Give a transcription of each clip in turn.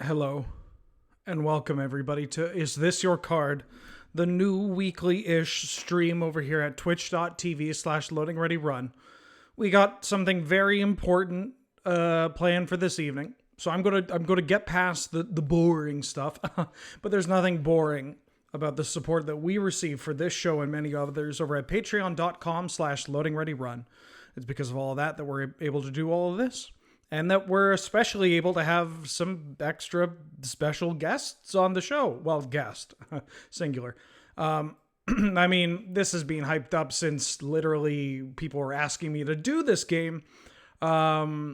Hello, and welcome everybody to Is This Your Card? The new weekly-ish stream over here at twitch.tv/loadingreadyrun. We got something very important planned for this evening. So I'm gonna get past the boring stuff, but there's nothing boring about the support that we receive for this show and many others over at patreon.com/loadingreadyrun. It's because of all of that we're able to do all of this. And that we're especially able to have some extra special guests on the show. Well, guest, singular. I mean, this has been hyped up since literally people were asking me to do this game. I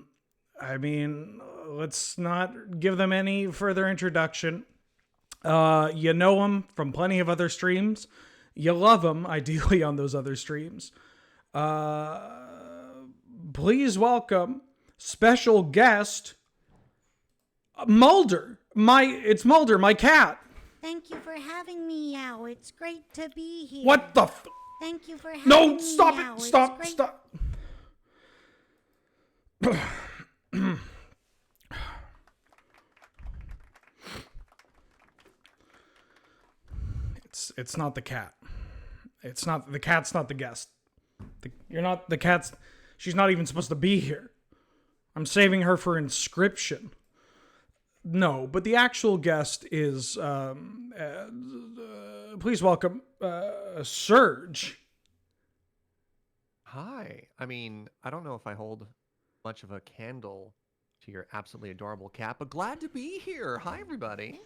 mean, let's not give them any further introduction. You know them from plenty of other streams. You love them, ideally, on those other streams. Please welcome special guest Mulder. It's Mulder, my cat. Thank you for having me, Yow. It's great to be here. What the Thank you for having No, me, stop Yow. it. Stop, It's stop. It's not the cat. It's not the cat's not the guest. The cat's she's not even supposed to be here. I'm saving her for Inscription. No, but the actual guest is, please welcome, Surge. Hi. I mean, I don't know if I hold much of a candle to your absolutely adorable cat, but glad to be here. Hi, everybody.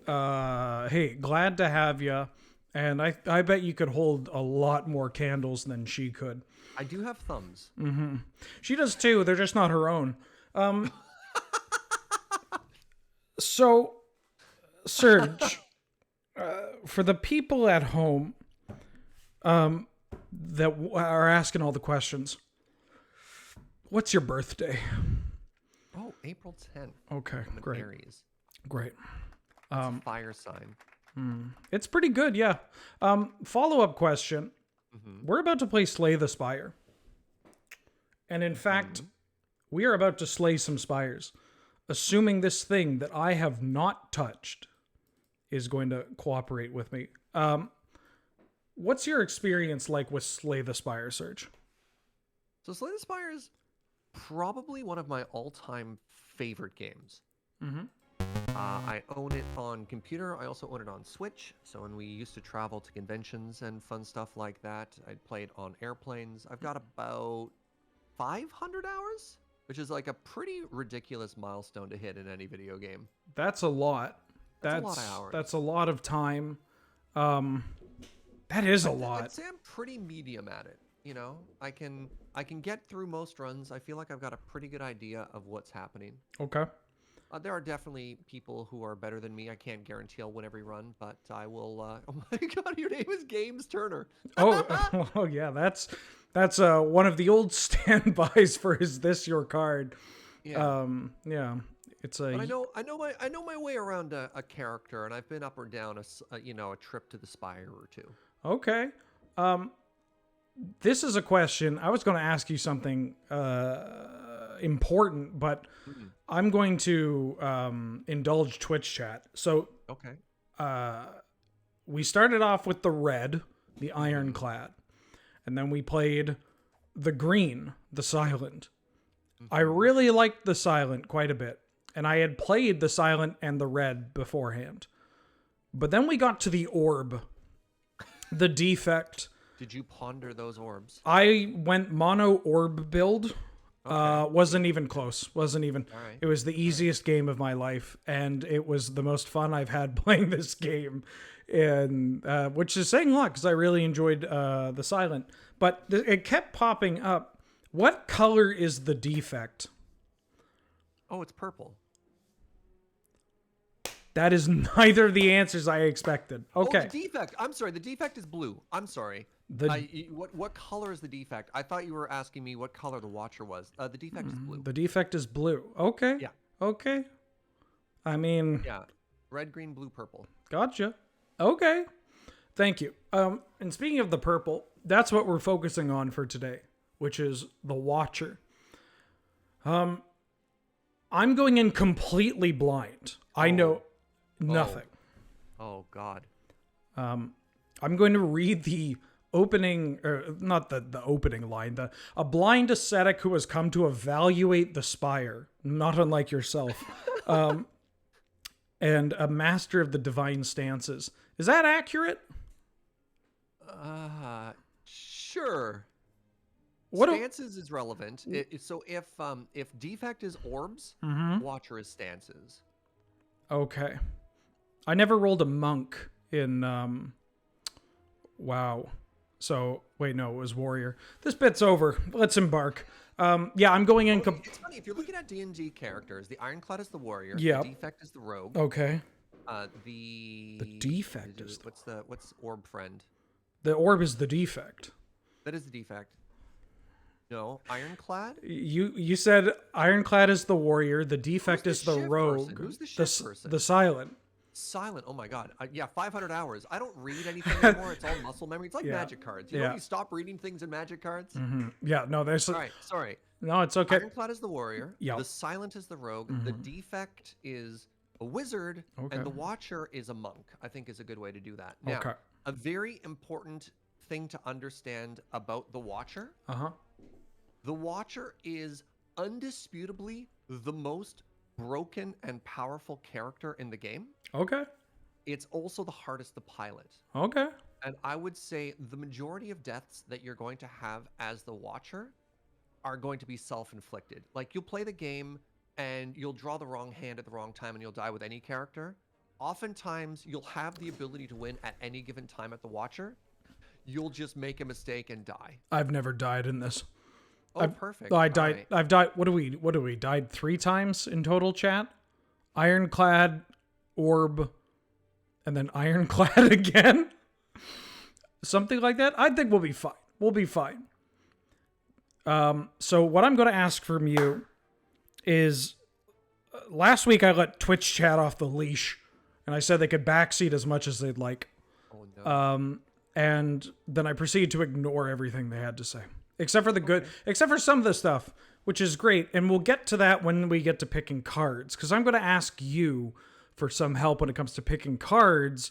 Hey, glad to have you. And I bet you could hold a lot more candles than she could. I do have thumbs. Mm-hmm. She does too. They're just not her own. So, Serge, for the people at home that are asking all the questions, what's your birthday? Oh, April 10th. Okay, I'm an great. Aries. Great. It's a fire sign. It's pretty good, yeah. Follow-up question. Mm-hmm. We're about to play Slay the Spire. And in fact, we are about to slay some spires. Assuming this thing that I have not touched is going to cooperate with me. What's your experience like with Slay the Spire, Serge? So Slay the Spire is probably one of my all-time favorite games. Mm-hmm. I own it on computer. I also own it on Switch. So when we used to travel to conventions and fun stuff like that, I'd play it on airplanes. I've got about 500 hours, which is like a pretty ridiculous milestone to hit in any video game. That's a lot. That's a lot of hours. That's a lot of time. That is a lot. I'd say I'm pretty medium at it. You know, I can get through most runs. I feel like I've got a pretty good idea of what's happening. Okay. There are definitely people who are better than me. I can't guarantee I'll win every run, but I will. Oh my God, your name is Games Turner. Oh yeah, that's one of the old standbys for Is This Your Card? Yeah. Yeah, it's a. But I know my way around a character, and I've been up or down a trip to the Spire or two. Okay. This is a question. I was going to ask you something important, but I'm going to indulge Twitch chat. So, Okay. we started off with the red, the ironclad, and then we played the green, the silent. I really liked the silent quite a bit, and I had played the silent and the red beforehand. But then we got to the orb, the defect. Did you ponder those orbs? I went mono orb build. Okay. Wasn't even close. Wasn't even. All right. It was the easiest game of my life, and it was the most fun I've had playing this game, and which is saying a lot because I really enjoyed the silent. But it kept popping up. What color is the defect? Oh, it's purple. That is neither of the answers I expected. Okay. Oh, the defect. I'm sorry. The defect is blue. I'm sorry. What color is the defect? I thought you were asking me what color the Watcher was. The defect is blue. The defect is blue. Okay. Yeah. Okay. I mean. Yeah. Red, green, blue, purple. Gotcha. Okay. Thank you. And speaking of the purple, that's what we're focusing on for today, which is the Watcher. I'm going in completely blind. I know nothing. Oh God. I'm going to read the opening, or not the opening line, a blind ascetic who has come to evaluate the Spire, not unlike yourself, and a master of the divine stances. Is that accurate? Sure. What do- Stances is relevant. So if defect is orbs, Watcher is stances. Okay. I never rolled a monk in WoW. So wait, no, it was warrior. This bit's over. Let's embark. Yeah, I'm going in. It's funny if you're looking at D&D characters. The Ironclad is the warrior. Yep. The defect is the rogue. Okay. The defect is what's orb friend? The orb is the defect. That is the defect. No, Ironclad. You said Ironclad is the warrior. The defect is the rogue. Person? Who's the shift person? The silent. Silent. Oh my God. Yeah, 500 hours. I don't read anything anymore. It's all muscle memory. It's like magic cards. You know when you stop reading things in magic cards? Yeah. No, there's. All right. Sorry. No, it's okay. Ironclad is the warrior. Yeah. The silent is the rogue. The defect is a wizard. Okay. And the watcher is a monk. I think is a good way to do that. Now, Okay. a very important thing to understand about the watcher. The watcher is undisputably the most broken and powerful character in the game. Okay. It's also the hardest to pilot. Okay. And I would say the majority of deaths that you're going to have as the watcher are going to be self-inflicted. Like you'll play the game and you'll draw the wrong hand at the wrong time and you'll die with any character. Oftentimes you'll have the ability to win at any given time at the watcher. You'll just make a mistake and die. I've never died in this. Oh, perfect. I died. Right. I've died. What do we? Died 3 times in total, chat? Ironclad, orb, and then Ironclad again? Something like that? I think we'll be fine. We'll be fine. So what I'm going to ask from you is, last week I let Twitch chat off the leash, and I said they could backseat as much as they'd like. Oh, no. And then I proceeded to ignore everything they had to say. Except for the good, except for some of the stuff, which is great. And we'll get to that when we get to picking cards. Because I'm going to ask you for some help when it comes to picking cards,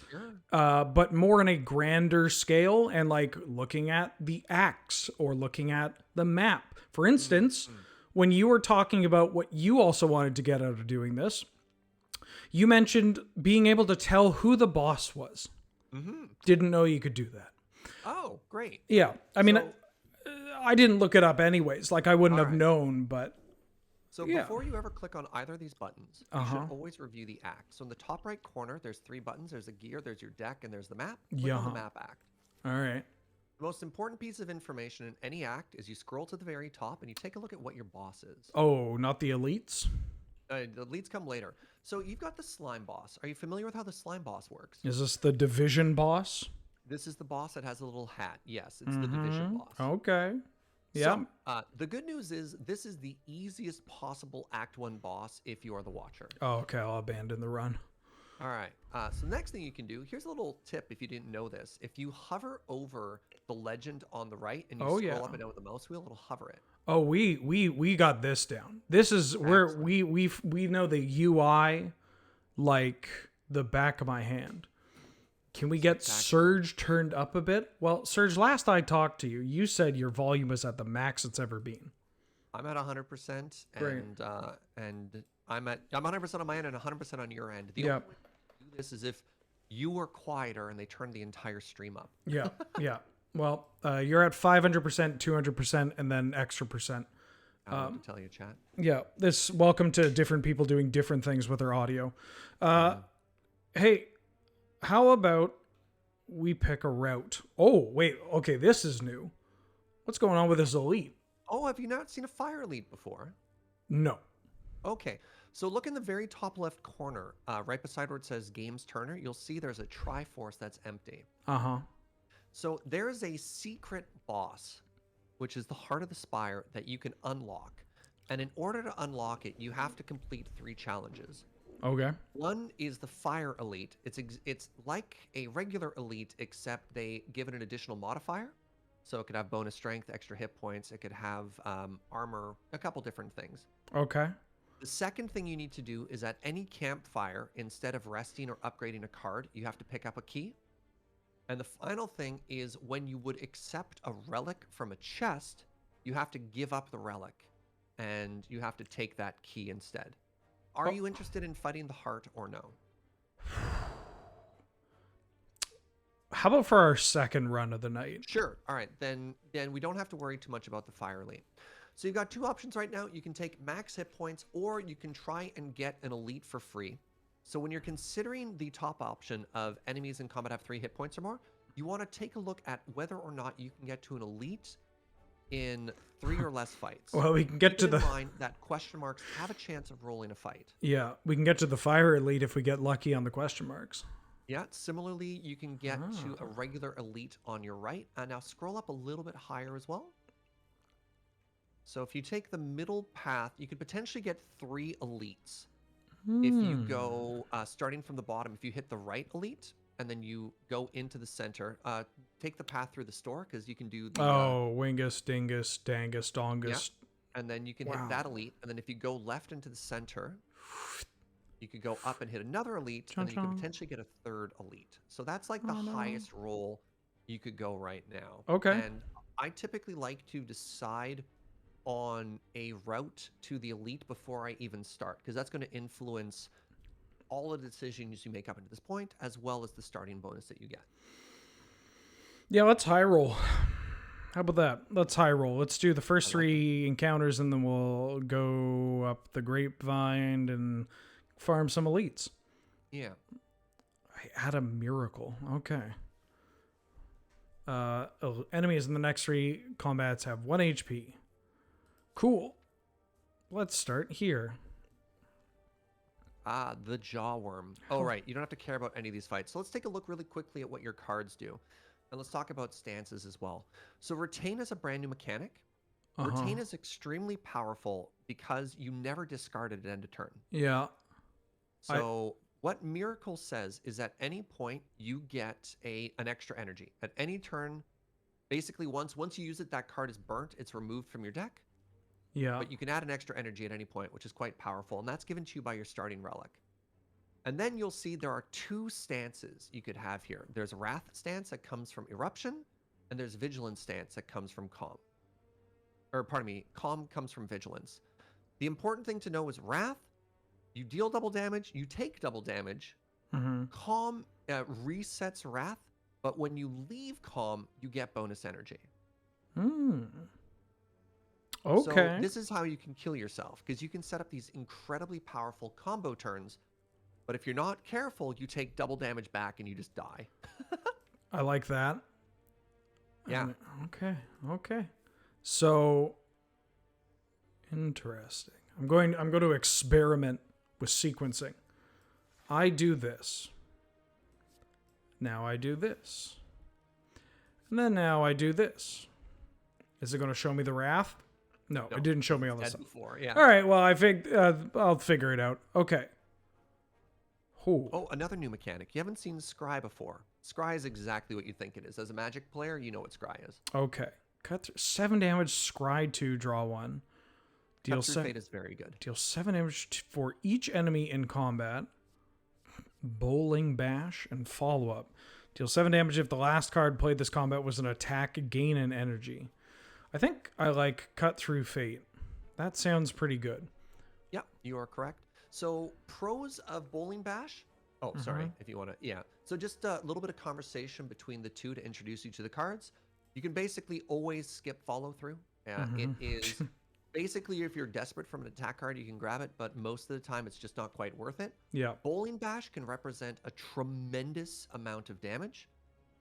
but more in a grander scale and like looking at the acts or looking at the map. For instance, when you were talking about what you also wanted to get out of doing this, you mentioned being able to tell who the boss was. Didn't know you could do that. Oh, great. Yeah. I mean, I didn't look it up anyways. Like I wouldn't have known, but. So before you ever click on either of these buttons, you should always review the act. So in the top right corner, there's 3 buttons. There's a gear, there's your deck, and there's the map. Click on the map act. All right. The most important piece of information in any act is you scroll to the very top and you take a look at what your boss is. Oh, not the elites? The elites come later. So you've got the slime boss. Are you familiar with how the slime boss works? Is this the division boss? This is the boss that has a little hat. Yes, it's the division boss. Okay. Yeah. So, the good news is this is the easiest possible Act 1 boss if you are the Watcher. Oh, okay. I'll abandon the run. All right. So next thing you can do, here's a little tip if you didn't know this. If you hover over the legend on the right and you scroll up and down with the mouse wheel, it'll hover it. Oh, we got this down. This is where we know the UI like the back of my hand. Can we get Surge turned up a bit? Well, Surge, last I talked to you, you said your volume is at the max it's ever been. I'm at 100%, and I'm 100% on my end and 100% on your end. The only way to do this is if you were quieter and they turned the entire stream up. Yeah, yeah. Well, you're at 500%, 200%, and then extra percent. I have to tell you, chat. Yeah, welcome to different people doing different things with their audio. Hey, how about we pick a route? Oh, wait. Okay, this is new. What's going on with this elite? Oh, have you not seen a fire elite before? No. Okay, so look in the very top left corner, right beside where it says Games Turner, you'll see there's a Triforce that's empty. Uh-huh. So there is a secret boss, which is the heart of the Spire, that you can unlock. And in order to unlock it, you have to complete 3 challenges. Okay. One is the Fire Elite. It's like a regular Elite, except they give it an additional modifier. So it could have bonus strength, extra hit points. It could have armor, a couple different things. Okay. The second thing you need to do is at any campfire, instead of resting or upgrading a card, you have to pick up a key. And the final thing is when you would accept a relic from a chest, you have to give up the relic and you have to take that key instead. Are you interested in fighting the heart or no? How about for our second run of the night? Sure. All right. Then we don't have to worry too much about the fire elite. So you've got two options right now. You can take max hit points or you can try and get an elite for free. So when you're considering the top option of enemies in combat have 3 hit points or more, you want to take a look at whether or not you can get to an elite in 3 or less fights. Well, we can get to Keep in mind that question marks have a chance of rolling a fight. Yeah, we can get to the fire elite if we get lucky on the question marks. Yeah, similarly, you can get to a regular elite on your right. And now scroll up a little bit higher as well. So if you take the middle path, you could potentially get 3 elites. If you go, starting from the bottom, if you hit the right elite, and then you go into the center, take the path through the store, because you can do the... Wingus, Dingus, Dangus, Dongus. Yeah. And then you can hit that elite, and then if you go left into the center, you could go up and hit another elite, and then you could potentially get a 3rd elite. So that's like the highest roll you could go right now. Okay. And I typically like to decide on a route to the elite before I even start, because that's going to influence all of the decisions you make up until this point, as well as the starting bonus that you get. Yeah, let's high roll. How about that? Let's high roll. Let's do the first 3 encounters, and then we'll go up the grapevine and farm some elites. Yeah. I had a miracle. Okay. Enemies in the next 3 combats have 1 HP. Cool. Let's start here. The Jawworm. Oh, right. You don't have to care about any of these fights. So let's take a look really quickly at what your cards do. And let's talk about stances as well. So Retain is a brand new mechanic. Retain is extremely powerful because you never discard it at end of turn. Yeah. So what Miracle says is at any point you get an extra energy. At any turn, basically once you use it, that card is burnt. It's removed from your deck. Yeah. But you can add an extra energy at any point, which is quite powerful. And that's given to you by your starting relic. And then you'll see there are 2 stances you could have here. There's Wrath stance that comes from Eruption, and there's Vigilance stance that comes from Calm. Or pardon me, Calm comes from Vigilance. The important thing to know is Wrath, you deal double damage, you take double damage. Calm resets Wrath, but when you leave Calm, you get bonus energy. Okay. So this is how you can kill yourself, because you can set up these incredibly powerful combo turns, but if you're not careful, you take double damage back and you just die. I like that. Yeah. Okay. So interesting. I'm going to experiment with sequencing. I do this. Now I do this. And then now I do this. Is it going to show me the Wrath? No, it didn't show me all this stuff. Before, yeah. All right, well, I'll figure it out. Okay. Ooh. Oh, another new mechanic. You haven't seen Scry before. Scry is exactly what you think it is. As a Magic player, you know what Scry is. Okay. Cut through 7 damage, Scry 2, draw 1. Cut through Fate is very good. Deal 7 damage for each enemy in combat. Bowling Bash and follow-up. Deal 7 damage if the last card played this combat was an attack, gain an energy. I think I like Cut Through Fate. That sounds pretty good. Yeah, you are correct. So pros of Bowling Bash. Oh, sorry, if you want to. Yeah. So just a little bit of conversation between the 2 to introduce you to the cards. You can basically always skip follow through. It is basically, if you're desperate from an attack card, you can grab it, but most of the time it's just not quite worth it. Yeah. Bowling Bash can represent a tremendous amount of damage.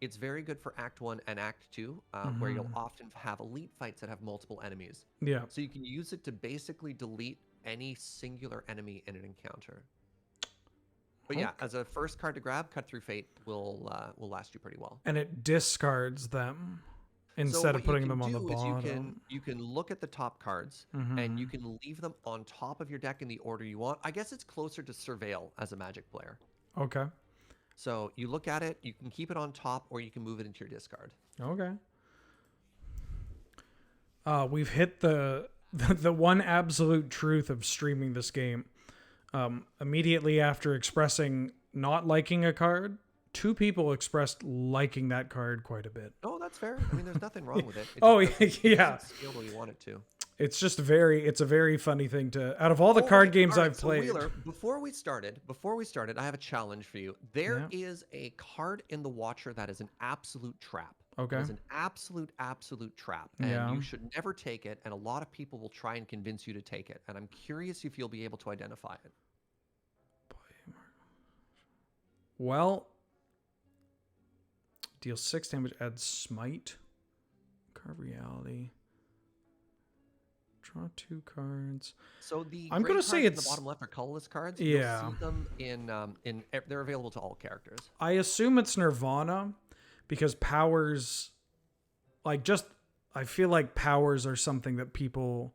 It's very good for Act 1 and Act 2, where you'll often have elite fights that have multiple enemies. Yeah. So you can use it to basically delete any singular enemy in an encounter. But yeah, as a first card to grab, Cut Through Fate will last you pretty well. And it discards them instead of putting them on the bottom. You can look at the top cards, and you can leave them on top of your deck in the order you want. I guess it's closer to Surveil as a Magic player. Okay. So you look at it, you can keep it on top, or you can move it into your discard. Okay. We've hit the the one absolute truth of streaming this game. Immediately after expressing not liking a card, 2 people expressed liking that card quite a bit. Oh, that's fair. I mean, there's nothing wrong with it. Oh, It yeah. doesn't scale the way you want it to. It's a very funny thing to, out of all the card games all right, I've so played. Wheeler, before we started, I have a challenge for you. There is a card in the Watcher that is an absolute trap. Okay. It is an absolute trap. And Yeah. you should never take it. And a lot of people will try and convince you to take it. And I'm curious if you'll be able to identify it. Well, deal 6 damage, add smite, carve reality, draw 2 cards. So the I'm gray gonna say cards in it's- the bottom left are colorless cards. Yeah. You'll see them in they're available to all characters. I assume it's Nirvana because powers, like, just, I feel like powers are something that people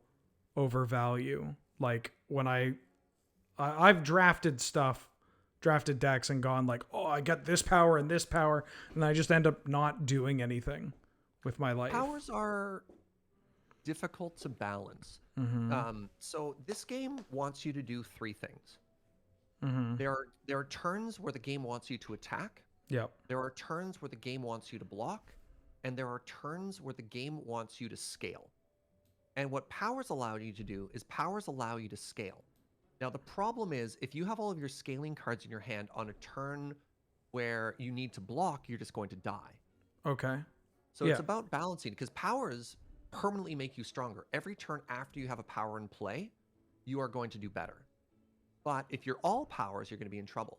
overvalue. Like, when I've drafted decks and gone like, oh, I got this power and I just end up not doing anything with my life. Powers are difficult to balance. So this game wants you to do 3 things. There are turns where the game wants you to attack. Yep. There are turns where the game wants you to block, and there are turns where the game wants you to scale. And what powers allow you to do is powers allow you to scale. Now, the problem is if you have all of your scaling cards in your hand on a turn where you need to block, you're just going to die. Okay. So it's about balancing, because powers permanently make you stronger. Every turn after you have a power in play, you are going to do better. But if you're all powers, you're going to be in trouble.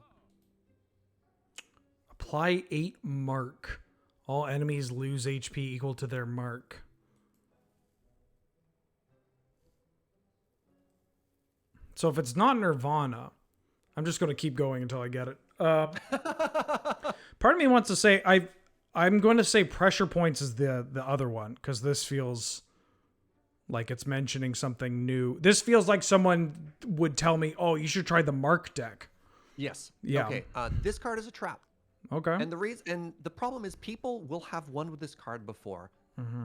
Apply 8 mark. All enemies lose HP equal to their mark. So if it's not Nirvana, I'm just going to keep going until I get it. Part of me wants to say I'm going to say pressure points is the other one, because this feels like it's mentioning something new. This feels like someone would tell me, "Oh, you should try the Mark deck." Yes. Yeah. Okay. This card is a trap. Okay. And the problem is people will have won with this card before.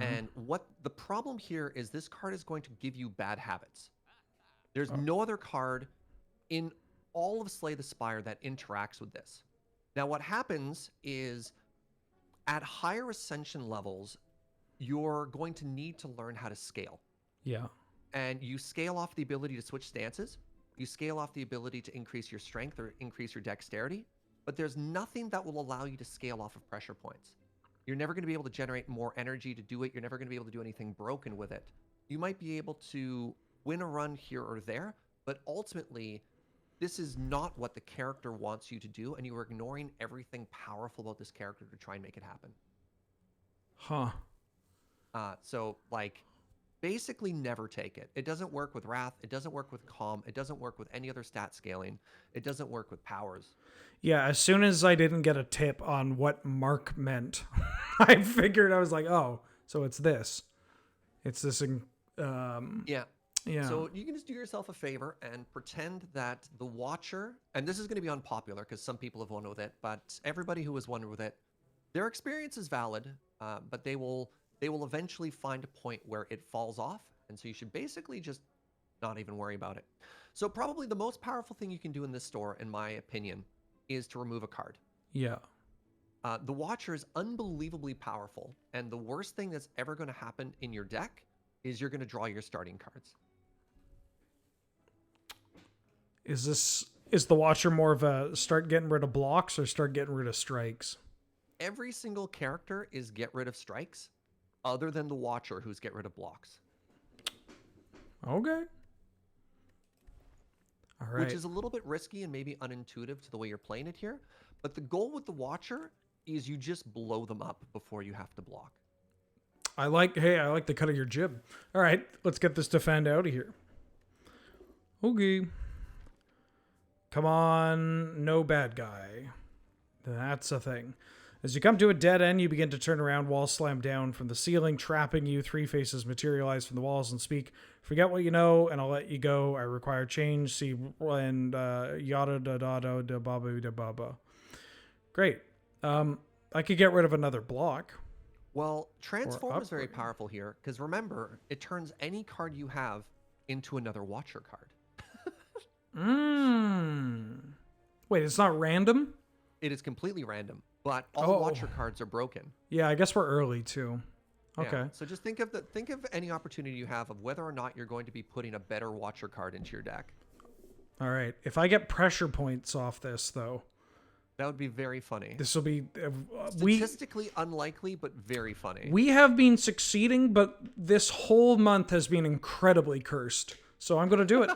And what the problem here is, this card is going to give you bad habits. There's no other card in all of Slay the Spire that interacts with this. Now, what happens is at higher ascension levels, you're going to need to learn how to scale. Yeah. And you scale off the ability to switch stances. You scale off the ability to increase your strength or increase your dexterity. But there's nothing that will allow you to scale off of pressure points. You're never going to be able to generate more energy to do it. You're never going to be able to do anything broken with it. You might be able to win a run here or there, but ultimately, this is not what the character wants you to do, and you are ignoring everything powerful about this character to try and make it happen. Huh. So, like, basically never take it. It doesn't work with Wrath. It doesn't work with Calm. It doesn't work with any other stat scaling. It doesn't work with powers. Yeah, as soon as I didn't get a tip on what Mark meant, I figured, I was like, oh, so it's this. It's this. Yeah. Yeah. So you can just do yourself a favor and pretend that the Watcher, and this is going to be unpopular because some people have won with it, but everybody who has won with it, their experience is valid, but they will eventually find a point where it falls off, and so you should basically just not even worry about it. So probably the most powerful thing you can do in this store, in my opinion, is to remove a card. Yeah. The Watcher is unbelievably powerful, and the worst thing that's ever going to happen in your deck is you're going to draw your starting cards. Is the Watcher more of a start getting rid of blocks or start getting rid of strikes? Every single character is get rid of strikes, other than the Watcher, who's get rid of blocks. Okay. All right. Which is a little bit risky and maybe unintuitive to the way you're playing it here. But the goal with the Watcher is you just blow them up before you have to block. I like the cut of your jib. All right, let's get this defend out of here. Okay. Come on, no bad guy. That's a thing. As you come to a dead end, you begin to turn around, walls slam down from the ceiling, trapping you. 3 faces materialize from the walls and speak, "Forget what you know, and I'll let you go. I require change." See, and yada da da da da baba da baba. Great. I could get rid of another block. Well, transform is very upgrade. powerful here because remember, it turns any card you have into another Watcher card. Wait, it's not random? It is completely random, but all Oh. Watcher cards are broken. Yeah, I guess we're early too. Yeah, Okay. so just think of any opportunity you have of whether or not you're going to be putting a better Watcher card into your deck. All right. If I get pressure points off this, though, That would be very funny. this will be Statistically unlikely, but very funny. we have been succeeding, but this whole month has been incredibly cursed. So I'm gonna do it.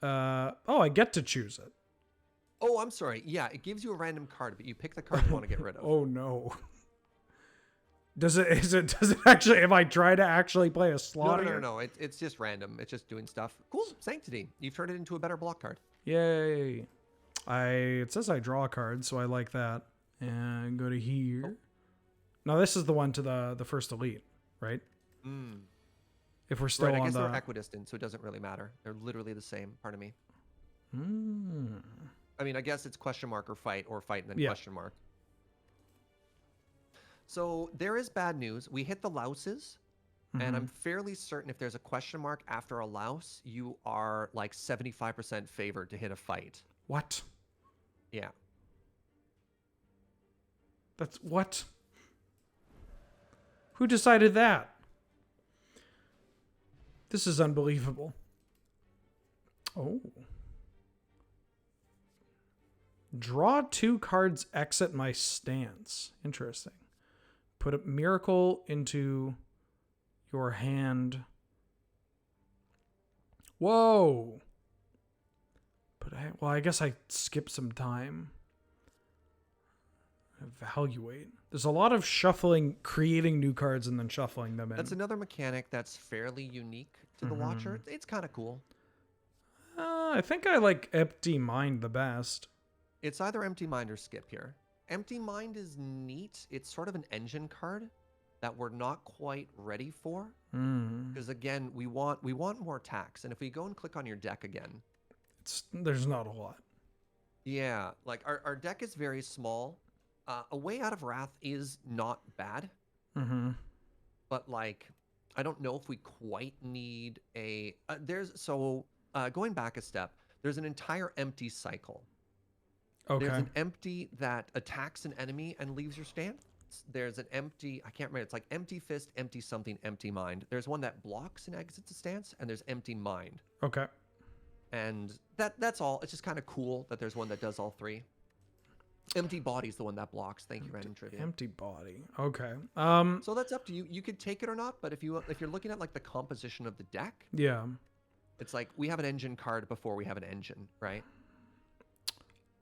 Oh, I get to choose it. Oh, I'm sorry. Yeah, it gives you a random card, but you pick the card you want to get rid of. Oh no. Does it actually, if I try to actually play a slot here? No. It's just random. It's just doing stuff. Cool. Sanctity. You've turned it into a better block card. Yay. It says I draw a card, so I like that. And go to here. Now this is the one to the first elite, right? If we're still Right, I on guess the they're equidistant, so it doesn't really matter. They're literally the same. Pardon me. I mean, I guess it's question mark or fight and then Yeah. question mark. So there is bad news. We hit the louses, and I'm fairly certain if there's a question mark after a louse, you are like 75% favored to hit a fight. What? Yeah. That's what? Who decided that? This is unbelievable. Oh. Draw 2 cards, exit my stance. Interesting. Put a miracle into your hand. Whoa. I guess I skipped some time. Evaluate. There's a lot of shuffling, creating new cards and then shuffling them in. That's another mechanic that's fairly unique to the Watcher. It's kind of cool. I think I like Empty Mind the best. It's either Empty Mind or Skip here. Empty Mind is neat. It's sort of an engine card that we're not quite ready for. Because again, we want more attacks. And if we go and click on your deck again, There's not a lot. yeah, like our deck is very small. A Way Out of Wrath is not bad. But like, I don't know if we quite need a... going back a step, there's an entire empty cycle. Okay. There's an empty that attacks an enemy and leaves your stance. There's an empty, I can't remember, it's like empty fist, empty something, empty mind. There's one that blocks and exits a stance, and there's empty mind. Okay. And that's all. It's just kind of cool that there's one that does all three. Empty body's the one that blocks. Thank you, Random Trivia. Empty body. Okay. So that's up to you. You could take it or not, but if you're looking at like the composition of the deck, Yeah. it's like we have an engine card before we have an engine, right?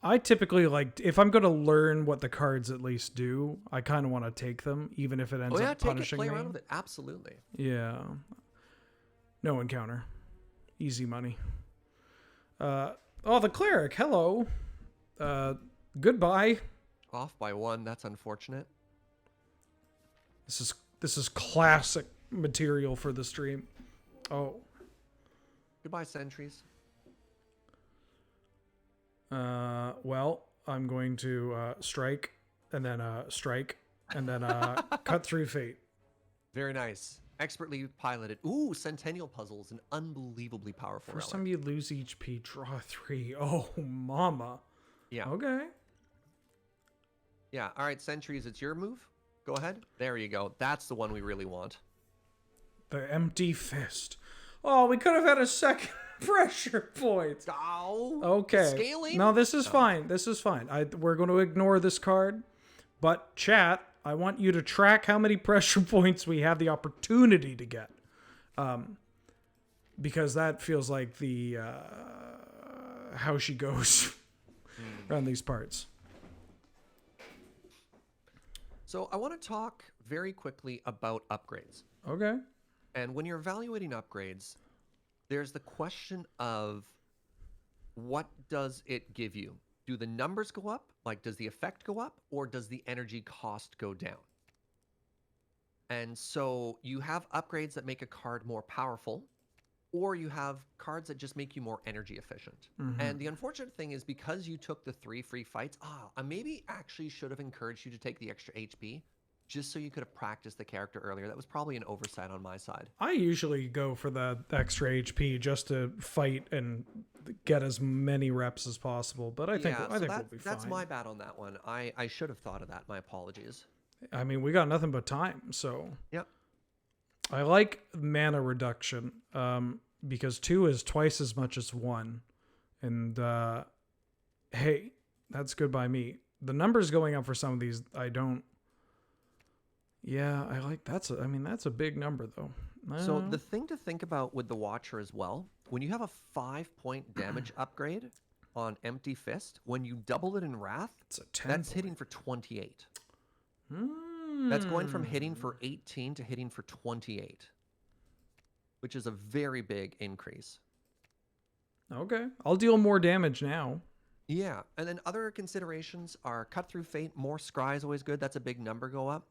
I typically like, if I'm going to learn what the cards at least do, I kind of want to take them, even if it ends up punishing play me. around with it. Absolutely. Yeah. No encounter. Easy money. The cleric. Hello. Goodbye. Off by 1. That's unfortunate. This is classic material for the stream. Oh. Goodbye, sentries. Well, I'm going to strike, and then strike, and then cut through fate. Very nice. Expertly piloted. Ooh, Centennial Puzzle is an unbelievably powerful First relic. time you lose HP, draw 3. Oh, mama. Yeah. Okay. Yeah. All right, sentries, it's your move. Go ahead. There you go. That's the one we really want. The empty fist. Oh, we could have had a second pressure point. Oh. Okay. Scaling? No, this is fine. This is fine. We're going to ignore this card. But chat, I want you to track how many pressure points we have the opportunity to get. Because that feels like the how she goes around these parts. So I want to talk very quickly about upgrades. Okay. And when you're evaluating upgrades, there's the question of what does it give you? Do the numbers go up? Like, does the effect go up? Or does the energy cost go down? And so you have upgrades that make a card more powerful, or you have cards that just make you more energy efficient. And the unfortunate thing is because you took the 3 free fights, I maybe actually should have encouraged you to take the extra HP. just so you could have practiced the character earlier. That was probably an oversight on my side. I usually go for the extra HP just to fight and get as many reps as possible, but I think we'll be fine. That's my bad on that one. I should have thought of that. My apologies. I mean, we got nothing but time, so Yep. I like mana reduction because 2 is twice as much as 1, and hey, that's good by me. The numbers going up for some of these, I don't. Yeah, I like that's a big number though. So the thing to think about with the Watcher as well, when you have a 5-point damage upgrade on Empty Fist, when you double it in Wrath, it's a 10 that's hitting for 28. That's going from hitting for 18 to hitting for 28, which is a very big increase. Okay, I'll deal more damage now. Yeah, and then other considerations are Cut Through Fate. More scry is always good. That's a big number go up.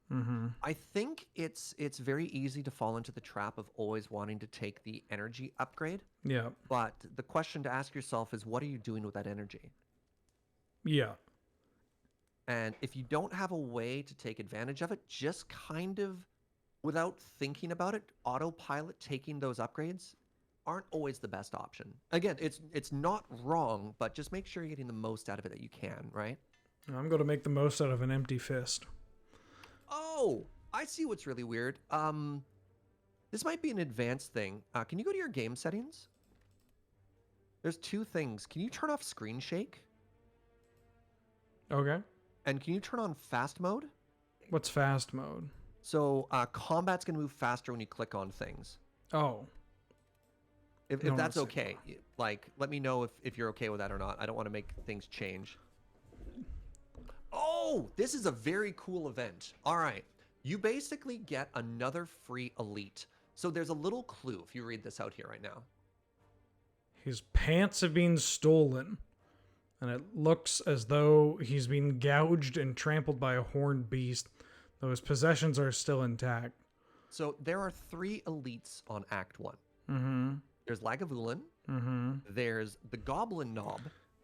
I think it's very easy to fall into the trap of always wanting to take the energy upgrade. Yeah. But the question to ask yourself is, what are you doing with that energy? Yeah. And if you don't have a way to take advantage of it, just kind of, without thinking about it, autopilot taking those upgrades aren't always the best option. Again, it's not wrong, but just make sure you're getting the most out of it that you can, right? I'm going to make the most out of an Empty Fist. Oh, I see what's really weird. This might be an advanced thing. Can you go to your game settings? There's 2 things. Can you turn off screen shake? Okay. And can you turn on fast mode? What's fast mode? So combat's going to move faster when you click on things. Oh. If that's okay. Like, let me know if you're okay with that or not. I don't want to make things change. Oh, this is a very cool event. All right. You basically get another free elite. So there's a little clue if you read this out here right now. His pants have been stolen, and it looks as though he's been gouged and trampled by a horned beast, though his possessions are still intact. So there are 3 elites on Act 1. There's Lagavulin, there's the Goblin Knob,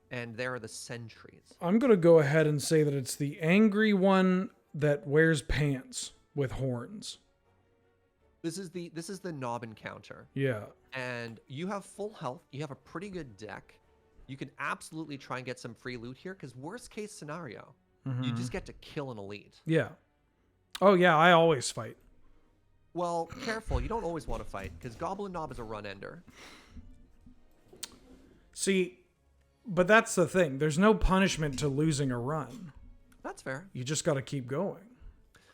and there are the Sentries. I'm going to go ahead and say that it's the angry one that wears pants with horns. This is the Knob encounter. Yeah. And you have full health. You have a pretty good deck. You can absolutely try and get some free loot here, because worst case scenario, you just get to kill an elite. Yeah. Oh, yeah, I always fight. Well, careful. You don't always want to fight, because Goblin Knob is a run ender. See, but that's the thing. There's no punishment to losing a run. That's fair. You just got to keep going.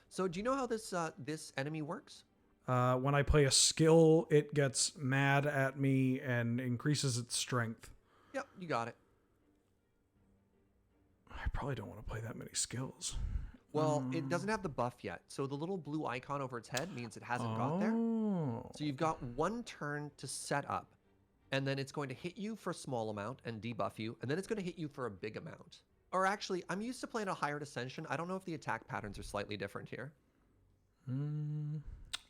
So do you know how this enemy works? When I play a skill, it gets mad at me and increases its strength. Yep, you got it. I probably don't want to play that many skills. Well, it doesn't have the buff yet. So the little blue icon over its head means it hasn't got there. So you've got 1 turn to set up. And then it's going to hit you for a small amount and debuff you. And then it's going to hit you for a big amount. Or actually, I'm used to playing a higher Ascension. I don't know if the attack patterns are slightly different here.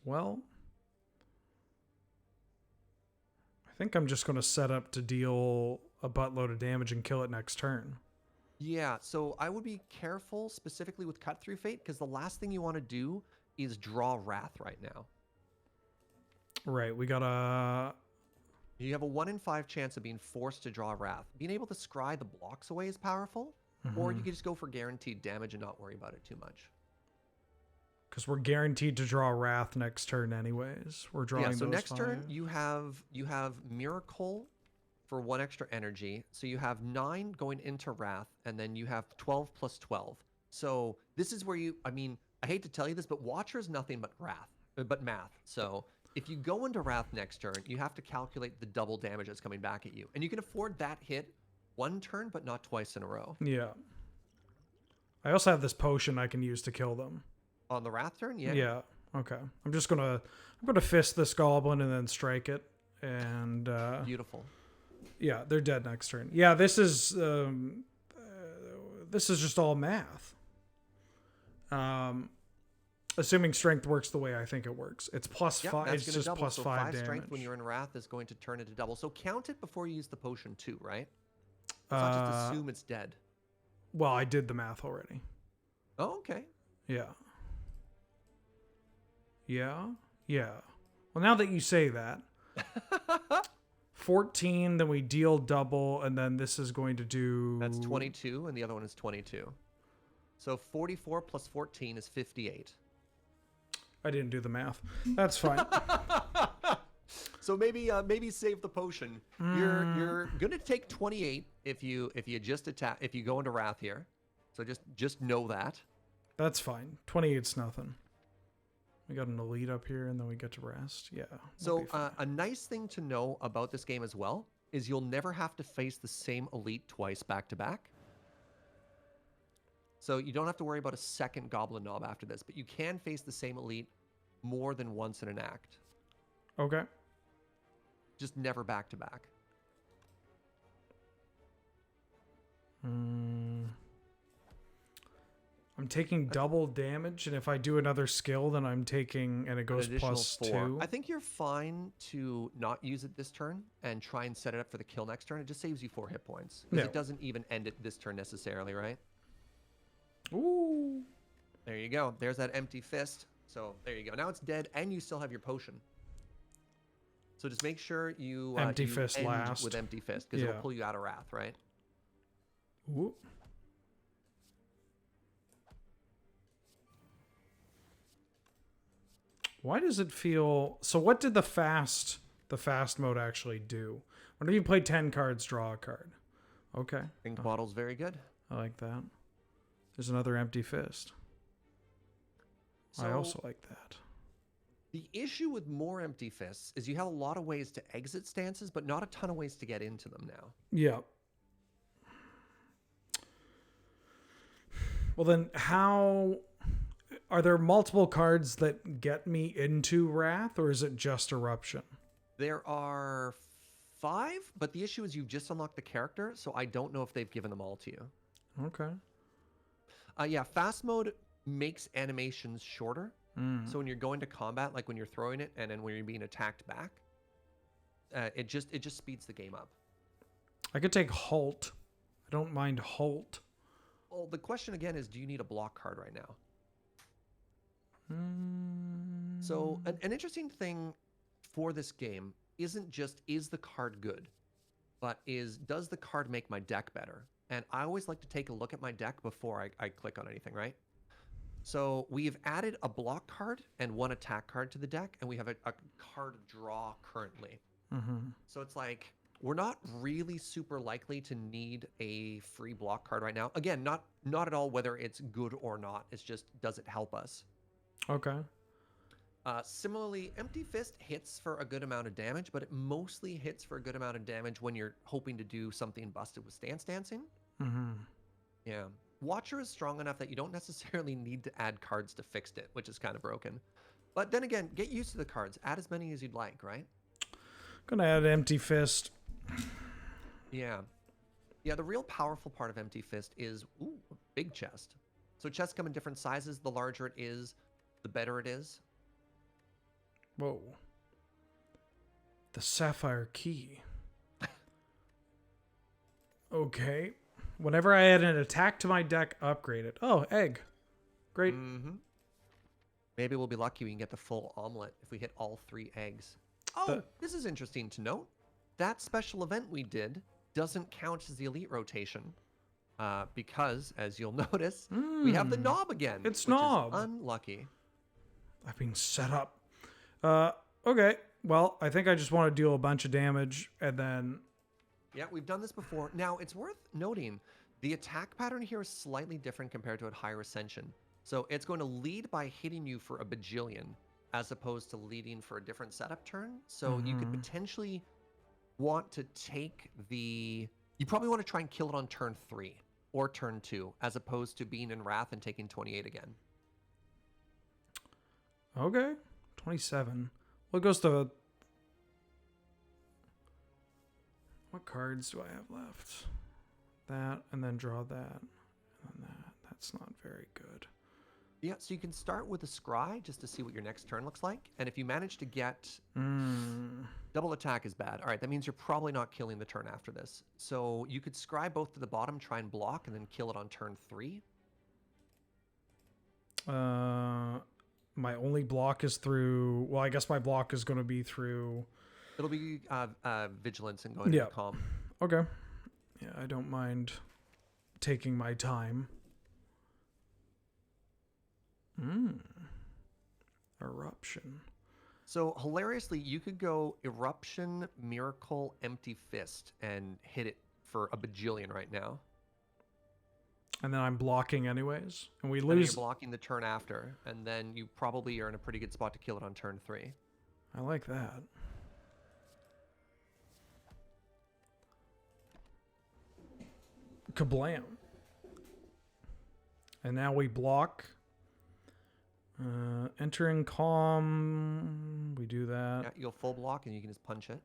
Well, I think I'm just going to set up to deal a buttload of damage and kill it next turn. Yeah, so I would be careful specifically with Cut Through Fate, because the last thing you want to do is draw Wrath right now. Right, we got a... You have a 1 in 5 chance of being forced to draw Wrath. Being able to scry the blocks away is powerful, or you could just go for guaranteed damage and not worry about it too much. Because we're guaranteed to draw Wrath next turn anyways. We're drawing so those next 5. turn you have Miracle for 1 extra energy. So you have 9 going into Wrath, and then you have 12 plus 12. So this is where I hate to tell you this, but Watcher is nothing but math. So if you go into Wrath next turn, you have to calculate the double damage that's coming back at you. And you can afford that hit 1 turn, but not twice in a row. Yeah. I also have this potion I can use to kill them. On the Wrath turn? Yeah. Yeah. Okay. I'm gonna fist this goblin and then strike it. And Beautiful. Yeah, they're dead next turn. Yeah, this is just all math. Assuming strength works the way I think it works. It's plus 5. It's just double. plus so 5 5 damage. strength when you're in Wrath is going to turn into double. So count it before you use the potion too, right? Let's not just assume it's dead. Well, I did the math already. Oh, okay. Yeah. Yeah. Yeah. Well, now that you say that, 14, then we deal double, and then this is going to do... That's 22, and the other one is 22. So 44 plus 14 is 58. I didn't do the math. That's fine. So maybe save the potion. You're gonna take 28 if you just attack, if you go into wrath here. So just know that. That's fine. 28's nothing. We got an elite up here, and then we get to rest. Yeah. So a nice thing to know about this game as well is you'll never have to face the same elite twice back to back. So you don't have to worry about a second goblin knob after this, but you can face the same elite more than once in an act. Okay. Just never back to back. I'm taking double damage, and if I do another skill, then I'm taking, and it goes plus 4. 2. I think you're fine to not use it this turn and try and set it up for the kill next turn. It just saves you 4 hit points. Because it doesn't even end it this turn necessarily, right? Ooh. There you go. There's that empty fist. So there you go. Now it's dead, and you still have your potion. So just make sure you empty fist end last with empty fist, because it'll pull you out of wrath, right? Ooh. Why does it feel... So what did the fast mode actually do? Whenever you play 10 cards, draw a card. Okay. Ink bottle's very good. I like that. There's another empty fist. I also like that. The issue with more empty fists is you have a lot of ways to exit stances, but not a ton of ways to get into them now. Yeah. Well, then how... Are there multiple cards that get me into Wrath, or is it just Eruption? There are 5, but the issue is you've just unlocked the character, so I don't know if they've given them all to you. Okay. Yeah, fast mode makes animations shorter. So when you're going to combat, like when you're throwing it, and then when you're being attacked back, it just speeds the game up. I could take Halt. I don't mind Halt. Well, the question again is, do you need a block card right now? So an interesting thing for this game isn't just, is the card good, but does the card make my deck better? And I always like to take a look at my deck before I click on anything, right? So we've added a block card and 1 attack card to the deck, and we have a card draw currently. So it's like, we're not really super likely to need a free block card right now. Again, not at all whether it's good or not. It's just, does it help us? Okay. Similarly, Empty Fist hits for a good amount of damage, but it mostly hits for a good amount of damage when you're hoping to do something busted with Stance Dancing. Yeah. Watcher is strong enough that you don't necessarily need to add cards to fix it, which is kind of broken. But then again, get used to the cards. Add as many as you'd like, right? Gonna add Empty Fist. Yeah. Yeah, the real powerful part of Empty Fist is, a big chest. So chests come in different sizes. The larger it is, the better it is. Whoa. The Sapphire Key. Okay. Whenever I add an attack to my deck, upgrade it. Oh, egg. Great. Maybe we'll be lucky we can get the full omelet if we hit all 3 eggs. Oh, this is interesting to note. That special event we did doesn't count as the elite rotation. Because, as you'll notice, we have the knob again. It's which knob. Is unlucky. I've been set up. Okay. Well, I think I just want to deal a bunch of damage, and then... Yeah, we've done this before. Now, it's worth noting, the attack pattern here is slightly different compared to at higher ascension. So it's going to lead by hitting you for a bajillion, as opposed to leading for a different setup turn. So you could potentially want to take the... You probably want to try and kill it on turn 3 or turn 2, as opposed to being in Wrath and taking 28 again. Okay. 27. Well, it goes to... What cards do I have left? That, and then draw that, and that. That's not very good. Yeah, so you can start with a scry just to see what your next turn looks like. And if you manage to get... Double attack is bad. All right, that means you're probably not killing the turn after this. So you could scry both to the bottom, try and block, and then kill it on turn 3. My only block is through... Well, I guess my block is going to be through... It'll be vigilance and going Yeah. to calm. Okay. Yeah, I don't mind taking my time. Eruption. So hilariously, you could go Eruption, Miracle, Empty Fist, and hit it for a bajillion right now. And then I'm blocking anyways. And we And then you're lose... blocking the turn after, and then you probably are in a pretty good spot to kill it on turn 3. I like that. Kablam. And now we block. Entering calm. We do that. Yeah, you'll full block and you can just punch it.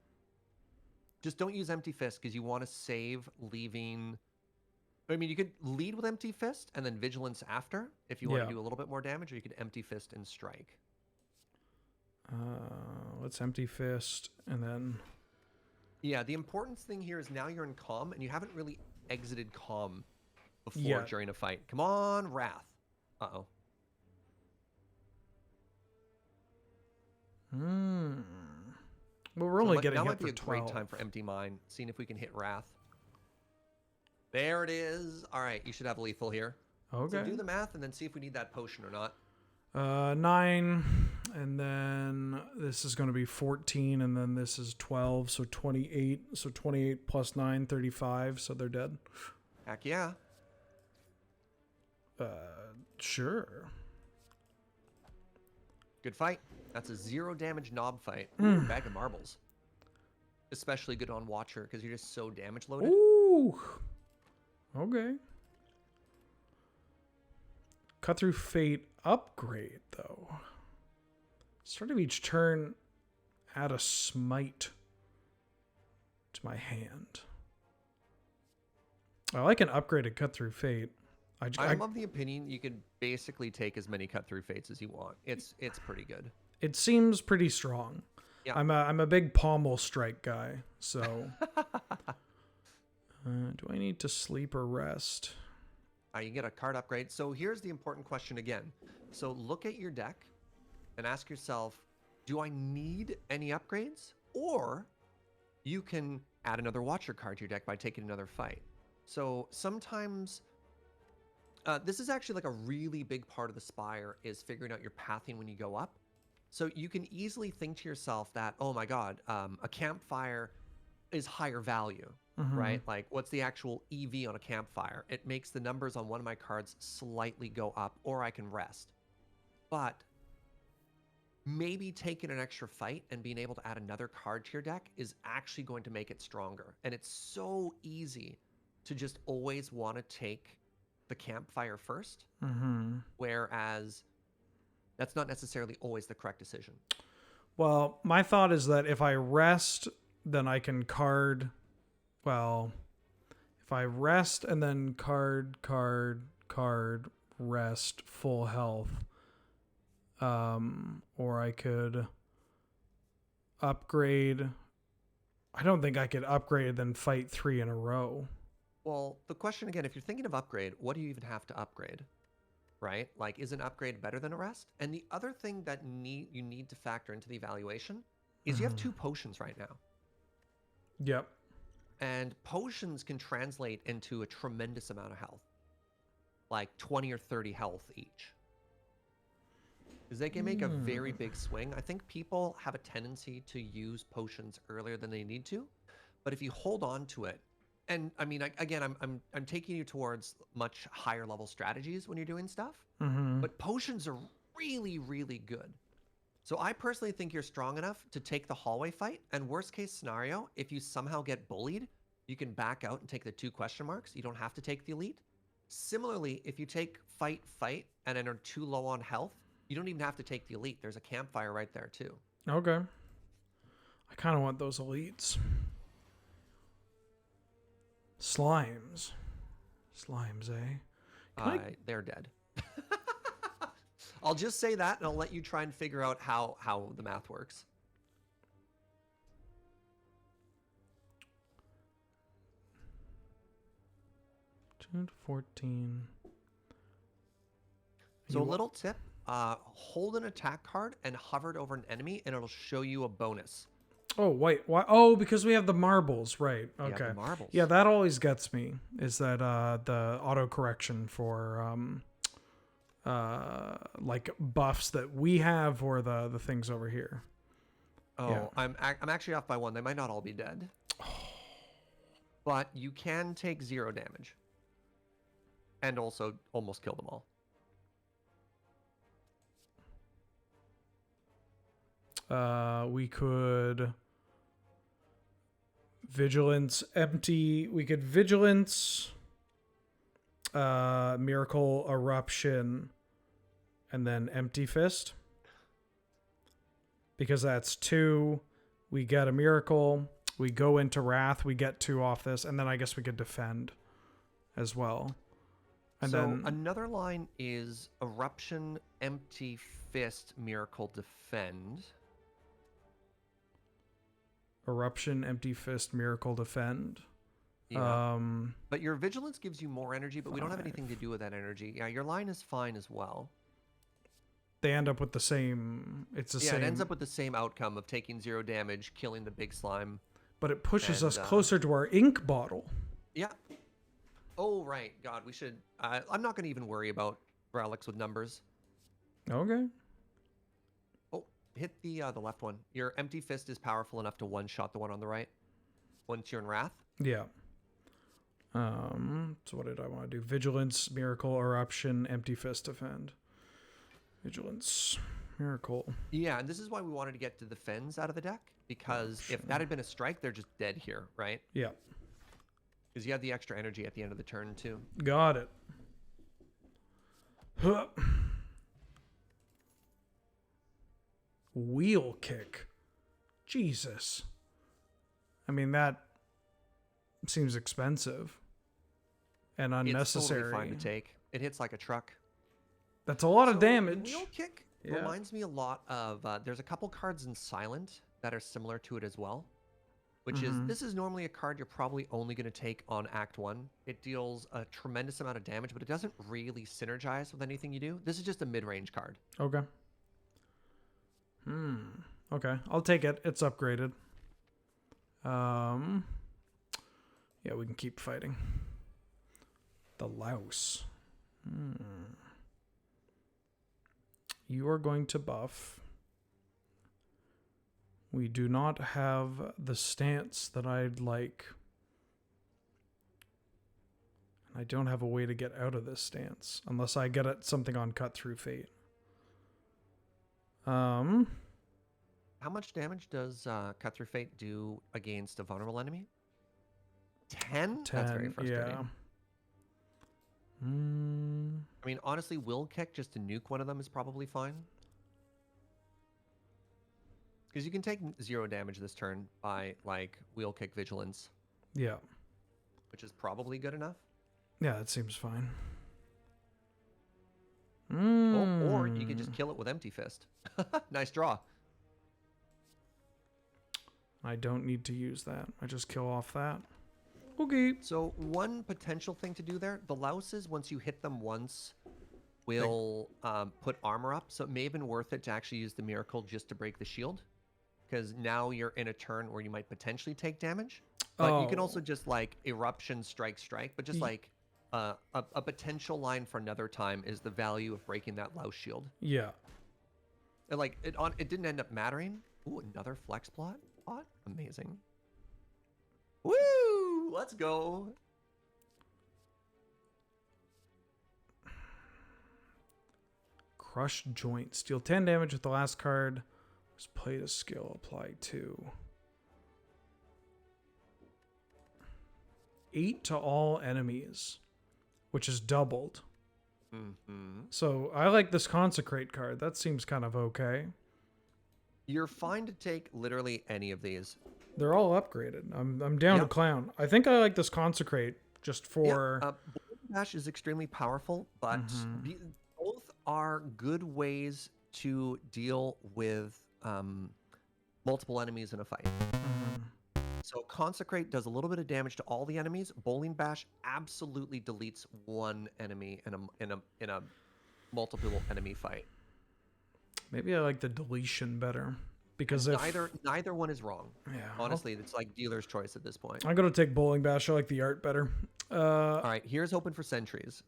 Just don't use Empty Fist because you want to save leaving... I mean, you could lead with Empty Fist and then Vigilance after if you want to do a little bit more damage, or you could Empty Fist and strike. Let's Empty Fist and then... Yeah, the important thing here is now you're in calm and you haven't really exited calm before during a fight. Come on, Wrath. Uh-oh. Well, we're only getting that hit might be for a 12. great time for Empty Mind, seeing if we can hit Wrath. There it is. All right, you should have lethal here. Okay. So do the math and then see if we need that potion or not. 9, and then this is going to be 14, and then this is 12, so 28. So 28 plus 9, 35, so they're dead. Heck yeah. Sure. Good fight. That's a 0 damage knob fight. Ooh, bag of marbles. Especially good on Watcher because you're just so damage loaded. Ooh. Okay. Cut through Fate upgrade, though. Start of each turn, add a smite to my hand. I like an upgraded Cut through Fate. I'm of the opinion you could basically take as many cut through fates as you want. It's pretty good. It seems pretty strong. Yeah. I'm a big pommel strike guy, so... do I need to sleep or rest? You can get a card upgrade. So here's the important question again. So look at your deck and ask yourself, do I need any upgrades? Or you can add another Watcher card to your deck by taking another fight. So sometimes... this is actually like a really big part of the Spire is figuring out your pathing when you go up. So you can easily think to yourself that, oh my god, a campfire is higher value, right? Like what's the actual EV on a campfire? It makes the numbers on one of my cards slightly go up, or I can rest. But maybe taking an extra fight and being able to add another card to your deck is actually going to make it stronger. And it's so easy to just always want to take the campfire first, whereas that's not necessarily always the correct decision. Well, my thought is that if I rest, then I can card... Well, if I rest and then card, rest, full health, or I could upgrade... I don't think I could upgrade then fight 3 in a row. Well, the question again, if you're thinking of upgrade, what do you even have to upgrade? Right? Like, is an upgrade better than a rest? And the other thing that you need to factor into the evaluation is you have 2 potions right now. Yep. And potions can translate into a tremendous amount of health. Like 20 or 30 health each. Because they can make a very big swing. I think people have a tendency to use potions earlier than they need to. But if you hold on to it, and I mean, again, I'm taking you towards much higher level strategies when you're doing stuff. But potions are really, really good. So I personally think you're strong enough to take the hallway fight. And worst case scenario, if you somehow get bullied, you can back out and take the 2 question marks. You don't have to take the elite. Similarly, if you take fight, and then are too low on health, you don't even have to take the elite. There's a campfire right there too. Okay. I kind of want those elites. Slimes. Slimes, eh? They're dead. I'll just say that, and I'll let you try and figure out how the math works. June 14. So a little tip, hold an attack card and hover it over an enemy, and it'll show you a bonus. Oh, wait. Why? Oh, because we have the marbles, right? You have Okay. the marbles. Yeah, that always gets me. Is that the auto correction for like buffs that we have, or the things over here? Oh, Yeah. I'm actually off by 1. They might not all be dead. But you can take 0 damage. And also almost kill them all. We could vigilance empty. We could vigilance, miracle eruption, and then empty fist. Because that's 2. We get a miracle. We go into wrath. We get 2 off this, and then I guess we could defend as well. And so then another line is eruption, empty fist, miracle, defend. eruption, empty fist, miracle, defend. Yeah. But your vigilance gives you more energy, but we don't have 5. anything to do with that energy. Yeah, your line is fine as well. They end up with the same. It's the Yeah, same. it ends up with the same outcome of taking 0 damage, killing the big slime. But it pushes and, us closer to our ink bottle. Yeah. Oh, right. God, we should... I'm not going to even worry about relics with numbers. Okay. Oh, hit the left one. Your empty fist is powerful enough to one-shot the one on the right. Once you're in wrath. Yeah. So what did I want to do? Vigilance, miracle, eruption, empty fist, defend. Vigilance, miracle. Yeah, and this is why we wanted to get to the Fens out of the deck. Because if that had been a strike, they're just dead here, right? Yeah. Because you have the extra energy at the end of the turn, too. Got it. Huh. Wheel kick. Jesus. I mean, that seems expensive and unnecessary. It's totally fine to take. It hits like a truck. That's a lot of So, damage. Wheel kick Yeah. reminds me a lot of... there's a couple cards in Silent that are similar to it as well. Which is, this is normally a card you're probably only going to take on Act 1. It deals a tremendous amount of damage, but it doesn't really synergize with anything you do. This is just a mid-range card. Okay. Okay, I'll take it. It's upgraded. Yeah, we can keep fighting. The louse. You are going to buff. We do not have the stance that I'd like. I don't have a way to get out of this stance unless I get at something on Cut Through Fate. How much damage does Cut Through Fate do against a vulnerable enemy? 10? That's very frustrating. Yeah. I mean, honestly, Will Kick just to nuke one of them is probably fine. Because you can take 0 damage this turn by, like, Wheel Kick Vigilance. Yeah. Which is probably good enough. Yeah, that seems fine. Oh, or you can just kill it with Empty Fist. Nice draw. I don't need to use that. I just kill off that. Okay. So one potential thing to do there, the louses, once you hit them once, will put armor up. So it may have been worth it to actually use the Miracle just to break the shield. Because now you're in a turn where you might potentially take damage. But you can also just, like, Eruption, Strike, but just, like, a potential line for another time is the value of breaking that louse shield. Yeah. And, like, it didn't end up mattering. Ooh, another flex plot? Amazing. Woo! Let's go. Crush Joint. Steal 10 damage with the last card. Just play the skill. Apply 2. 8 to all enemies, which is doubled. So I like this Consecrate card. That seems kind of okay. You're fine to take literally any of these. They're all upgraded. I'm down to Clown. I think I like this Consecrate just for... Yeah, Dash is extremely powerful, but both are good ways to deal with multiple enemies in a fight. So Consecrate does a little bit of damage to all the enemies. Bowling Bash absolutely deletes one enemy in a multiple enemy fight. Maybe I like the deletion better. Because if... Neither one is wrong. Yeah. Honestly, it's like dealer's choice at this point. I'm going to take Bowling Bash. I like the art better. All right, here's hoping for sentries.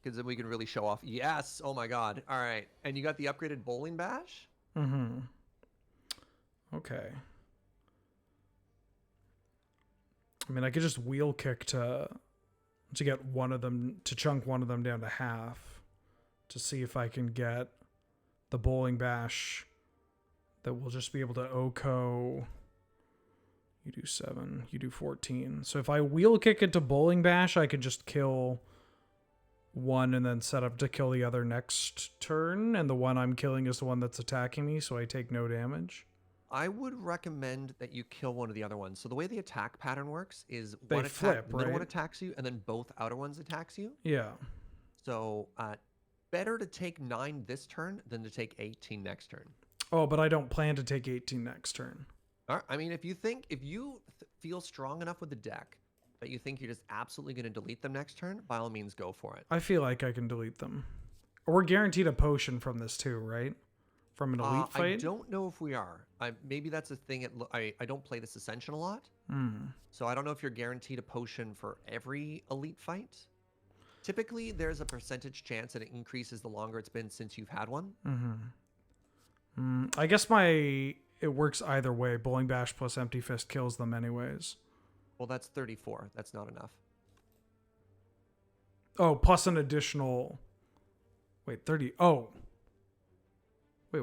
Because then we can really show off. Yes! Oh my god. All right. And you got the upgraded bowling bash? Mm-hmm. Okay. I mean, I could just wheel kick to get one of them, to chunk one of them down to half, to see if I can get the bowling bash that will just be able to OHKO. You do 7, you do 14. So if I wheel kick it to bowling bash, I could just kill one and then set up to kill the other next turn, and the one I'm killing is the one that's attacking me, so I take no damage. I would recommend that you kill one of the other ones. So the way the attack pattern works is They one flip, the middle one right? attacks you, and then both outer ones attacks you. Yeah. So better to take 9 this turn than to take 18 next turn. Oh, but I don't plan to take 18 next turn. All right. I mean, if you feel strong enough with the deck that you think you're just absolutely going to delete them next turn, by all means, go for it. I feel like I can delete them. We're guaranteed a potion from this too, right? From an elite fight? I don't know if we are. Maybe that's a thing. I don't play this Ascension a lot. So I don't know if you're guaranteed a potion for every elite fight. Typically, there's a percentage chance that it increases the longer it's been since you've had one. I guess it works either way. Bowling Bash plus Empty Fist kills them anyways. Well, that's 34. That's not enough. Oh, plus an additional... Wait, 30... Oh. Wait.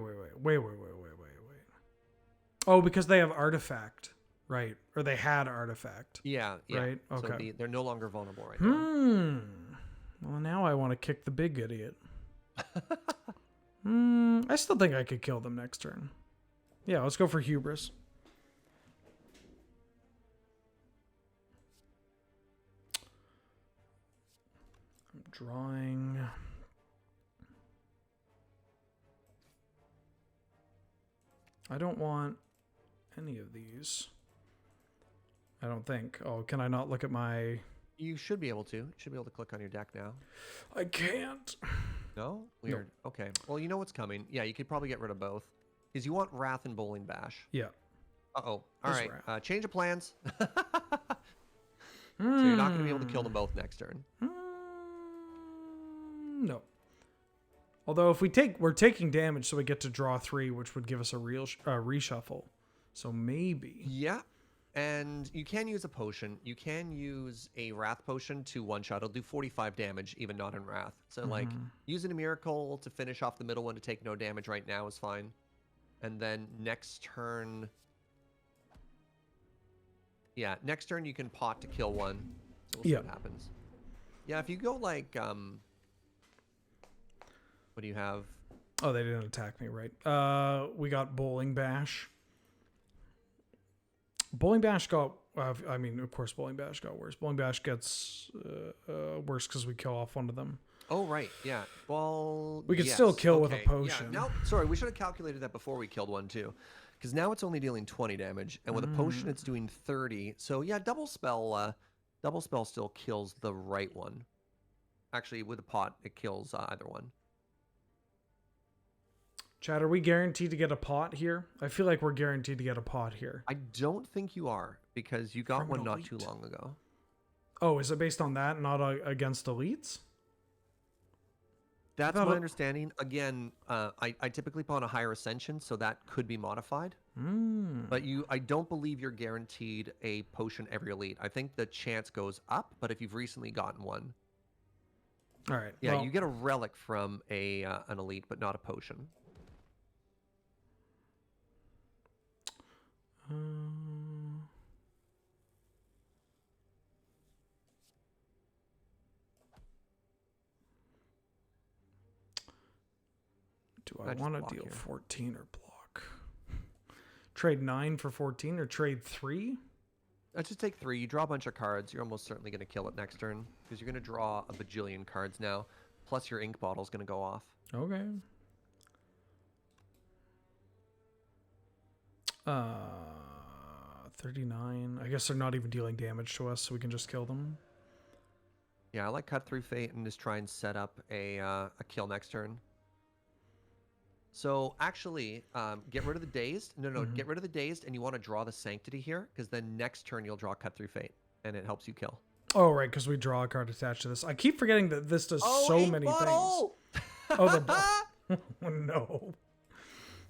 Oh, because they have Artifact. Right. Or they had Artifact. Yeah. Right? Okay. So they're no longer vulnerable right now. Well, now I want to kick the big idiot. I still think I could kill them next turn. Yeah, let's go for Hubris. I'm drawing. I don't want any of these. I don't think. Oh, can I not look at my... You should be able to. You should be able to click on your deck now. I can't. No? Weird. No. Okay. Well, you know what's coming. Yeah, you could probably get rid of both. Because you want Wrath and Bowling Bash. Yeah. Uh-oh. All right. Change of plans. So you're not going to be able to kill them both next turn. No. Although if we're taking damage, so we get to draw 3, which would give us a real reshuffle. So maybe. Yeah. And you can use a potion. You can use a Wrath potion to one-shot. It'll do 45 damage, even not in Wrath. So, like, using a Miracle to finish off the middle one to take no damage right now is fine. And then next turn... Yeah, next turn you can pot to kill one. So we'll see what happens. Yeah, if you go, like... What do you have? Oh, they didn't attack me, right? We got Bowling Bash. Bowling Bash got... I mean, of course, Bowling Bash got worse. Bowling Bash gets worse because we kill off one of them. Oh, right. Yeah. Well, we could still kill with a potion. Yeah. No, sorry. We should have calculated that before we killed one, too. Because now it's only dealing 20 damage. And with a potion, it's doing 30. So, yeah, Double Spell still kills the right one. Actually, with a pot, it kills either one. Chad, are we guaranteed to get a pot here? I feel like we're guaranteed to get a pot here. I don't think you are, because you got one not too long ago. Oh, is it based on that, not against elites? That's my understanding. Again, I typically put on a higher ascension, so that could be modified. But I don't believe you're guaranteed a potion every elite. I think the chance goes up, but if you've recently gotten one. All right. Yeah, you get a relic from an elite, but not a potion. Do I want to deal 14 or block? Trade 9 for 14 or trade 3? Let's just take 3. You draw a bunch of cards. You're almost certainly going to kill it next turn because you're going to draw a bajillion cards now. Plus your ink bottle's going to go off. Okay. 39. I guess they're not even dealing damage to us, so we can just kill them. Yeah, I like Cut Through Fate and just try and set up a kill next turn. So actually, get rid of the dazed. No, get rid of the dazed, and you want to draw the sanctity here, because then next turn you'll draw cut through fate, and it helps you kill. Oh, right, because we draw a card attached to this. I keep forgetting that this does so ink many bottle! things. Oh, oh, no.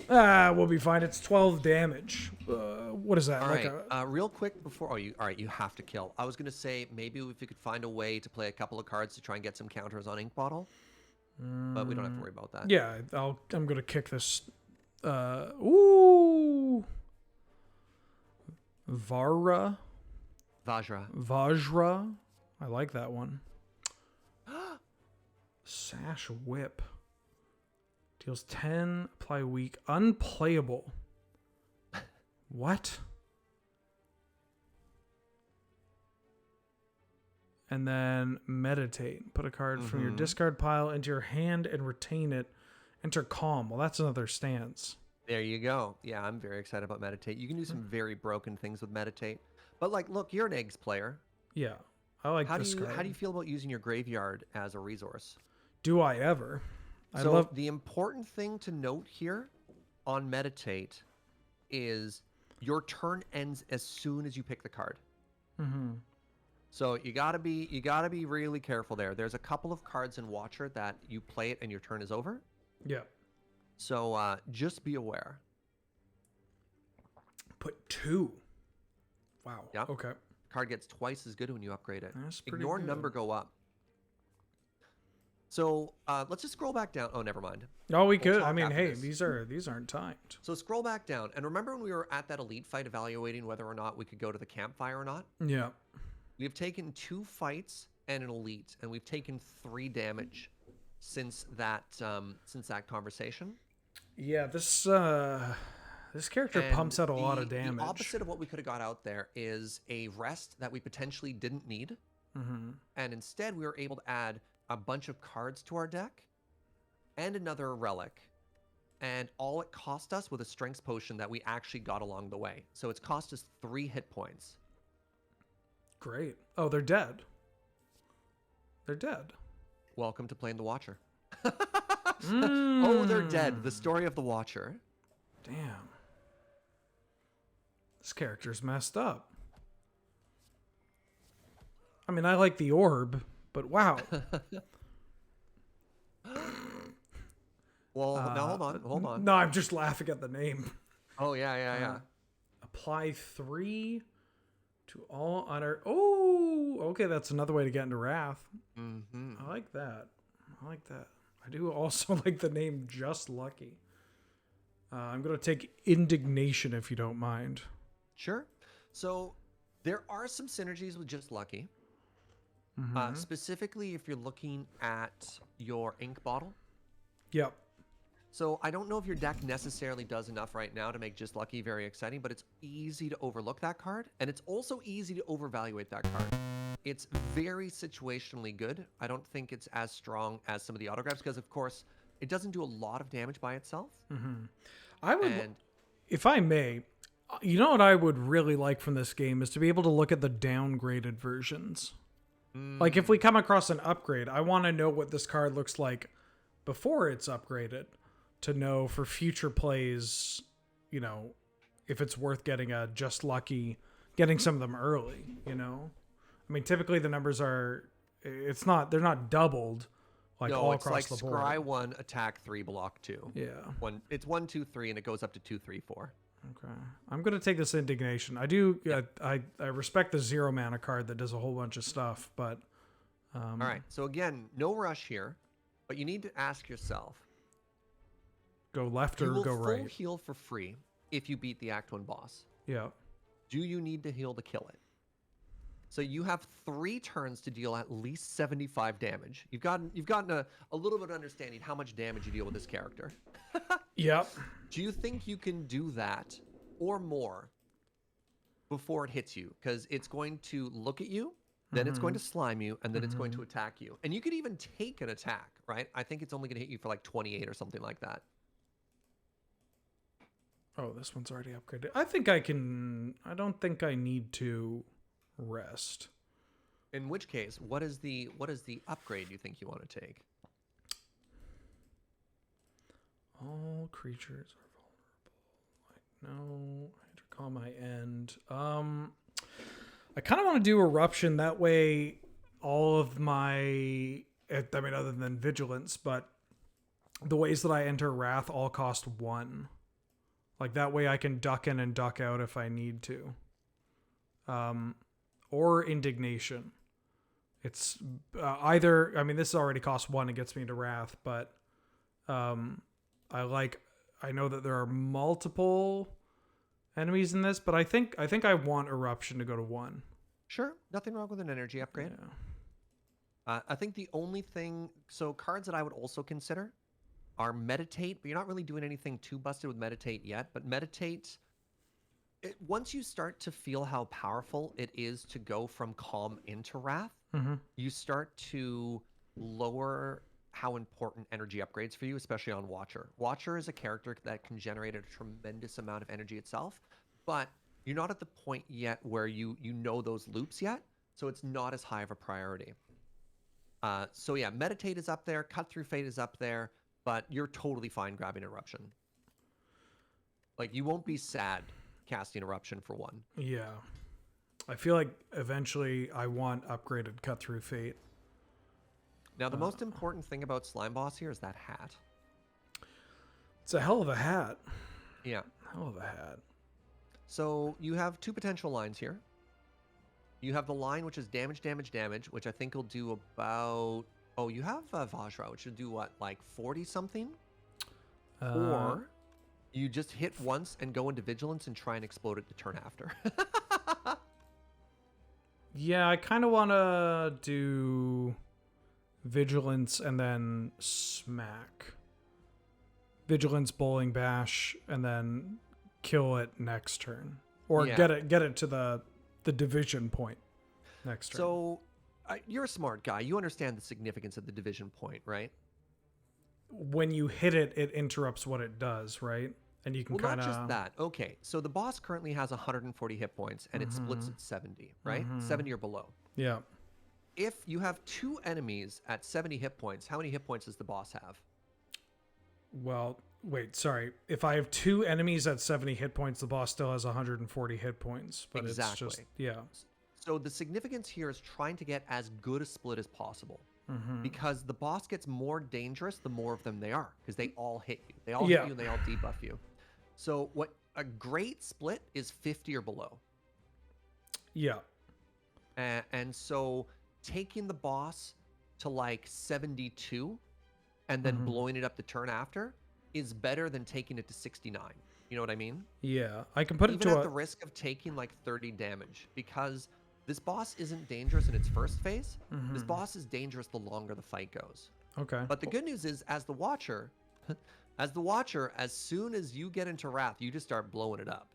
Ah, we'll be fine. It's 12 damage. What is that? All like right, real quick before. All right, you have to kill. I was gonna say maybe if you could find a way to play a couple of cards to try and get some counters on ink bottle, but we don't have to worry about that. Yeah, I'm gonna kick this. Ooh, Vajra. I like that one. Sash Whip. Deals 10, apply weak. Unplayable. What? And then meditate. Put a card from your discard pile into your hand and retain it. Enter calm. Well, that's another stance. There you go. Yeah, I'm very excited about meditate. You can do some very broken things with meditate. But like, look, you're an eggs player. Yeah, I like this card. How do you feel about using your graveyard as a resource? Do I ever? So the important thing to note here on meditate is your turn ends as soon as you pick the card. So you gotta be really careful there. There's a couple of cards in Watcher that you play it and your turn is over. Yeah. So just be aware. Put 2. Wow. Yeah. Okay. Card gets twice as good when you upgrade it. That's pretty Ignore good. number go up. So let's just scroll back down. Oh, never mind. Oh, we We'll could. talk I mean, after hey, this. these aren't timed. So scroll back down. And remember when we were at that elite fight evaluating whether or not we could go to the campfire or not? Yeah. We have taken 2 fights and an elite, and we've taken 3 damage since that conversation. Yeah, this character And pumps out a lot of The damage. opposite of what we could have got out there is a rest that we potentially didn't need. And instead we were able to add a bunch of cards to our deck and another relic. And all it cost us with a strengths potion that we actually got along the way. So it's cost us 3 hit points. Great. Oh, they're dead. They're dead. Welcome to playing the Watcher. Oh, they're dead. The story of the Watcher. Damn. This character's messed up. I mean, I like the orb, but wow. Well, now hold on. No, I'm just laughing at the name. Oh, yeah. Apply 3 to all honor. Oh, okay, that's another way to get into Wrath. I like that. I do also like the name Just Lucky. I'm going to take Indignation if you don't mind. Sure. So there are some synergies with Just Lucky. Specifically, if you're looking at your ink bottle. Yep. So I don't know if your deck necessarily does enough right now to make Just Lucky very exciting, but it's easy to overlook that card, and it's also easy to overvaluate that card. It's very situationally good. I don't think it's as strong as some of the autographs because, of course, it doesn't do a lot of damage by itself. I would, if I may, you know what I would really like from this game is to be able to look at the downgraded versions. Like if we come across an upgrade, I want to know what this card looks like before it's upgraded to know for future plays, you know, if it's worth getting a Just Lucky, getting some of them early, you know? I mean, typically the numbers are, they're not doubled like all across the board. Scry 1, attack 3, block 2. Yeah. It's 1, 2, 3, and it goes up to 2, 3, 4. Okay. I'm going to take this Indignation. I do, I respect the 0 mana card that does a whole bunch of stuff, but... All right. So again, no rush here, but you need to ask yourself, go left or go you will right. full heal for free if you beat the Act 1 boss. Yeah. Do you need to heal to kill it? So you have 3 turns to deal at least 75 damage. You've gotten a little bit of understanding how much damage you deal with this character. Yep. Do you think you can do that or more before it hits you? Because it's going to look at you, then it's going to slime you, and then it's going to attack you. And you could even take an attack, right? I think it's only going to hit you for like 28 or something like that. Oh, this one's already upgraded. I think I can... I don't think I need to rest. In which case, what is the upgrade you think you want to take? All creatures are vulnerable. No, I had to call my end. I kind of want to do eruption. That way, all of my, I mean, other than vigilance, but the ways that I enter wrath all cost 1. Like that way, I can duck in and duck out if I need to. Or indignation. It's either. I mean, this already costs 1. It gets me into wrath, but I know that there are multiple enemies in this, but I think I want eruption to go to 1. Sure, nothing wrong with an energy upgrade. Yeah. I think the only thing, so cards that I would also consider are meditate, but you're not really doing anything too busted with meditate yet. But meditate, once you start to feel how powerful it is to go from calm into wrath, you start to lower how important energy upgrades for you, especially on Watcher. Watcher is a character that can generate a tremendous amount of energy itself, but you're not at the point yet where you know those loops yet, so it's not as high of a priority. So yeah, meditate is up there, cut through fate is up there, but you're totally fine grabbing eruption. Like you won't be sad casting eruption for 1. Yeah. I feel like eventually I want upgraded cut through fate. Now the most important thing about Slime Boss here is that hat. It's a hell of a hat. Yeah. Hell of a hat. So you have 2 potential lines here. You have the line which is damage, damage, damage, which I think will do about... Oh, you have Vajra, which will do what, like 40 something? Or you just hit once and go into vigilance and try and explode it the turn after. Yeah, I kind of want to do vigilance and then smack. Vigilance, bowling bash, and then kill it next turn, or Yeah. get it to the division point next turn. So you're a smart guy. You understand the significance of the division point, right? When you hit it, it interrupts what it does, right? And you can Well, kind of... not just that. Okay, so the boss currently has 140 hit points, and it splits at 70, right? 70 or below. Yeah. If you have 2 enemies at 70 hit points, how many hit points does the boss have? Well, wait, sorry. If I have 2 enemies at 70 hit points, the boss still has 140 hit points. But Exactly. It's just... Yeah. So the significance here is trying to get as good a split as possible. Because the boss gets more dangerous the more of them they are, because they all hit you. They all hit you and they all debuff you. So what a great split is 50 or below. Yeah. And so taking the boss to like 72 and then blowing it up the turn after is better than taking it to 69. You know what I mean? Yeah. I can put Even it to at the risk of taking like 30 damage, because this boss isn't dangerous in its first phase. This boss is dangerous the longer the fight goes. Okay. But the good news is, as the Watcher, as soon as you get into Wrath, you just start blowing it up.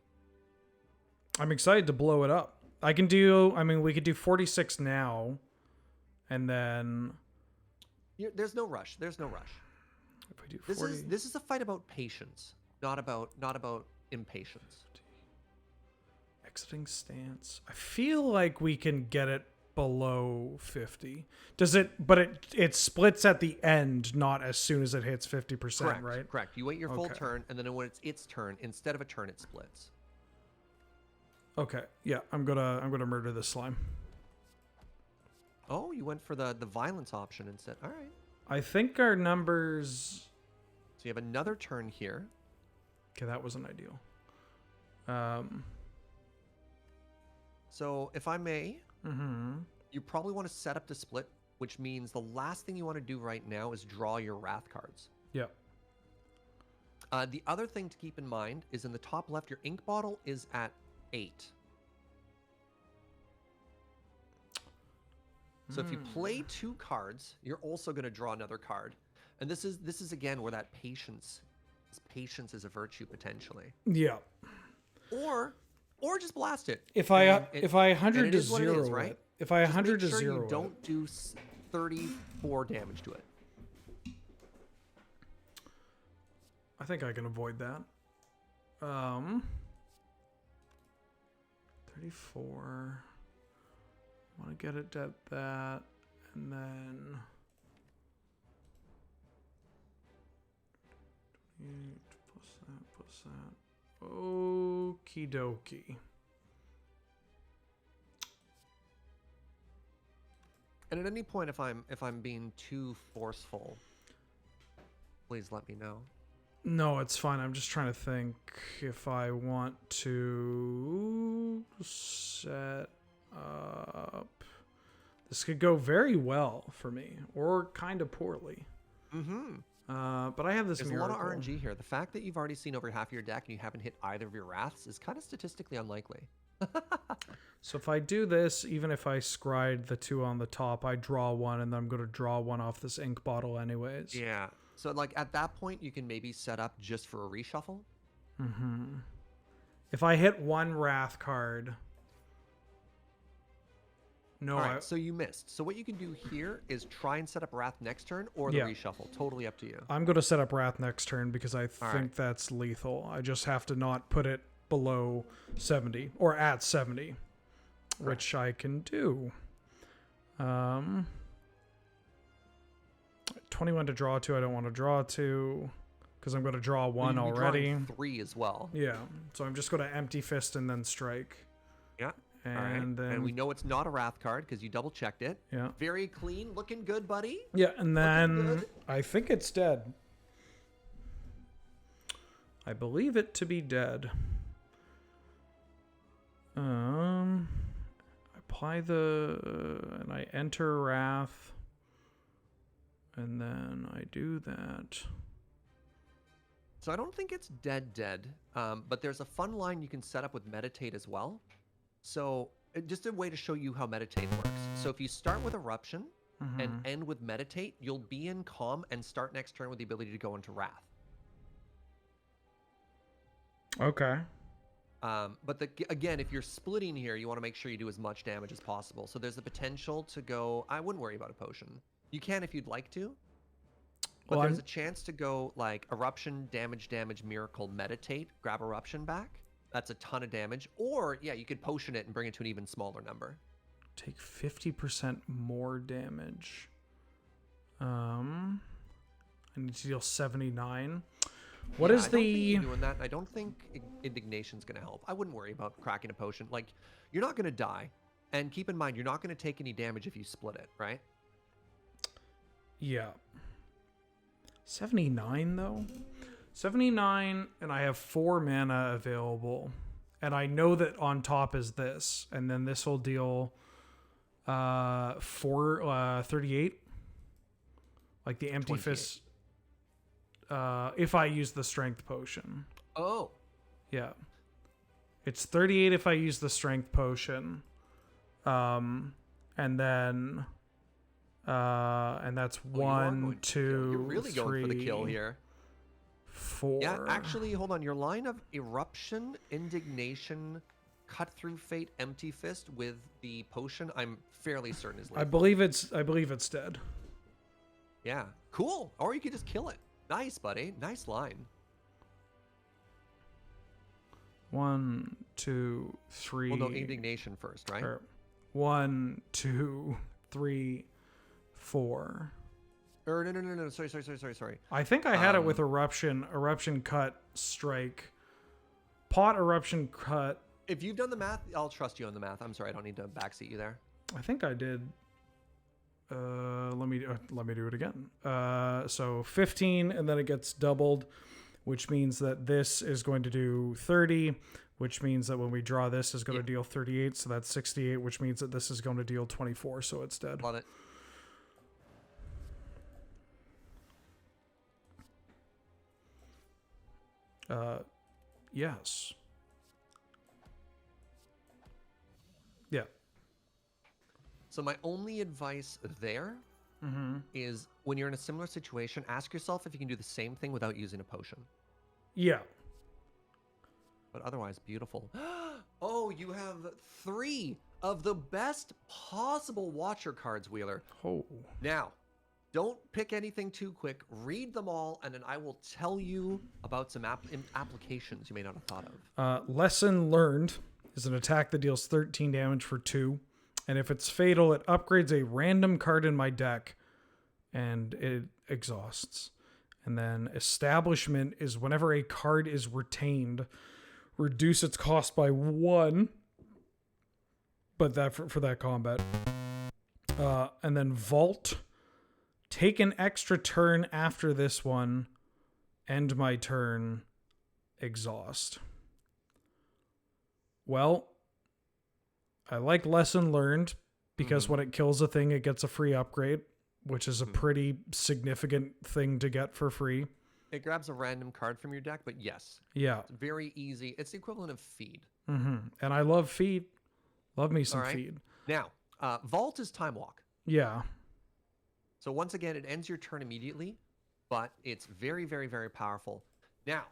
I'm excited to blow it up. I can do... I mean, we could do 46 now, and then... There's no rush. There's no rush. If we do 40... This is a fight about patience, not about impatience. Exiting stance. I feel like we can get it below 50. Does it? But it splits at the end, not as soon as it hits 50%, Correct, right? correct. You wait your full Okay. turn, and then when it's its turn, instead of a turn, it splits. Okay. Yeah, I'm gonna murder this slime. Oh, you went for the violence option instead. All right. I think our numbers... So you have another turn here. Okay, that wasn't ideal. So if I may, you probably want to set up the split, which means the last thing you want to do right now is draw your Wrath cards. Yeah. The other thing to keep in mind is in the top left, your ink bottle is at 8. So if you play 2 cards, you're also going to draw another card. And this is again where that patience is a virtue potentially. Yeah. Or just blast it. If I 100 it to is what it is, 0 right? it, if I Just 100 make to sure 0 you don't do 34 damage to it. I think I can avoid that. 34. I want to get it at that, and then plus that. Okie dokie. And at any point, if I'm being too forceful, please let me know. No, it's fine. I'm just trying to think if I want to set up. This could go very well for me, or kind of poorly. Mm-hmm. But I have this There's miracle. a lot of RNG here. The fact that you've already seen over half your deck and you haven't hit either of your wraths is kind of statistically unlikely. So if I do this, even if I scryed the 2 on the top, I draw 1, and then I'm going to draw 1 off this ink bottle anyways. Yeah. So like at that point, you can maybe set up just for a reshuffle. Mm-hmm. If I hit 1 wrath card... No, All right, so you missed. So what you can do here is try and set up Wrath next turn or the reshuffle. Totally up to you. I'm going to set up Wrath next turn because I think right. that's lethal. I just have to not put it below 70 or at 70, which I can do. 21 to draw 2. I don't want to draw 2 because I'm going to draw 1 already. 3 as well. Yeah, so I'm just going to empty fist and then strike. Yeah. And then and we know it's not a Wrath card because you double checked it. Yeah. Very clean, looking good, buddy. Yeah, and then I think it's dead. I believe it to be dead. Apply and I enter Wrath, and then I do that. So I don't think it's dead, but there's a fun line you can set up with Meditate as well. So just a way to show you how Meditate works. So if you start with Eruption and end with Meditate, you'll be in Calm and start next turn with the ability to go into Wrath. Okay. But again, if you're splitting here, you want to make sure you do as much damage as possible. So there's the potential to go... I wouldn't worry about a potion. You can if you'd like to. But there's a chance to go like Eruption, damage, Miracle, Meditate, grab Eruption back. That's a ton of damage. Or, yeah, you could potion it and bring it to an even smaller number. Take 50% more damage. I need to deal 79. What is I don't think the... you're doing that. I don't think Indignation's going to help. I wouldn't worry about cracking a potion. Like, you're not going to die. And keep in mind, you're not going to take any damage if you split it, right? Yeah. 79, though? 79, and I have 4 mana available. And I know that on top is this. And then this will deal 38. Like the empty 28. fist. If I use the strength potion. Oh. Yeah. It's 38 if I use the strength potion. And then... and that's 1, 2, you're really 3, going for the kill here. 4. Yeah, actually, hold on. Your line of Eruption, Indignation, Cut Through Fate, Empty Fist with the potion, I'm fairly certain is lethal. I believe it's dead. Yeah, cool. Or you could just kill it. Nice, buddy. Nice line. 1, 2, 3. Well, no, Indignation first, right? 1, 2, 3, 4. No. Sorry. I think I had it with Eruption, Cut, Strike, Pot, Eruption, Cut. If you've done the math, I'll trust you on the math. I'm sorry, I don't need to backseat you there. I think I did. Let me do it again. So 15, and then it gets doubled, which means that this is going to do 30, which means that when we draw this is going to deal 38, so that's 68, which means that this is going to deal 24, so it's dead. Love it. Yes. Yeah. So my only advice there is when you're in a similar situation, ask yourself if you can do the same thing without using a potion. Yeah. But otherwise, beautiful. Oh, you have 3 of the best possible Watcher cards, Wheeler. Oh. Now, don't pick anything too quick. Read them all, and then I will tell you about some applications you may not have thought of. Lesson Learned is an attack that deals 13 damage for 2. And if it's fatal, it upgrades a random card in my deck, and it exhausts. And then establishment is whenever a card is retained, reduce its cost by 1. But that for that combat. And then vault, take an extra turn after this one, end my turn, exhaust. Well, I like lesson learned because when it kills a thing, it gets a free upgrade, which is a pretty significant thing to get for free. It grabs a random card from your deck, but yes. Yeah. It's very easy. It's the equivalent of feed. And I love feed. Love me some feed. Now, vault is time walk. Yeah. So once again, it ends your turn immediately, but it's very, very, very powerful. Now,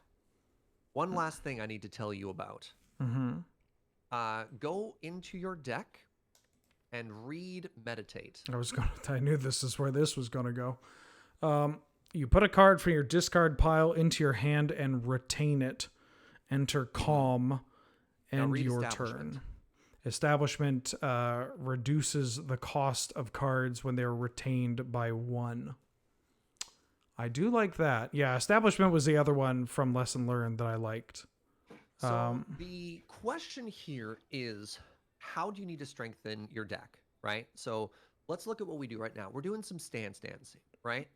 one last thing I need to tell you about. Go into your deck and read meditate. I knew this is where this was gonna go. You put a card from your discard pile into your hand and retain it. Enter calm, end your turn. Establishment reduces the cost of cards when they're retained by 1. I do like that. Yeah, establishment was the other one from Lesson Learned that I liked. So the question here is, how do you need to strengthen your deck, right? So let's look at what we do right now. We're doing some stance dancing, right?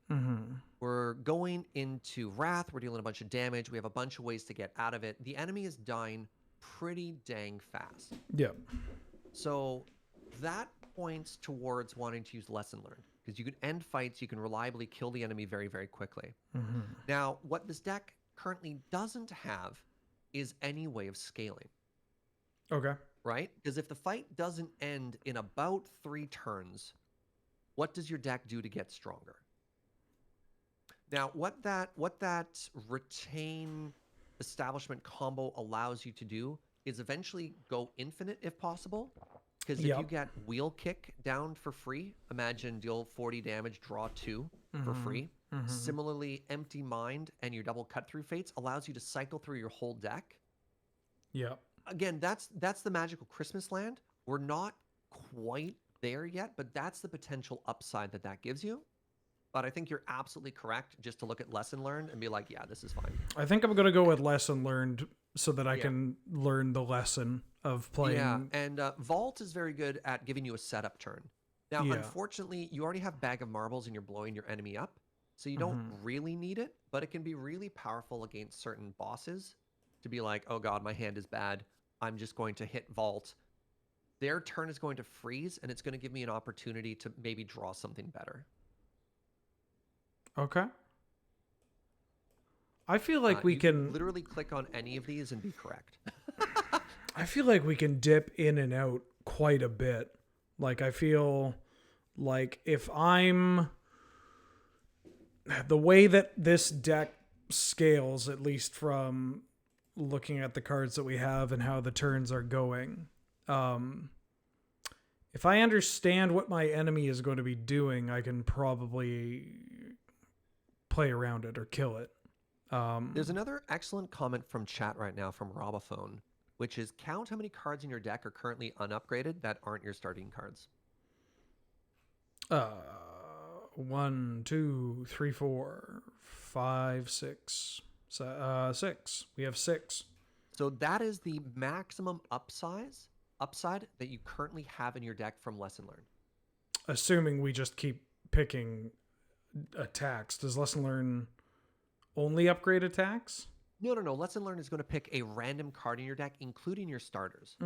We're going into Wrath. We're dealing a bunch of damage. We have a bunch of ways to get out of it. The enemy is dying pretty dang fast. Yep. So that points towards wanting to use Lesson Learned, because you can end fights, you can reliably kill the enemy very, very quickly. Now, what this deck currently doesn't have is any way of scaling. Okay. Right? Because if the fight doesn't end in about 3 turns, what does your deck do to get stronger? Now, what that retain establishment combo allows you to do is eventually go infinite if possible. Because if you get wheel kick down for free, imagine deal 40 damage, draw 2 for free. Similarly, empty mind and your double cut through fates allows you to cycle through your whole deck. Yep. Again, that's the magical Christmas land. We're not quite there yet, but that's the potential upside that gives you. But I think you're absolutely correct just to look at Lesson Learned and be like, yeah, this is fine. I think I'm going to go with Lesson Learned so that I can learn the lesson of playing. Yeah, and Vault is very good at giving you a setup turn. Now, unfortunately, you already have Bag of Marbles and you're blowing your enemy up, so you don't really need it, but it can be really powerful against certain bosses to be like, oh god, my hand is bad. I'm just going to hit Vault. Their turn is going to freeze, and it's going to give me an opportunity to maybe draw something better. Okay. I feel like we can literally click on any of these and be correct. I feel like we can dip in and out quite a bit. Like, I feel like if I'm the way that this deck scales, at least from looking at the cards that we have and how the turns are going, if I understand what my enemy is going to be doing, I can probably play around it or kill it. There's another excellent comment from chat right now from Robophone, which is count how many cards in your deck are currently unupgraded that aren't your starting cards. 1, 2, 3, 4, 5, 6. 6. We have 6. So that is the maximum upside that you currently have in your deck from Lesson Learned. Assuming we just keep picking attacks. Does Lesson Learn only upgrade attacks? No. Lesson Learned is going to pick a random card in your deck, including your starters.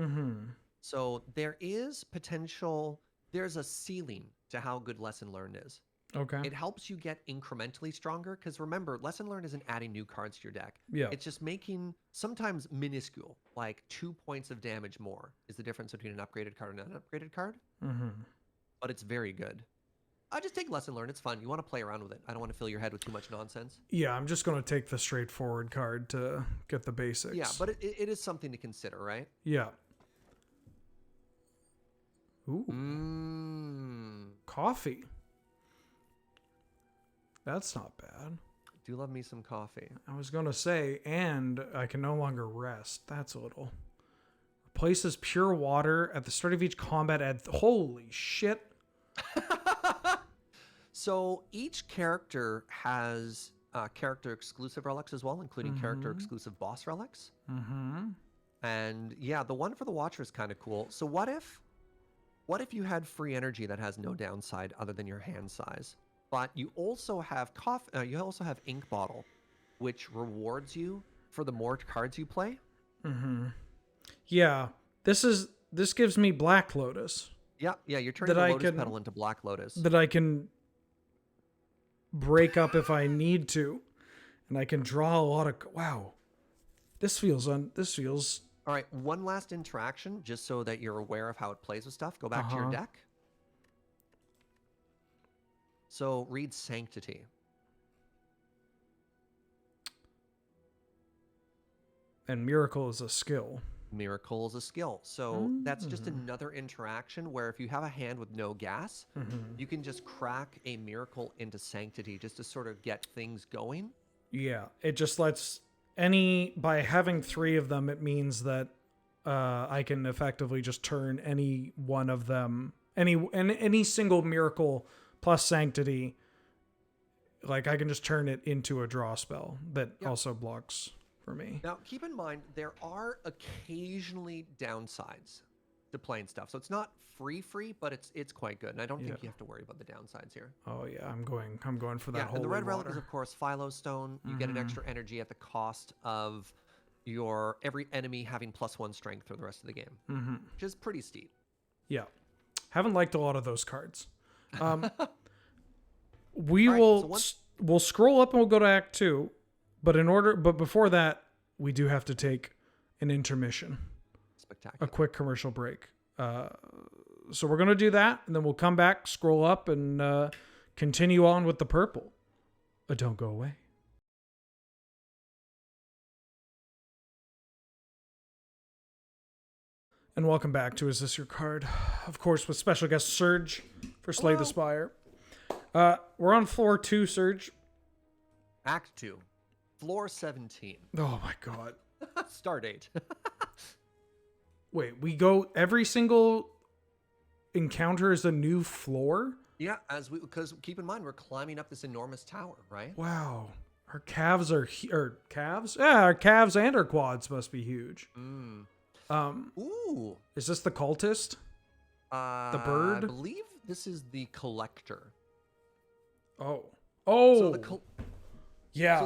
So there is potential. There's a ceiling to how good Lesson Learned is. Okay. It helps you get incrementally stronger, because remember, Lesson Learned isn't adding new cards to your deck. Yeah. It's just making sometimes minuscule, like 2 points of damage more is the difference between an upgraded card and an unupgraded card. But it's very good. I just take Lesson Learned. It's fun. You want to play around with it. I don't want to fill your head with too much nonsense. Yeah, I'm just going to take the straightforward card to get the basics. Yeah, but it is something to consider, right? Yeah. Ooh. Coffee. That's not bad. Do love me some coffee. I was going to say, and I can no longer rest. That's a little. Replaces pure water at the start of each combat. Holy shit. So each character has character exclusive relics as well, including character exclusive boss relics. Mm-hmm. And yeah, the one for the Watcher is kind of cool. So what if you had free energy that has no downside other than your hand size, but you also have Ink Bottle, which rewards you for the more cards you play. Mm-hmm. Yeah, this gives me Black Lotus Yeah, you're turning the Lotus Petal into Black Lotus. that I can break up if I need to, and I can draw a lot of. Wow, this feels. All right, one last interaction, just so that you're aware of how it plays with stuff. Go back to your deck. So read Sanctity. And Miracle is a skill. Miracle is a skill. So that's just another interaction where if you have a hand with no gas, you can just crack a Miracle into Sanctity just to sort of get things going. Yeah, it just lets by having 3 of them, it means that I can effectively just turn any one of them, any single Miracle plus Sanctity, like I can just turn it into a draw spell that also blocks for me. Now, keep in mind, there are occasionally downsides to playing stuff. So it's not free, but it's quite good. And I don't think you have to worry about the downsides here. Oh yeah, I'm going for that. Yeah, and the red relic water. is of course Philo Stone. You get an extra energy at the cost of every enemy having +1 strength for the rest of the game, which is pretty steep. Yeah, haven't liked a lot of those cards. We'll scroll up and we'll go to Act 2, but before that, we do have to take an intermission, Spectacular. a quick commercial break. So we're gonna do that, and then we'll come back, scroll up, and continue on with the purple. Don't go away. And welcome back to Is This Your Card? Of course, with special guest Surge for Slay the Spire. We're on floor 2, Surge. Act 2, floor 17. Oh my god. Star date. Wait, we go every single encounter is a new floor? Yeah, because keep in mind we're climbing up this enormous tower, right? Wow. Our calves are calves? Yeah, our calves and our quads must be huge. Ooh. Is this the cultist? The bird? I believe this is the collector. Oh. So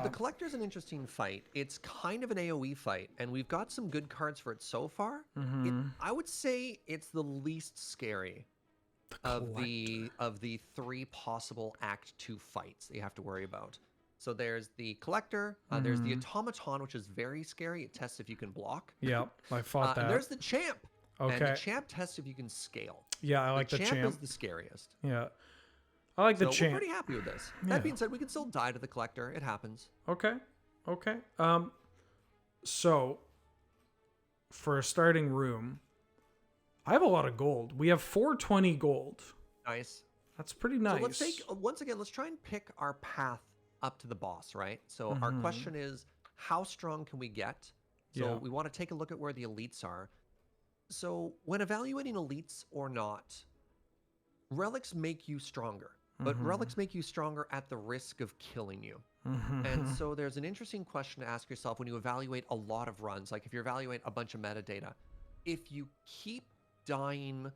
the collector's an interesting fight. It's kind of an AoE fight, and we've got some good cards for it so far. I would say it's the least scary of the 3 possible Act 2 fights that you have to worry about. So there's the collector, there's the automaton, which is very scary. It tests if you can block. Yep, I fought that. And there's the champ. Okay. And the champ tests if you can scale. Yeah, I like the champ. The champ is the scariest. Yeah. I like the champ. We're pretty happy with this. That being said, we can still die to the collector. It happens. Okay. So for a starting room, I have a lot of gold. We have 420 gold. Nice. That's pretty nice. So let's try and pick our path up to the boss, right? So our question is, how strong can we get? So we want to take a look at where the elites are. So when evaluating elites or not, relics make you stronger. But relics make you stronger at the risk of killing you. And so there's an interesting question to ask yourself when you evaluate a lot of runs. Like if you evaluate a bunch of metadata, if you keep dying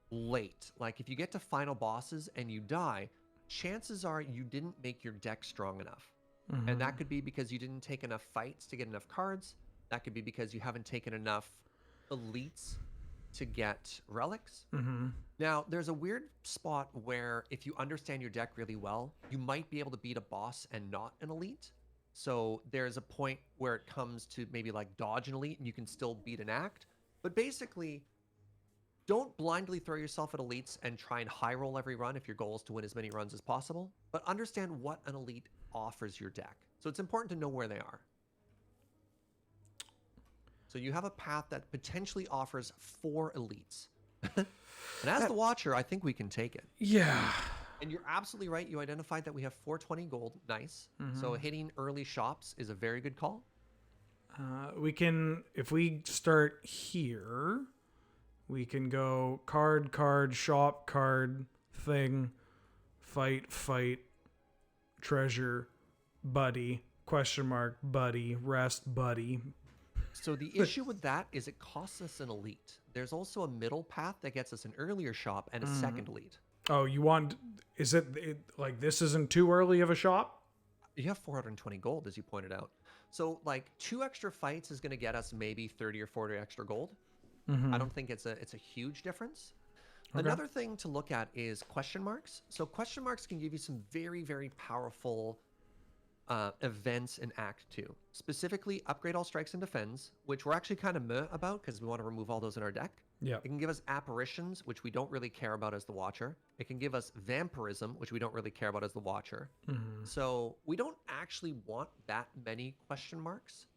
late, like if you get to final bosses and you die, chances are you didn't make your deck strong enough. And that could be because you didn't take enough fights to get enough cards. That could be because you haven't taken enough elites to get relics. Now, there's a weird spot where if you understand your deck really well, you might be able to beat a boss and not an elite. So there's a point where it comes to maybe like dodge an elite and you can still beat an act. But basically, don't blindly throw yourself at elites and try and high roll every run if your goal is to win as many runs as possible. But understand what an elite offers your deck. So it's important to know where they are. So you have a path that potentially offers 4 elites. And as the Watcher, I think we can take it. Yeah. And you're absolutely right. You identified that we have 420 gold. Nice. So hitting early shops is a very good call. We can, if we start here, we can go card, shop, card, thing, fight, treasure, buddy, question mark, buddy, rest, buddy. So the issue with that is it costs us an elite. There's also a middle path that gets us an earlier shop and a second elite. Oh, you want, is it like this isn't too early of a shop? You have 420 gold, as you pointed out. So like 2 extra fights is going to get us maybe 30 or 40 extra gold. I don't think it's a huge difference. Okay. Another thing to look at is question marks. So question marks can give you some very, very powerful events in Act 2. Specifically, upgrade all strikes and defends, which we're actually kind of meh about because we want to remove all those in our deck. Yeah. It can give us apparitions, which we don't really care about as the Watcher. It can give us vampirism, which we don't really care about as the Watcher. So we don't actually want that many question marks.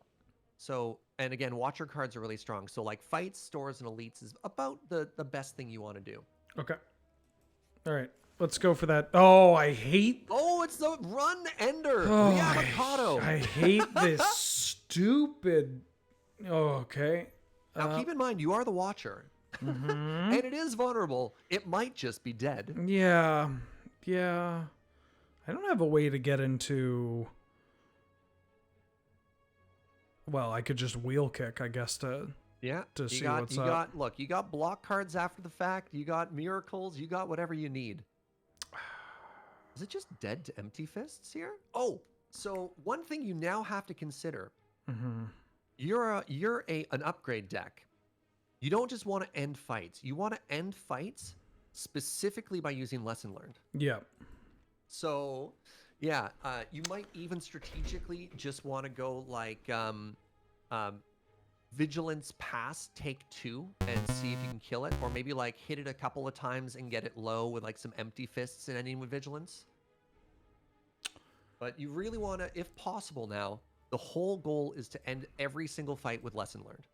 So, and again, Watcher cards are really strong. So like fights, stores, and elites is about the best thing you want to do. Okay. All right. Let's go for that. Oh, I hate. Oh, it's the run ender. Oh, the avocado. I hate this stupid. Oh, okay. Now keep in mind, you are the Watcher. And it is vulnerable. It might just be dead. Yeah. Yeah. I don't have a way to get into. Well, I could just wheel kick, I guess, to see what's up. Look, you got block cards after the fact. You got miracles. You got whatever you need. Is it just dead to empty fists here? Oh, so one thing you now have to consider. You're an upgrade deck. You don't just want to end fights. You want to end fights specifically by using lesson learned. Yeah. So, yeah, you might even strategically just want to go like Vigilance Pass, take 2 and see if you can kill it. Or maybe like hit it a couple of times and get it low with like some empty fists and ending with Vigilance. But you really want to, if possible now, the whole goal is to end every single fight with lesson learned.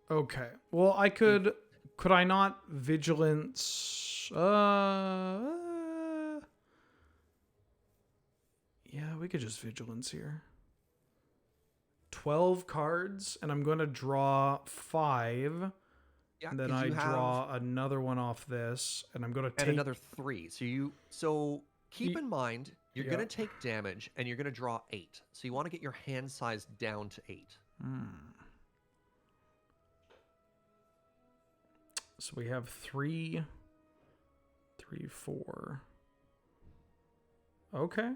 Okay. Well, I could I not vigilance? Yeah, we could just vigilance here. 12 cards, and I'm going to draw 5. Yeah, And then I draw another one off this, and I'm going to take another 3. So keep in mind you're going to take damage, and you're going to draw 8. So you want to get your hand size down to 8. So we have 3, 4. Okay.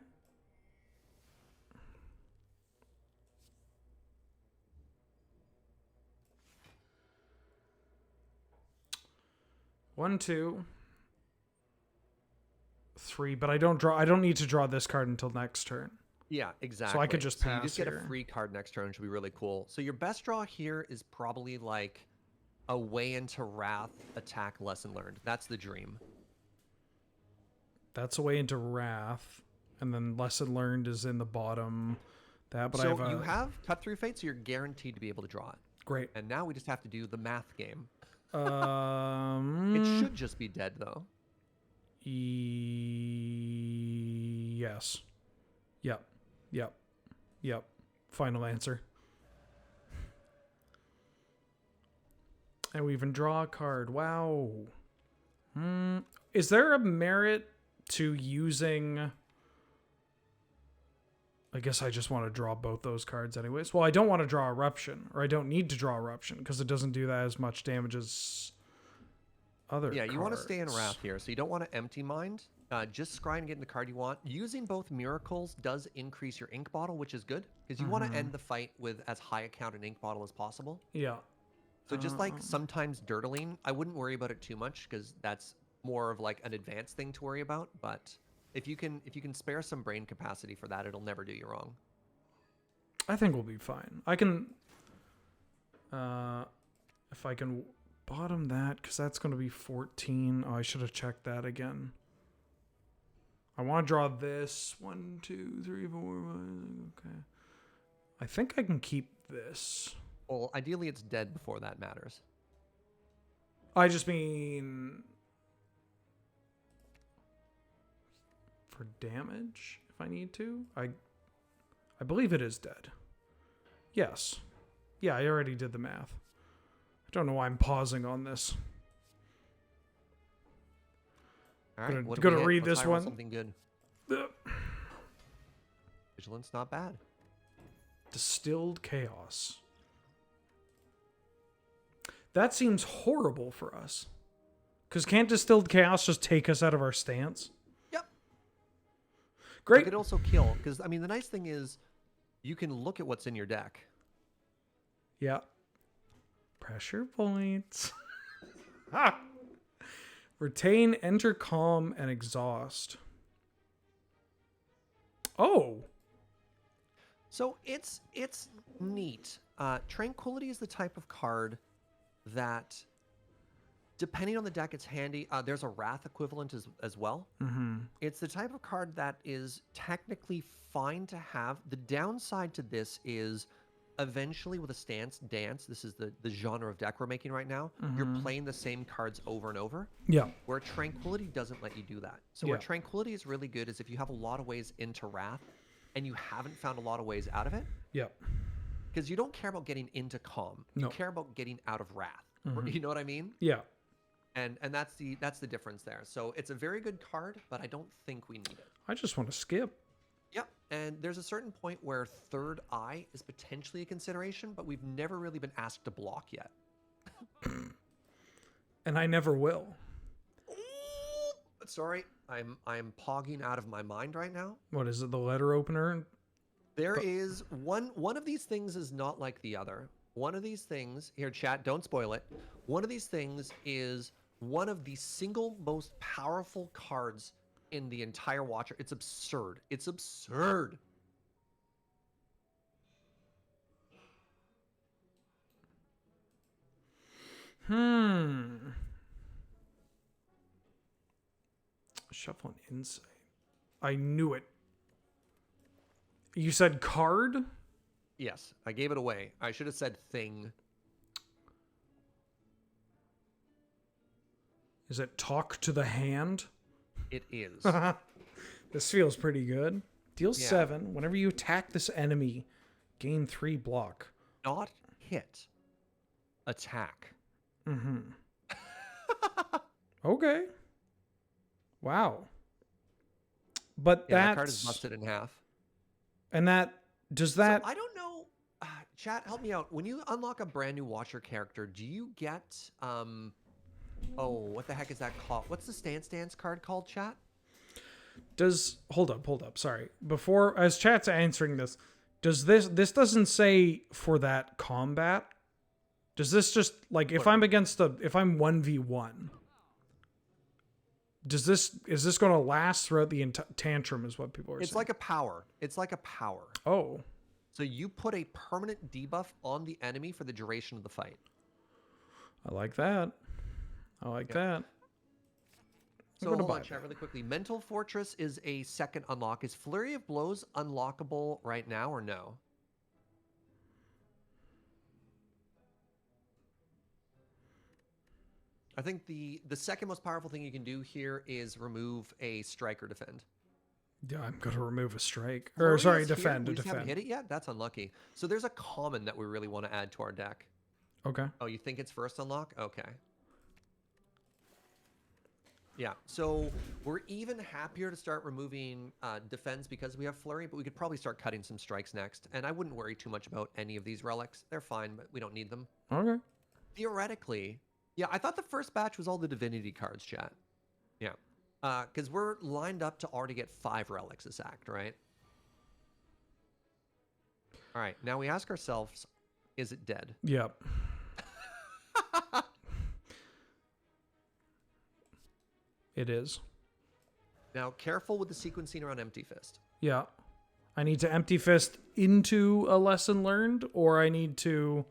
One, 2, 3, but I don't need to draw this card until next turn. Yeah, exactly. So I could just pass you just get here. a free card next turn, which would be really cool. So your best draw here is probably like a way into Wrath, attack, lesson learned. That's the dream. That's a way into Wrath, and then lesson learned is in the bottom. But so you have cut through fate, so you're guaranteed to be able to draw it. Great. And now we just have to do the math game. It It should just be dead though. Yes. Yep. Final answer. And we even draw a card. Wow. Is there a merit to using... I guess I just want to draw both those cards anyways. Well, I don't want to draw Eruption, or I don't need to draw Eruption, because it doesn't do that as much damage as other cards. Yeah, you want to stay in Wrath here, so you don't want to empty mind. Just scry and get in the card you want. Using both miracles does increase your ink bottle, which is good, because you want to end the fight with as high a count an ink bottle as possible. Yeah. So just like sometimes dirtling, I wouldn't worry about it too much, because that's more of like an advanced thing to worry about, but... If you can spare some brain capacity for that, it'll never do you wrong. I think we'll be fine. I can, if I can bottom that, because that's going to be 14. Oh, I should have checked that again. I want to draw this. 1, 2, 3, 4, 5. Okay. I think I can keep this. Well, ideally it's dead before that matters. I just mean... for damage, if I need to. I believe it is dead. Yes. Yeah, I already did the math. I don't know why I'm pausing on this. All right, Gonna read Let's this hire on one. Something good. Vigilance, not bad. Distilled chaos. That seems horrible for us. Because can't distilled chaos just take us out of our stance? Yep. Great. It could also kill, because, I mean, the nice thing is you can look at what's in your deck. Yeah. Pressure points. Retain, enter, calm, and exhaust. Oh. So it's neat. Tranquility is the type of card that, depending on the deck, it's handy. There's a Wrath equivalent as well. Mm-hmm. It's the type of card that is technically fine to have. The downside to this is eventually with a stance dance, this is the genre of deck we're making right now, you're playing the same cards over and over. Yeah. Where Tranquility doesn't let you do that. So where Tranquility is really good is if you have a lot of ways into Wrath and you haven't found a lot of ways out of it. Yeah. Because you don't care about getting into Calm. You care about getting out of Wrath. You know what I mean? Yeah. And that's the difference there. So it's a very good card, but I don't think we need it. I just want to skip. Yep. And there's a certain point where Third Eye is potentially a consideration, but we've never really been asked to block yet. And I never will. Sorry, I'm pogging out of my mind right now. What is it? The letter opener? There is one of these things is not like the other. One of these things, here chat, don't spoil it. One of these things is one of the single most powerful cards in the entire Watcher. It's absurd. It's absurd. Shuffle and insight. I knew it. You said card? Yes, I gave it away. I should have said thing. Is it talk to the hand? It is. This feels pretty good. Deal 7. Whenever you attack this enemy, gain 3 block. Not hit. Attack. Okay. Wow. But that card is busted in half. And that does that? So I don't know. Chat, help me out. When you unlock a brand new Watcher character, do you get oh, what the heck is that called? What's the stance card called, chat? Hold up. Sorry. Before, as chat's answering this, does this doesn't say for that combat? Does this just like if I'm 1v1? Is this going to last throughout the tantrum? Is what people are saying. It's like a power. It's like a power. Oh. So you put a permanent debuff on the enemy for the duration of the fight. I like that. That. So hold on, chat, really quickly. Mental Fortress is a second unlock. Is Flurry of Blows unlockable right now or no? I think the second most powerful thing you can do here is remove a strike or defend. Yeah, I'm going to remove a strike. Flurry Or sorry, is defend. Here. We just defend. haven't hit it yet? That's unlucky. So there's a common that we really want to add to our deck. Okay. Oh, you think it's first unlock? Okay. Yeah, so we're even happier to start removing defense because we have Flurry, but we could probably start cutting some strikes next. And I wouldn't worry too much about any of these relics. They're fine, but we don't need them. Okay. Theoretically, yeah, I thought the first batch was all the Divinity cards, chat. Yeah. Because we're lined up to already get 5 relics this act, right? All right, now we ask ourselves, is it dead? Yep. It is. Now, careful with the sequencing around Empty Fist. Yeah. I need to Empty Fist into a lesson learned, or I need to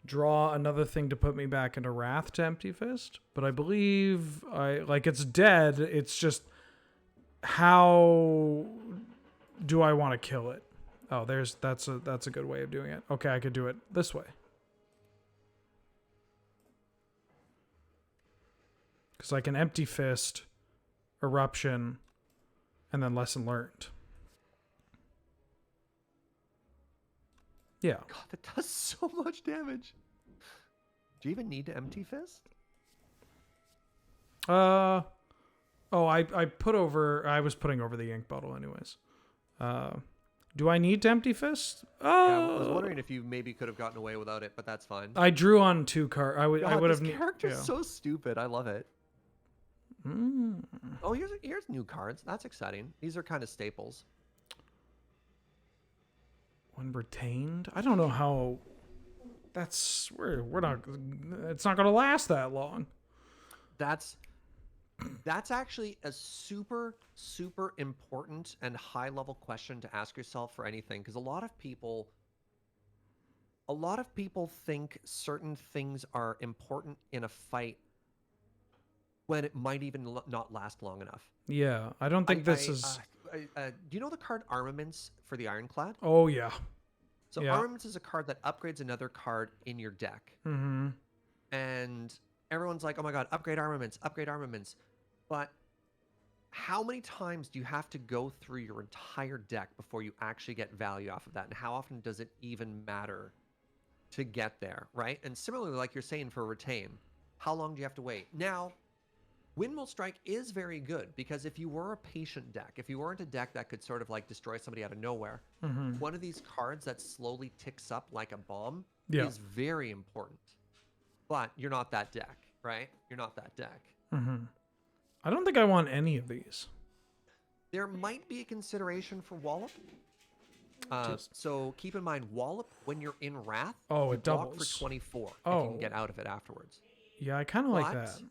draw another thing to put me back into Wrath to Empty Fist. But I believe it's dead. It's just how do I want to kill it? Oh, that's a good way of doing it. Okay, I could do it this way. Because I can Empty Fist, Eruption, and then Lesson Learned. Yeah. God, that does so much damage. Do you even need to Empty Fist? I was putting over the ink bottle anyways. Do I need to empty fist? Yeah, I was wondering if you maybe could have gotten away without it, but that's fine. I drew on 2 cards. I would This have. character's so stupid. I love it. Mm. Oh, here's new cards. That's exciting. These are kind of staples. When retained, I don't know how. We're not. It's not going to last that long. That's actually a super, super important and high level question to ask yourself for anything, because a lot of people think certain things are important in a fight when it might even not last long enough. Yeah, I don't think this is. Do you know the card Armaments for the Ironclad? Oh yeah. So Yeah. Armaments is a card that upgrades another card in your deck. Mm-hmm. And everyone's like, oh my god, upgrade Armaments, upgrade Armaments. But how many times do you have to go through your entire deck before you actually get value off of that? And how often does it even matter to get there, right? And similarly, like you're saying for Retain, how long do you have to wait? Now, Windmill Strike is very good, because if you were a patient deck, if you weren't a deck that could sort of like destroy somebody out of nowhere, one of these cards that slowly ticks up like a bomb is very important. But you're not that deck, right? You're not that deck. I don't think I want any of these. There might be a consideration for Wallop. So keep in mind, Wallop, when you're in Wrath, Oh, you it block doubles. for 24 if you Oh. can get out of it afterwards. Yeah, I kind of like But that.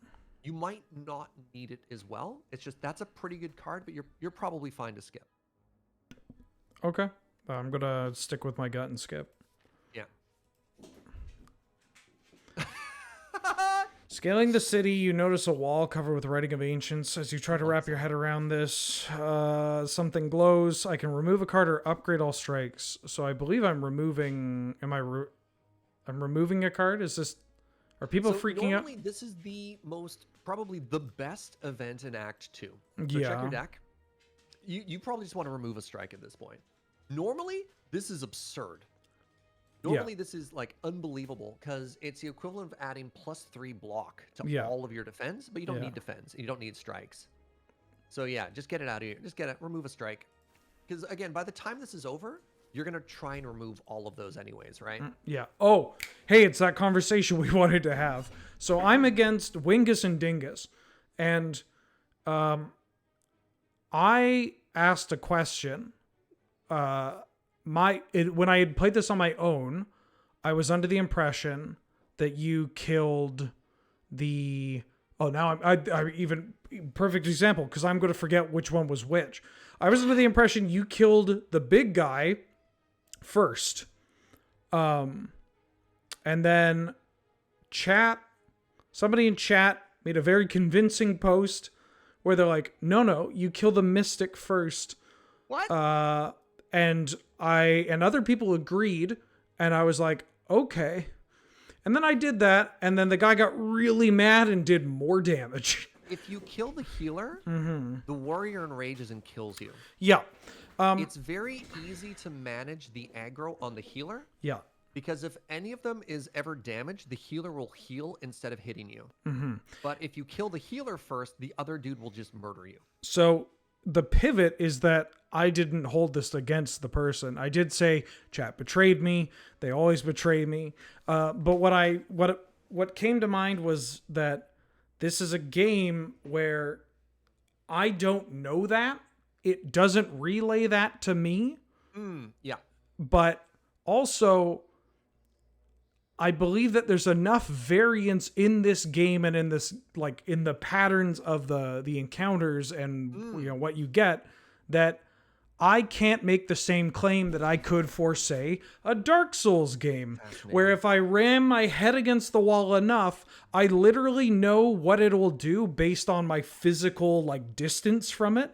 you might not need it as well. It's just that's a pretty good card, but you're probably fine to skip. Okay. I'm going to stick with my gut and skip. Yeah. Scaling the city, you notice a wall covered with writing of ancients. As you try to wrap your head around this, something glows. I can remove a card or upgrade all strikes. So I believe I'm removing... I'm removing a card? Is this... Are people freaking out? Normally, this is the probably the best event in Act 2. So check Yeah. your deck. You probably just want to remove a strike at this point. Normally, this is absurd. Normally, this is like unbelievable, because it's the equivalent of adding +3 block to all of your defense, but you don't need defense. And you don't need strikes. So yeah, just get it out of here. Just remove a strike. Because again, by the time this is over, you're going to try and remove all of those anyways, right? Yeah. Oh, hey, it's that conversation we wanted to have. So I'm against Wingus and Dingus. And I asked a question. When I had played this on my own, I was under the impression that you killed the... Oh, now I even... Perfect example, because I'm going to forget which one was which. I was under the impression you killed the big guy first. And then somebody in chat made a very convincing post where they're like, no, you kill the mystic first. What? And other people agreed, and I was like, okay. And then I did that, and then the guy got really mad and did more damage. If you kill the healer, the warrior enrages and kills you. Yeah. It's very easy to manage the aggro on the healer. Yeah. Because if any of them is ever damaged, the healer will heal instead of hitting you. But if you kill the healer first, the other dude will just murder you. So the pivot is that I didn't hold this against the person. I did say chat betrayed me. They always betray me. But what came to mind was that this is a game where I don't know that. It doesn't relay that to me. Yeah. But also, I believe that there's enough variance in this game and in this, like, in the patterns of the encounters and what you get, that I can't make the same claim that I could for, say, a Dark Souls game, where if I ram my head against the wall enough, I literally know what it will do based on my physical, like, distance from it.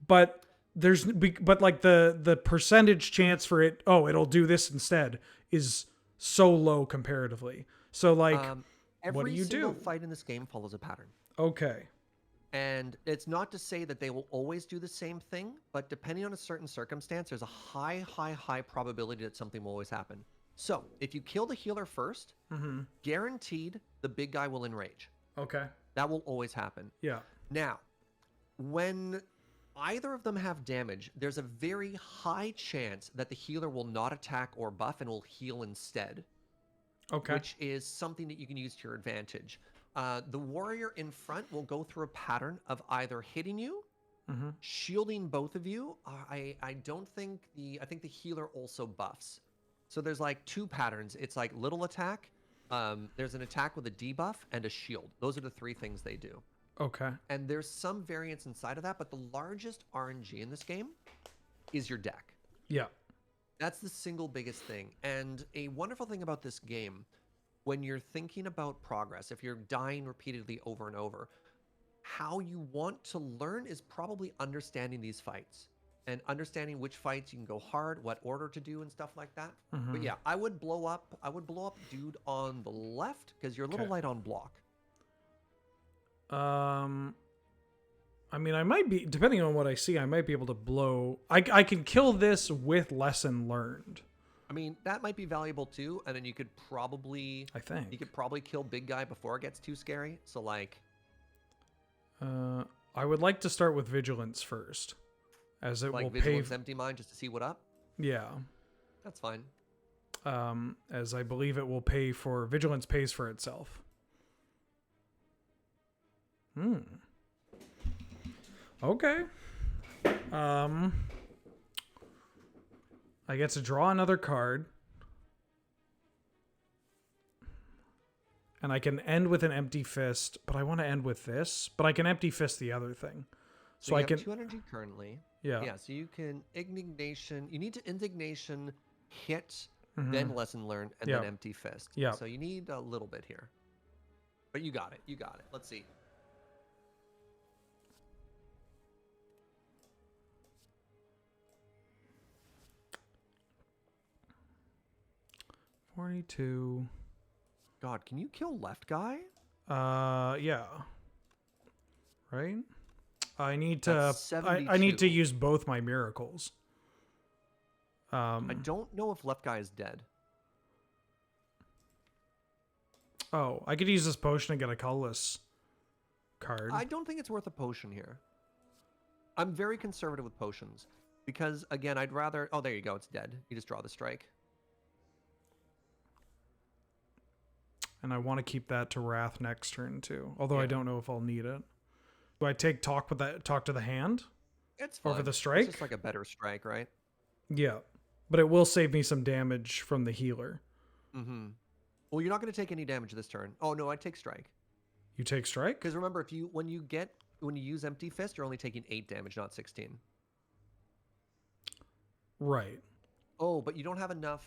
But like the percentage chance for it, it'll do this instead, is so low comparatively. So like, what do you do? Every single fight in this game follows a pattern. Okay. And it's not to say that they will always do the same thing, but depending on a certain circumstance, there's a high probability that something will always happen. So if you kill the healer first, guaranteed the big guy will enrage. Okay. That will always happen. Yeah. Now, when either of them have damage, there's a very high chance that the healer will not attack or buff and will heal instead. Okay. Which is something that you can use to your advantage. The warrior in front will go through a pattern of either hitting you, shielding both of you. I think the healer also buffs. So there's like 2 patterns. It's like little attack. There's an attack with a debuff and a shield. Those are the 3 things they do. Okay. And there's some variance inside of that, but the largest RNG in this game is your deck. Yeah. That's the single biggest thing. And a wonderful thing about this game, when you're thinking about progress, if you're dying repeatedly over and over, how you want to learn is probably understanding these fights and understanding which fights you can go hard, what order to do and stuff like that. But yeah, I would blow up dude on the left because you're a little light on block. I mean, I might be, depending on what I see, I might be able to blow. I can kill this with lesson learned. I mean, that might be valuable too. And then you could probably, you could probably kill big guy before it gets too scary. So like, I would like to start with vigilance first, as it like will vigilance, pay. empty mind, just to see what up. Yeah. That's fine. As I believe it will pay for vigilance pays for itself. Okay. I get to draw another card. And I can end with an empty fist, but I want to end with this. But I can empty fist the other thing. So I can 2 energy currently. Yeah. Yeah, so you can indignation. You need to indignation, hit, then lesson learned, and then empty fist. Yeah. So you need a little bit here. But you got it. You got it. Let's see. 42. God, can you kill left guy? Yeah. Right? I need to I need to 72. use both my miracles. I don't know if left guy is dead. Oh, I could use this potion and get a colorless card. I don't think it's worth a potion here. I'm very conservative with potions because again, I'd rather. Oh, there you go. It's dead. You just draw the strike. And I want to keep that to Wrath next turn too. Although I don't know if I'll need it. Do I take talk to the hand? It's fine. Over the strike? It's just like a better strike, right? Yeah. But it will save me some damage from the healer. Mm-hmm. Well, you're not going to take any damage this turn. Oh no, I take strike. You take strike? Because remember, when you use empty fist, you're only taking 8 damage, not 16. Right. Oh, but you don't have enough.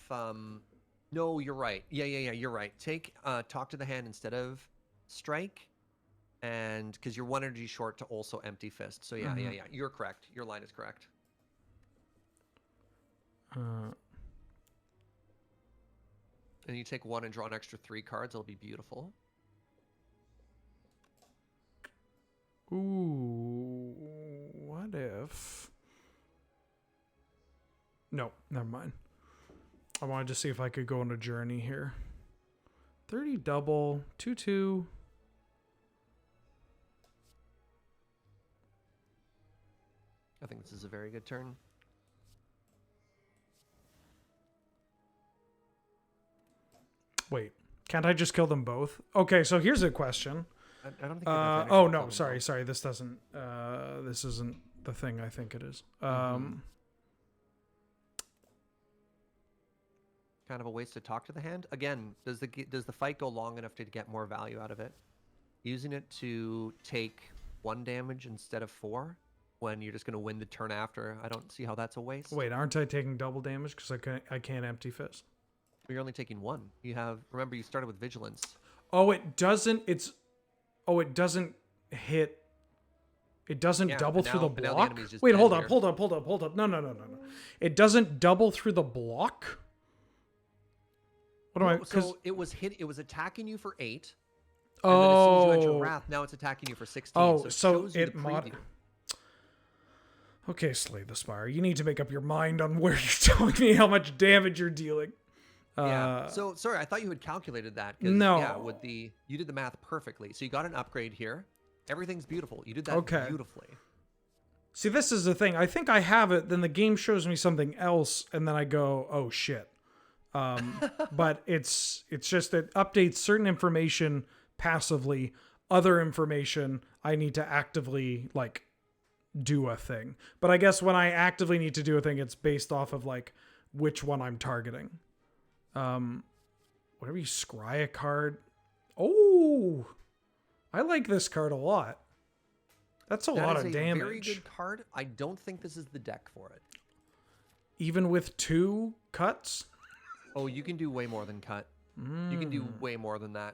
No, you're right. Yeah, you're right. Take talk to the hand instead of strike, and because you're 1 energy short to also empty fist. So yeah. You're correct. Your line is correct. And you take 1 and draw an extra 3 cards. It'll be beautiful. Ooh, what if? No, never mind. I wanted to see if I could go on a journey here. 30 double, 2/2. I think this is a very good turn. Wait, can't I just kill them both? Okay, so here's a question. I don't think. Oh no, sorry. This doesn't. This isn't the thing I think it is. Kind of a waste to talk to the hand. Again, does the fight go long enough to get more value out of it? Using it to take 1 damage instead of 4 when you're just going to win the turn after. I don't see how that's a waste. Wait, aren't I taking double damage because I can't empty fist? You're only taking 1. Remember you started with vigilance. Oh, it doesn't. It doesn't hit. It doesn't double through the block. Wait, hold up. No. It doesn't double through the block. What am I? So it was attacking you for 8. Oh. And then as soon as you went to Wrath, now it's attacking you for 16. Oh, so it mod. Okay, Slay the Spire. You need to make up your mind on where you're telling me how much damage you're dealing. Yeah. So sorry, I thought you had calculated that. No. Yeah, you did the math perfectly. So you got an upgrade here. Everything's beautiful. You did that beautifully. See, this is the thing. I think I have it, then the game shows me something else, and then I go, oh shit. But it's just it updates certain information passively. Other information I need to actively like do a thing. But I guess when I actively need to do a thing, it's based off of like which one I'm targeting. Whatever you scry a card. Oh, I like this card a lot. That's a lot of damage. That is a very good card. I don't think this is the deck for it. Even with 2 cuts? Oh, you can do way more than cut. You can do way more than that.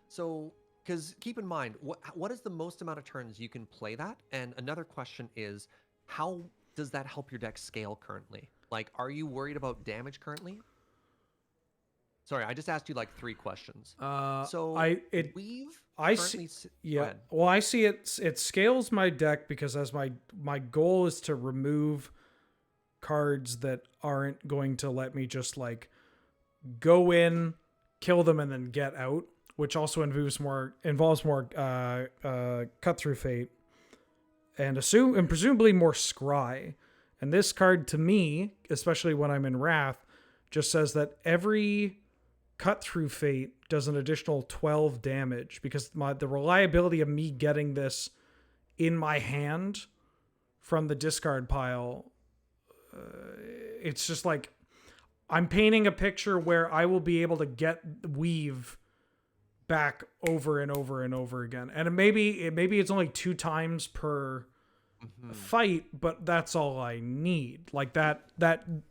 So, because keep in mind, what is the most amount of turns you can play that? And another question is, how does that help your deck scale currently? Like, are you worried about damage currently? Sorry, I just asked you like 3 questions. Weave. I see. Yeah. Well, I see it. It scales my deck because as my goal is to remove cards that aren't going to let me just like go in, kill them, and then get out, which also involves more cut through fate, and presumably more scry. And this card to me, especially when I'm in Wrath, just says that every cut through fate does an additional 12 damage because the reliability of me getting this in my hand from the discard pile, it's just like I'm painting a picture where I will be able to get weave back over and over and over again. And maybe it's only 2 times per fight, but that's all I need. Like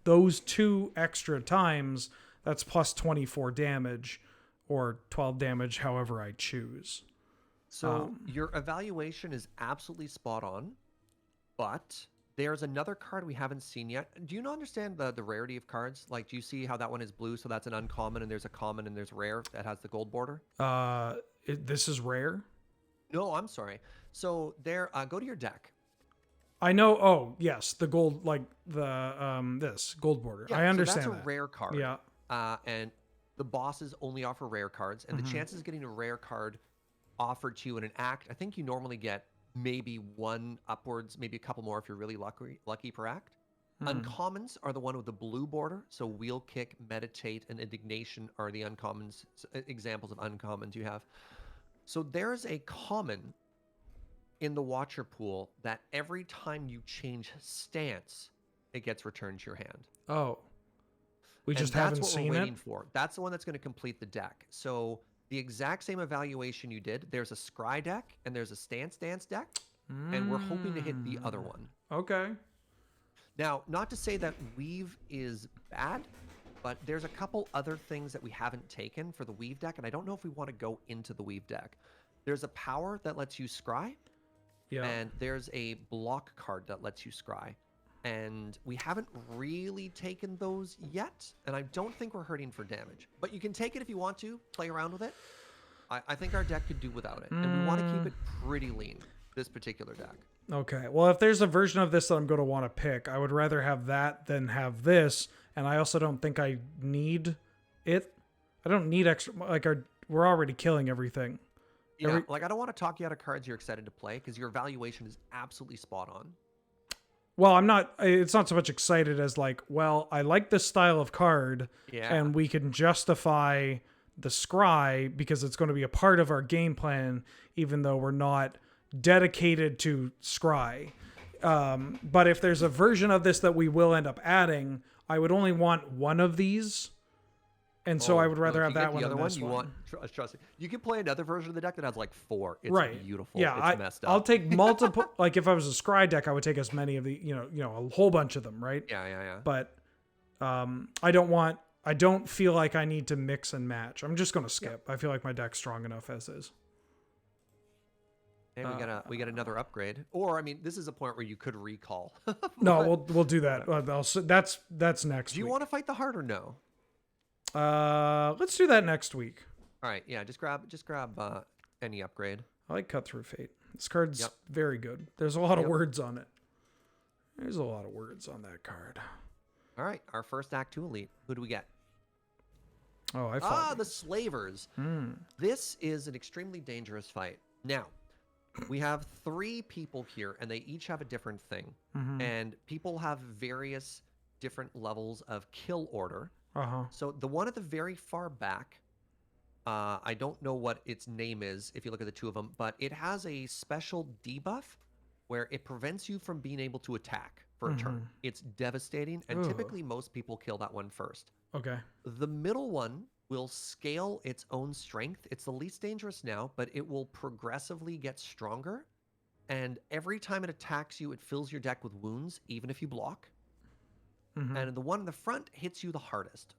those 2 extra times, that's plus 24 damage or 12 damage, however I choose. So your evaluation is absolutely spot on, but there's another card we haven't seen yet. Do you not understand the rarity of cards? Like, do you see how that one is blue, so that's an uncommon, and there's a common, and there's rare that has the gold border? This is rare? No, I'm sorry. So there, go to your deck. I know. Oh, yes, the gold, like this gold border. Yeah, I understand. So that's a rare card. Yeah. And the bosses only offer rare cards, and the chances of getting a rare card offered to you in an act, I think you normally get maybe 1 upwards, maybe a couple more if you're really lucky per act. Uncommons are the one with the blue border. So Wheel Kick, Meditate, and Indignation are the uncommons, examples of uncommons you have. So there's a common in the Watcher pool that every time you change stance, it gets returned to your hand. Oh. We just haven't seen it? That's what we're waiting for. That's the one that's going to complete the deck. So the exact same evaluation you did, there's a Scry deck and there's a Stance Dance deck, and we're hoping to hit the other one. Okay. Now, not to say that Weave is bad, but there's a couple other things that we haven't taken for the Weave deck, and I don't know if we want to go into the Weave deck. There's a power that lets you Scry, and there's a block card that lets you Scry. And we haven't really taken those yet, and I don't think we're hurting for damage. But you can take it if you want to, play around with it. I think our deck could do without it, and we want to keep it pretty lean, this particular deck. Okay, well, if there's a version of this that I'm going to want to pick, I would rather have that than have this, and I also don't think I need it. I don't need extra, like, we're already killing everything. Yeah, like, I don't want to talk you out of cards you're excited to play, because your evaluation is absolutely spot on. Well, it's not so much excited as like, well, I like this style of card, and we can justify the scry because it's going to be a part of our game plan, even though we're not dedicated to scry. But if there's a version of this that we will end up adding, I would only want one of these. And so I would rather have that one than this one. Trust me. You can play another version of the deck that has like 4. It's beautiful. Yeah, it's messed up. I'll take multiple. Like if I was a scry deck, I would take as many of the, a whole bunch of them, right? Yeah. But I don't feel like I need to mix and match. I'm just gonna skip. I feel like my deck's strong enough as is. Hey, we got another upgrade. Or I mean, this is a point where you could recall. No, we'll do that. That's next. Do you want to fight the heart or no? Let's do that next week. All right, yeah, just grab any upgrade. I like Cut Through Fate. This card's very good. There's a lot of words on it. There's a lot of words on that card. All right, our first Act 2 elite. Who do we get? Oh, I fought the Slavers. This is an extremely dangerous fight. Now, We have 3 people here, and they each have a different thing. And people have various different levels of kill order. So the one at the very far back, I don't know what its name is if you look at the 2 of them, but it has a special debuff where it prevents you from being able to attack for a turn. It's devastating, and typically most people kill that one first. Okay. The middle one will scale its own strength. It's the least dangerous now, but it will progressively get stronger. And every time it attacks you, it fills your deck with wounds, even if you block. And the one in the front hits you the hardest.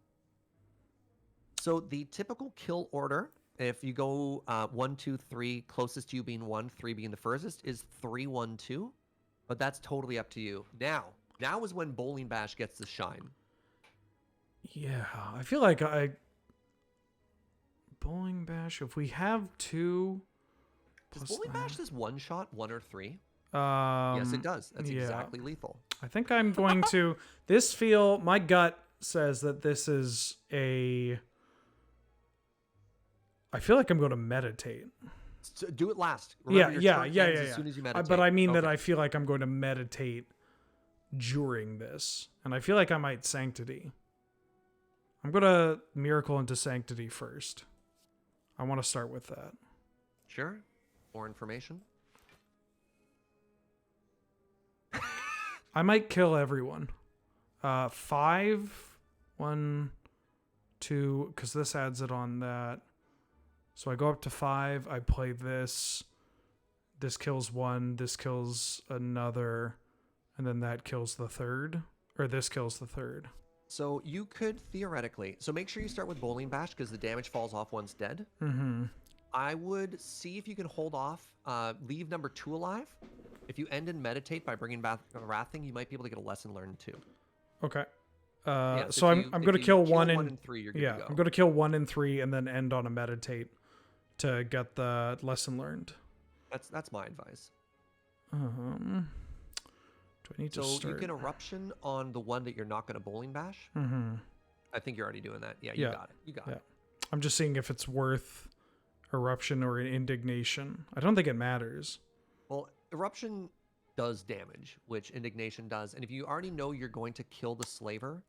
So the typical kill order, if you go 1, 2, 3, closest to you being 1, 3 being the furthest, is 3, 1, 2. But that's totally up to you. Now is when Bowling Bash gets the shine. Yeah, I feel like Bowling Bash, if we have 2... Does Bowling Bash this one shot 1 or 3? Yes, Yes, it does. That's yeah. exactly lethal. I think I'm going to... my gut says that this is a... I feel like I'm going to meditate. So do it last. Remember, Yeah. As soon as you meditate. But I mean that I feel like I'm going to meditate during this. And I feel like I might Sanctity. I'm going to Miracle into Sanctity first. I want to start with that. Sure. More information. I might kill everyone. 5, 1, 2, because this adds it on that. So I go up to 5. I play this. This kills 1. This kills another. And then that kills the 3rd. Or this kills the 3rd. So you could theoretically... So make sure you start with Bowling Bash because the damage falls off once dead. I would see if you can hold off. Leave number 2 alive. If you end and meditate by bringing back Wrathing, you might be able to get a lesson learned too. Okay. Yeah, so I'm going to kill 1 and 3. You're good to go. I'm going to kill 1 and 3 and then end on a meditate to get the lesson learned. That's my advice. Do I need to start? So you get Eruption on the one that you're not going to Bowling Bash. I think you're already doing that. Yeah, you got it. You got it. I'm just seeing if it's worth Eruption or an Indignation. I don't think it matters. Well, Eruption does damage, which Indignation does. And if you already know you're going to kill the Slaver,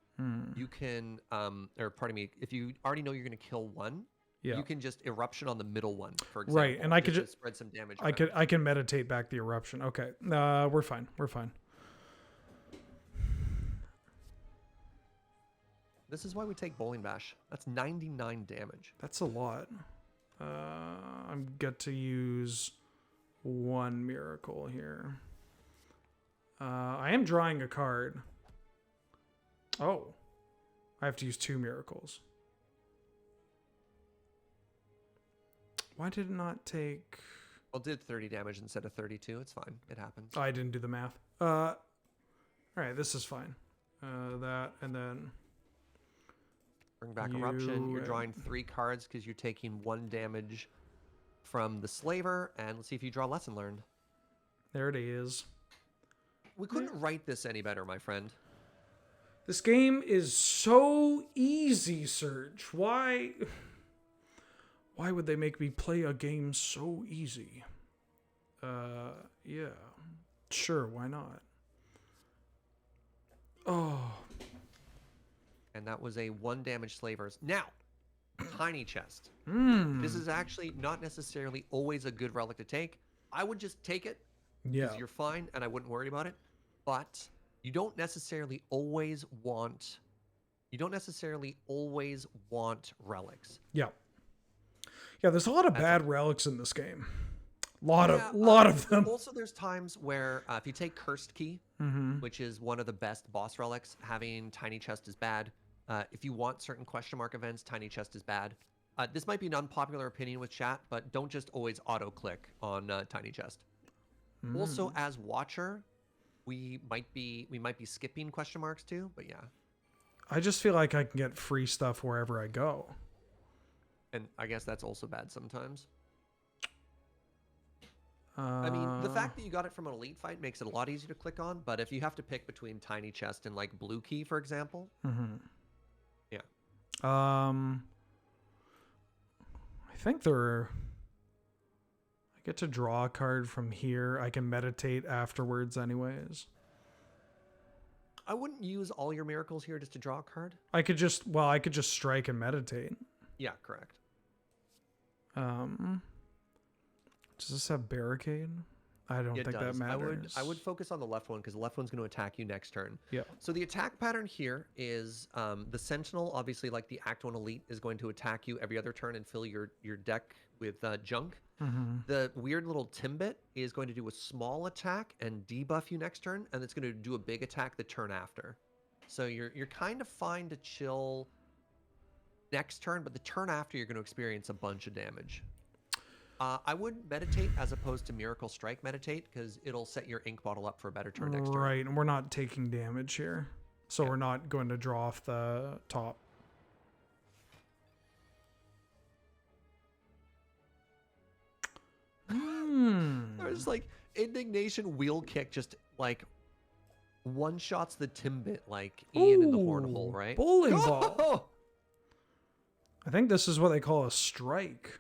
you can, if you already know you're going to kill 1, you can just Eruption on the middle one, for example. Right, and I could just spread some damage. I can meditate back the Eruption. Okay, we're fine. We're fine. This is why we take Bowling Bash. That's 99 damage. That's a lot. I'm get to use 1 miracle here. I am drawing a card. Oh, I have to use 2 miracles. Why did it not take... Well, it did 30 damage instead of 32. It's fine. It happens. I didn't do the math. All right, this is fine. That, and then... Bring back Eruption. You're drawing 3 cards because you're taking 1 damage from the Slaver. And let's see if you draw Lesson Learned. There it is. We couldn't write this any better, my friend. This game is so easy, Serge. Why would they make me play a game so easy? Yeah. Sure, why not? Oh. And that was a 1 damage Slavers. Now, Tiny Chest. This is actually not necessarily always a good relic to take. I would just take it. Yeah. You're fine, and I wouldn't worry about it. But you don't necessarily always want relics. Yeah. Yeah, there's a lot of bad relics in this game. Lot of them. Also, there's times where if you take Cursed Key, which is one of the best boss relics, having Tiny Chest is bad. If you want certain question mark events, Tiny Chest is bad. This might be an unpopular opinion with chat, but don't just always auto-click on Tiny Chest. Also, as Watcher, we might be skipping question marks too, but yeah. I just feel like I can get free stuff wherever I go. And I guess that's also bad sometimes. I mean, the fact that you got it from an elite fight makes it a lot easier to click on, but if you have to pick between Tiny Chest and like Blue Key, for example, yeah. I think they're... I Get to draw a card from here. I can meditate afterwards anyways. I wouldn't use all your miracles here just to draw a card. I could just strike and meditate. Yeah, correct. Does this have barricade? I don't think that matters. I would focus on the left one because the left one's going to attack you next turn. Yeah. So the attack pattern here is the Sentinel, obviously like the Act 1 Elite, is going to attack you every other turn and fill your deck with junk. The weird little Timbit is going to do a small attack and debuff you next turn, and it's going to do a big attack the turn after. So you're kind of fine to chill next turn, but the turn after you're going to experience a bunch of damage. I would meditate as opposed to Miracle Strike meditate because it'll set your ink bottle up for a better turn next turn. Right, and we're not taking damage here. So we're not going to draw off the top. There's like Indignation Wheel Kick just like one-shots the Timbit like Ian in the Hornhole, right? Bowling ball. I think this is what they call a strike.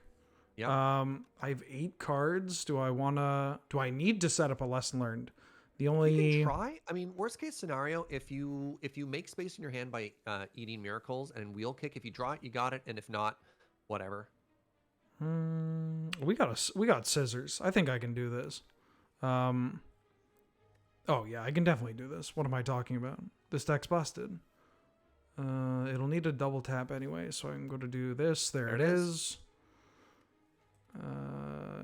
Yep. I have 8 cards. Do I need to set up a lesson learned? You can try. I mean, worst case scenario, if you make space in your hand by eating miracles and wheel kick, if you draw it, you got it, and if not, whatever. We got scissors. I think I can do this. Oh yeah, I can definitely do this. What am I talking about? This deck's busted. It'll need a double tap anyway, so I'm going to do this. There it is.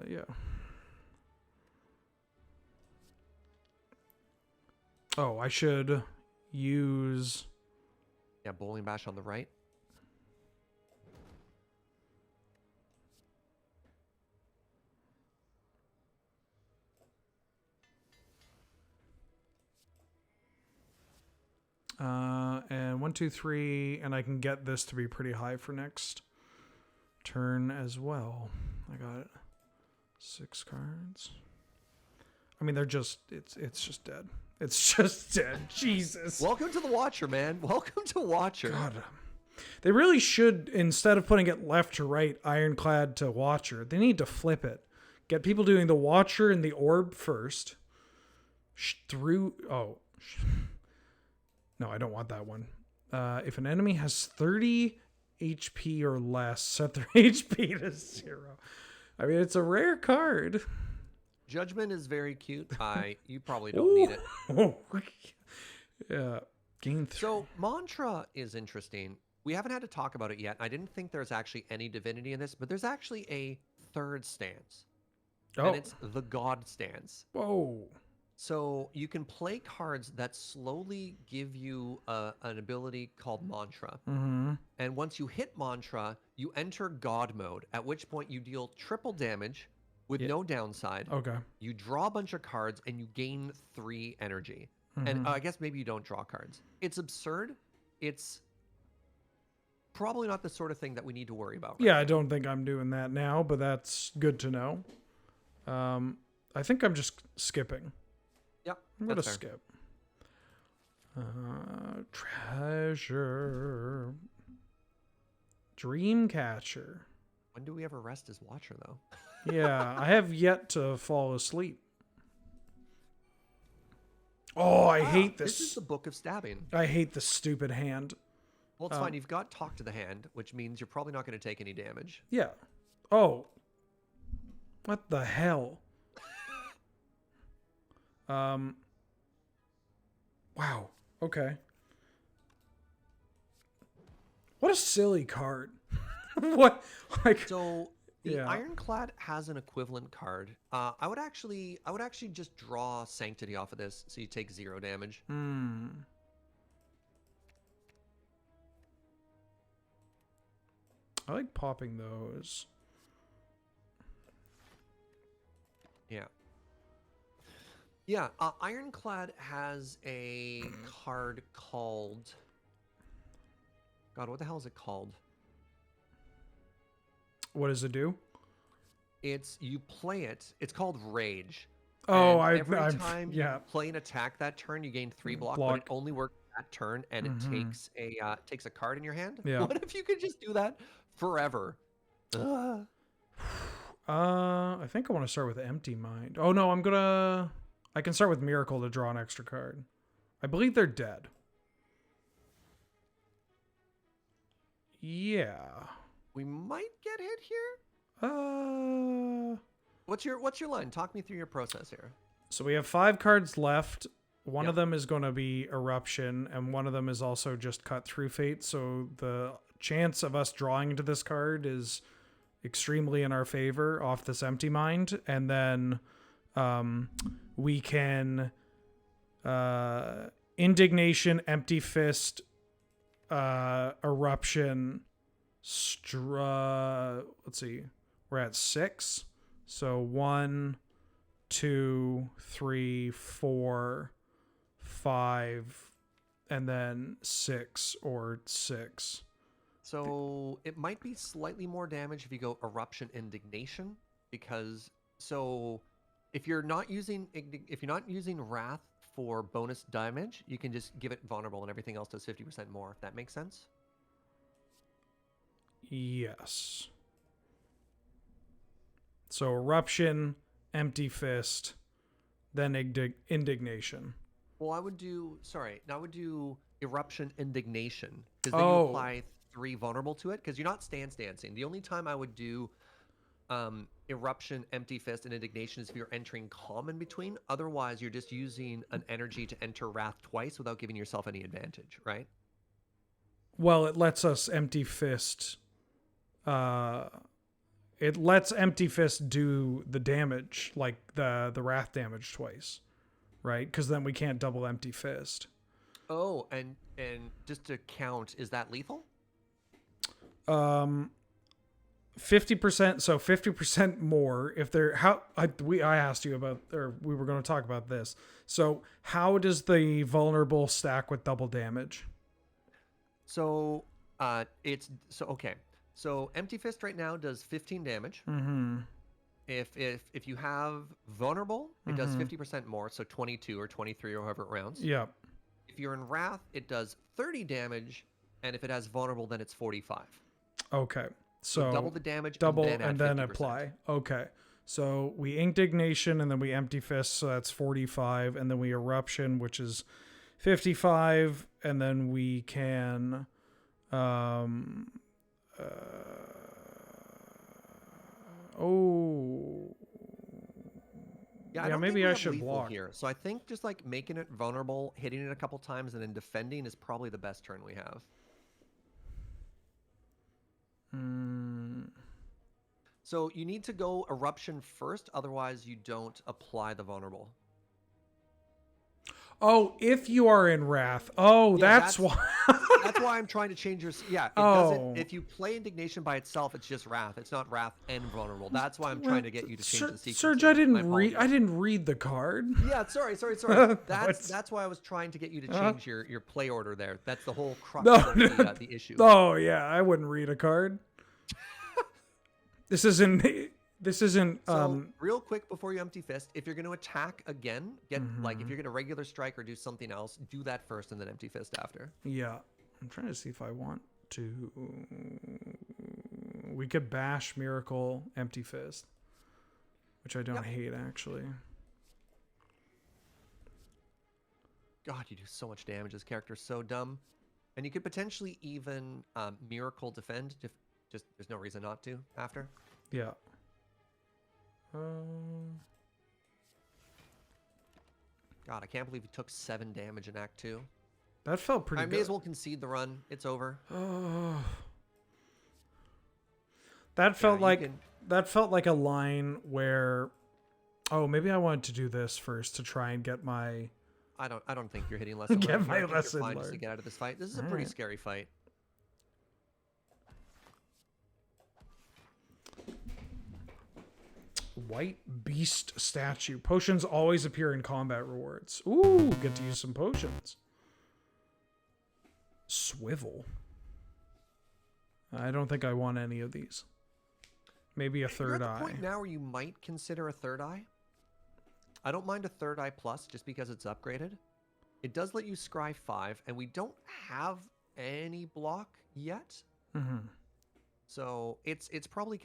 Yeah. Oh, I should use... Yeah, Bowling Bash on the right. And 1, 2, 3, and I can get this to be pretty high for next turn as well. I got it. 6 cards. I mean, they're just, it's just dead. It's just dead. Jesus. Welcome to the Watcher, man. Welcome to Watcher. God. They really should, instead of putting it left to right, Ironclad to Watcher, they need to flip it. Get people doing the Watcher and the Orb first. No, I don't want that one. If an enemy has 30 HP or less, set their HP to 0. I mean, it's a rare card. Judgment is very cute. You probably don't need it. Yeah. Gain 3. So Mantra is interesting. We haven't had to talk about it yet. I didn't think there's actually any divinity in this, but there's actually a third stance. Oh. And it's the God stance. Whoa. So you can play cards that slowly give you an ability called Mantra. Mm-hmm. And once you hit Mantra, you enter God mode, at which point you deal triple damage with no downside. Okay. You draw a bunch of cards and you gain 3 energy. Mm-hmm. And I guess maybe you don't draw cards. It's absurd. It's probably not the sort of thing that we need to worry about. Yeah, I don't think I'm doing that now, but that's good to know. I think I'm just skipping. Yep. I'm going to skip. Treasure. Dreamcatcher. When do we ever rest as Watcher, though? Yeah, I have yet to fall asleep. Oh, I hate this. This is the Book of Stabbing. I hate this stupid hand. Well, it's fine. You've got Talk to the Hand, which means you're probably not going to take any damage. Yeah. Oh. What the hell? Wow. Okay. What a silly card. What? Like. So the Ironclad has an equivalent card. I would actually just draw Sanctity off of this, so you take 0 damage. I like popping those. Yeah. Yeah, Ironclad has a card called... God, what the hell is it called? What does it do? You play it. It's called Rage. Oh, every time you play an attack that turn, you gain 3 block, but it only works that turn, and it takes a card in your hand. Yeah. What if you could just do that forever? I I think I want to start with Empty Mind. Oh no, I can start with Miracle to draw an extra card. I believe they're dead. Yeah. We might get hit here. What's your line? Talk me through your process here. So we have 5 cards left. One Yep. of them is going to be Eruption, and one of them is also just Cut Through Fate. So the chance of us drawing into this card is extremely in our favor off this Empty Mind. And then we can Indignation, Empty Fist, Eruption, let's see. We're at 6. So 1, 2, 3, 4, 5, and then 6 or 6. So it might be slightly more damage if you go Eruption Indignation, because if you're not using Wrath for bonus damage, you can just give it vulnerable and everything else does 50% more, if that makes sense. Yes. So Eruption, Empty Fist, then Indignation. Well, I would do Eruption Indignation, because then you apply 3 vulnerable to it, because you're not stance dancing. The only time I would do Eruption, Empty Fist, and Indignation is if you're entering Calm in between. Otherwise, you're just using an energy to enter Wrath twice without giving yourself any advantage, right? Well, it lets us Empty Fist. It lets Empty Fist do the damage, like the Wrath damage twice, right? Because then we can't double Empty Fist. Oh, and just to count, is that lethal? 50%. So 50% more if they're I asked you about, or we were going to talk about this. So how does the vulnerable stack with double damage? So okay. So Empty Fist right now does 15 damage. Mm-hmm. If you have vulnerable, it does 50% more, so 22 or 23 or however it rounds. Yep. If you're in Wrath, it does 30 damage, and if it has vulnerable, then it's 45. Okay. So double the damage, and then apply. Okay. So we Indignation, and then we Empty Fist, so that's 45, and then we Eruption, which is 55, and then we can Yeah, maybe I should block here. So I think just like making it vulnerable, hitting it a couple times, and then defending is probably the best turn we have. So you need to go Eruption first, otherwise you don't apply the vulnerable. Oh, if you are in Wrath. Oh, yeah, that's why. That's why I'm trying to change your... Yeah, it doesn't... If you play Indignation by itself, it's just Wrath. It's not Wrath and vulnerable. That's why I'm trying to get you to change the sequence. Serge, I didn't read the card. Yeah, sorry. That's why I was trying to get you to change your play order there. That's the whole crux of the issue. Oh, yeah, I wouldn't read a card. This isn't So, real quick before you Empty Fist, if you're going to attack again, like if you're going to regular strike or do something else, do that first and then Empty Fist after. Yeah. I'm trying to see if I want to. We could bash Miracle, Empty Fist, which I don't hate, actually. God, you do so much damage. This character's so dumb. And you could potentially even Miracle defend. Just there's no reason not to after. Yeah. God, I can't believe he took 7 damage in Act 2. That felt pretty good. I may as well concede the run. It's over. That felt like a line where, maybe I wanted to do this first to try and get my. I don't think you're hitting lesson. Get my lesson learned. Just to get out of this fight. This is a pretty scary fight. White Beast statue. Potions always appear in combat rewards. Ooh, get to use some potions. Swivel. I don't think I want any of these. Maybe a third eye. You're at the point now where you might consider a third eye. I don't mind a third eye plus just because it's upgraded. It does let you scry 5, and we don't have any block yet. So it's probably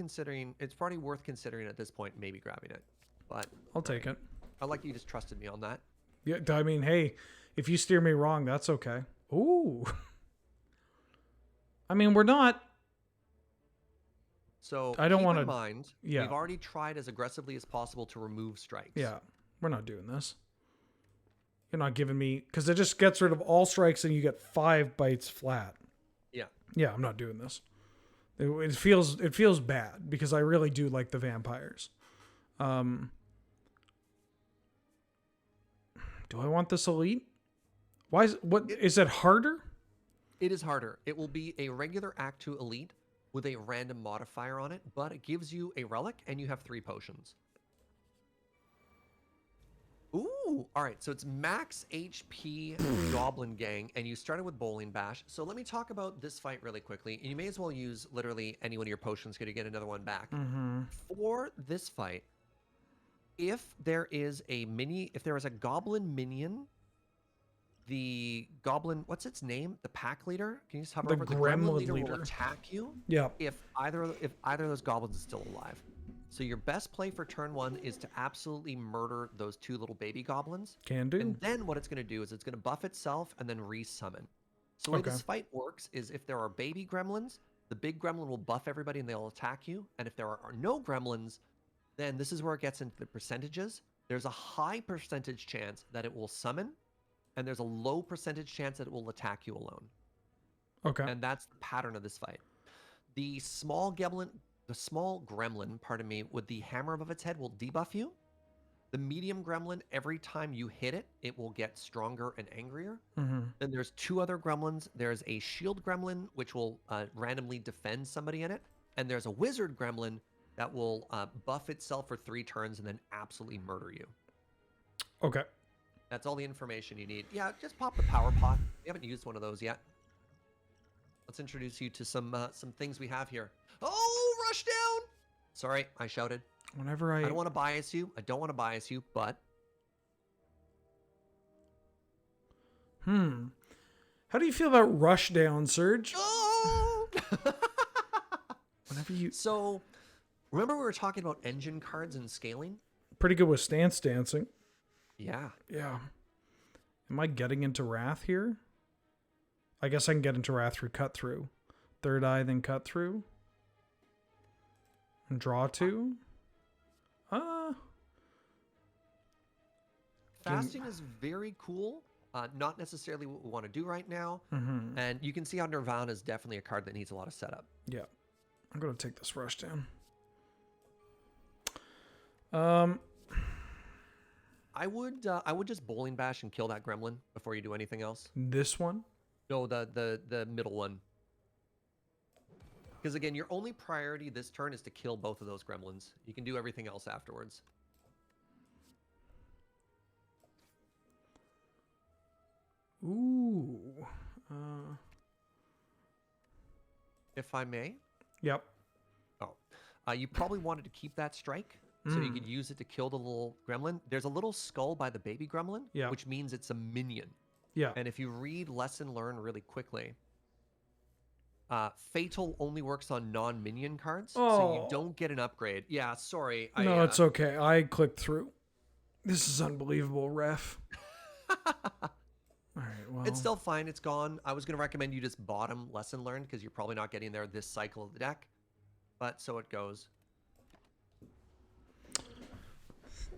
worth considering at this point, maybe grabbing it. But I'll take it. I like you just trusted me on that. Yeah, I mean, hey, if you steer me wrong, that's okay. Ooh. I mean, we're not. So I don't keep want in to. mind, Yeah. we've already tried as aggressively as possible to remove strikes. Yeah, we're not doing this. You're not giving me, because it just gets rid of all strikes and you get 5 bites flat. Yeah. Yeah, I'm not doing this. It feels bad because I really do like the vampires. Do I want this elite? Why is it harder? It is harder. It will be a regular Act 2 elite with a random modifier on it, but it gives you a relic and you have 3 potions. Ooh, all right. So it's max HP Goblin Gang, and you started with Bowling Bash. So let me talk about this fight really quickly. You may as well use literally any one of your potions because you get another one back. For this fight, if there is a Goblin minion, the Goblin, what's its name? The pack leader? Can you just hover The over? The Gremlin leader will leader. attack you. Yeah. If either of those goblins is still alive. So your best play for turn 1 is to absolutely murder those 2 little baby goblins. Can do. And then what it's going to do is it's going to buff itself and then resummon. So the way this fight works is if there are baby gremlins, the big gremlin will buff everybody and they'll attack you. And if there are no gremlins, then this is where it gets into the percentages. There's a high percentage chance that it will summon, and there's a low percentage chance that it will attack you alone. Okay. And that's the pattern of this fight. The small gremlin, with the hammer above its head will debuff you. The medium gremlin, every time you hit it, it will get stronger and angrier. Then there's 2 other gremlins. There's a shield gremlin, which will randomly defend somebody in it. And there's a wizard gremlin that will buff itself for 3 turns and then absolutely murder you. Okay. That's all the information you need. Yeah, just pop the power pot. We haven't used one of those yet. Let's introduce you to some things we have here. Oh, rush down! Sorry, I shouted. Whenever I don't want to bias you. But How do you feel about Rushdown, Surge? oh! Whenever you So, remember we were talking about engine cards and scaling? pretty good with stance dancing. Yeah. Yeah. Am I getting into Wrath here? I guess I can get into Wrath through cut through. Third eye, then cut through. And draw 2. Fasting is very cool. Not necessarily what we want to do right now. And you can see how Nirvana is definitely a card that needs a lot of setup. Yeah. I'm going to take this Rushdown. I would just Bowling Bash and kill that gremlin before you do anything else. This one? No, the middle one. Because again, your only priority this turn is to kill both of those gremlins. You can do everything else afterwards. Ooh. If I may. Yep. Oh. You probably wanted to keep that strike, so you could use it to kill the little gremlin. There's a little skull by the baby gremlin, which means it's a minion. Yeah. And if you read Lesson Learn really quickly, Fatal only works on non-minion cards, so you don't get an upgrade. Yeah, sorry. No, it's okay. I clicked through. This is unbelievable, ref. All right, well. It's still fine. It's gone. I was going to recommend you just bottom Lesson Learned because you're probably not getting there this cycle of the deck. But so it goes.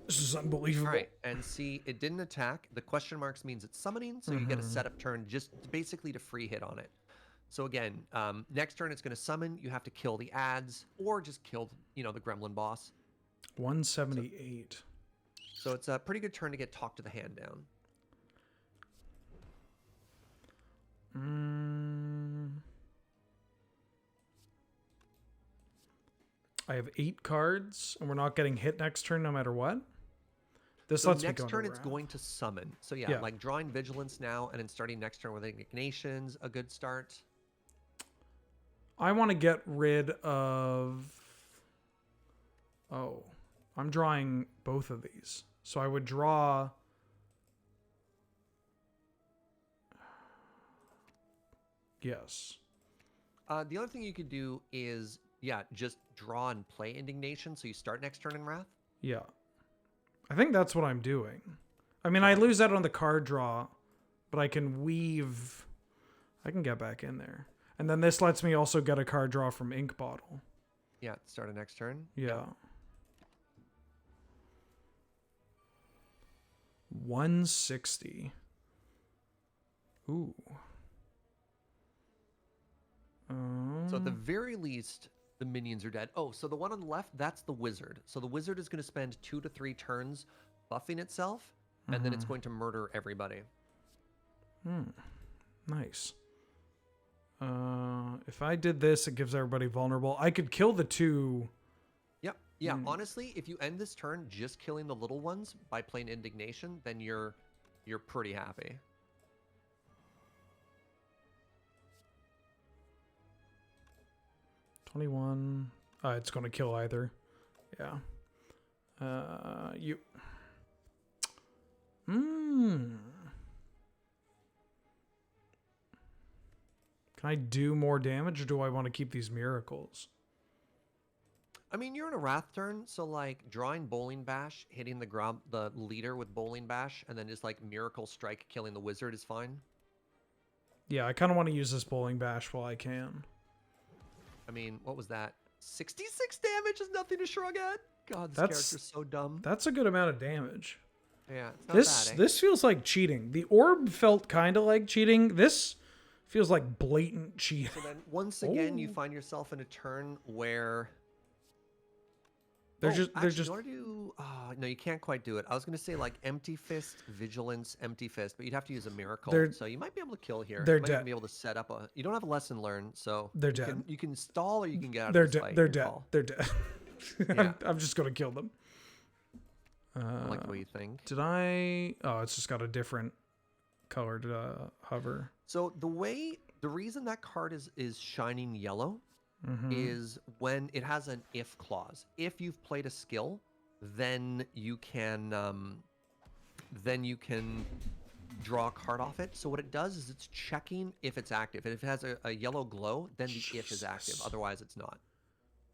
This is unbelievable. All right, and see, it didn't attack. The question marks means it's summoning, so you get a setup turn just basically to free hit on it. So again, next turn it's going to summon. You have to kill the ads or just kill, the gremlin boss. 178. So it's a pretty good turn to get Talk to the Hand down. I have 8 cards, and we're not getting hit next turn no matter what. This So lets me next go turn into it's Wrath. going to summon. So yeah, like drawing Vigilance now and then starting next turn with Ignition's a good start. I want to get rid of... Oh, I'm drawing both of these. So I would draw... Yes. The other thing you could do is, yeah, just draw and play Indignation. So you start next turn in Wrath. Yeah. I think that's what I'm doing. I mean, I lose out on the card draw, but I can weave. I can get back in there. And then this lets me also get a card draw from Ink Bottle. Yeah, start a next turn. Yeah. 160. Ooh. So at the very least, the minions are dead. Oh, so the one on the left, that's the wizard. So the wizard is going to spend 2 to 3 turns buffing itself, and then it's going to murder everybody. Nice. If I did this, it gives everybody vulnerable. I could kill the 2. Yep. Yeah, honestly, if you end this turn just killing the little ones by playing Indignation, then you're pretty happy. $21. It's going to kill either. Yeah. You. Can I do more damage, or do I want to keep these miracles? I mean, you're in a Wrath turn, so like drawing Bowling Bash, hitting the leader with Bowling Bash, and then just like Miracle Strike killing the wizard is fine. Yeah, I kind of want to use this Bowling Bash while I can. I mean, what was that? 66 damage is nothing to shrug at. God, this character's so dumb. That's a good amount of damage. Yeah, it's not bad, eh? This feels like cheating. The orb felt kind of like cheating. This feels like blatant cheating. So then once again, you find yourself in a turn where They're you just. want to do, no, you can't quite do it. I was going to say like Empty Fist, Vigilance, Empty Fist, but you'd have to use a Miracle. So you might be able to kill here. They're you might dead. even be able to set up a. You don't have a lesson learned, so They're dead. You can stall or you can get out They're of this dead. fight. They're Your dead. call. They're dead. Yeah. I'm just gonna kill them. I like the way you think. Did I? Oh, it's just got a different colored hover. So the reason that card is shining yellow is when it has an if clause. If you've played a skill, then you can draw a card off it. So what it does is it's checking if it's active. And if it has a yellow glow, then the if is active. Otherwise, it's not.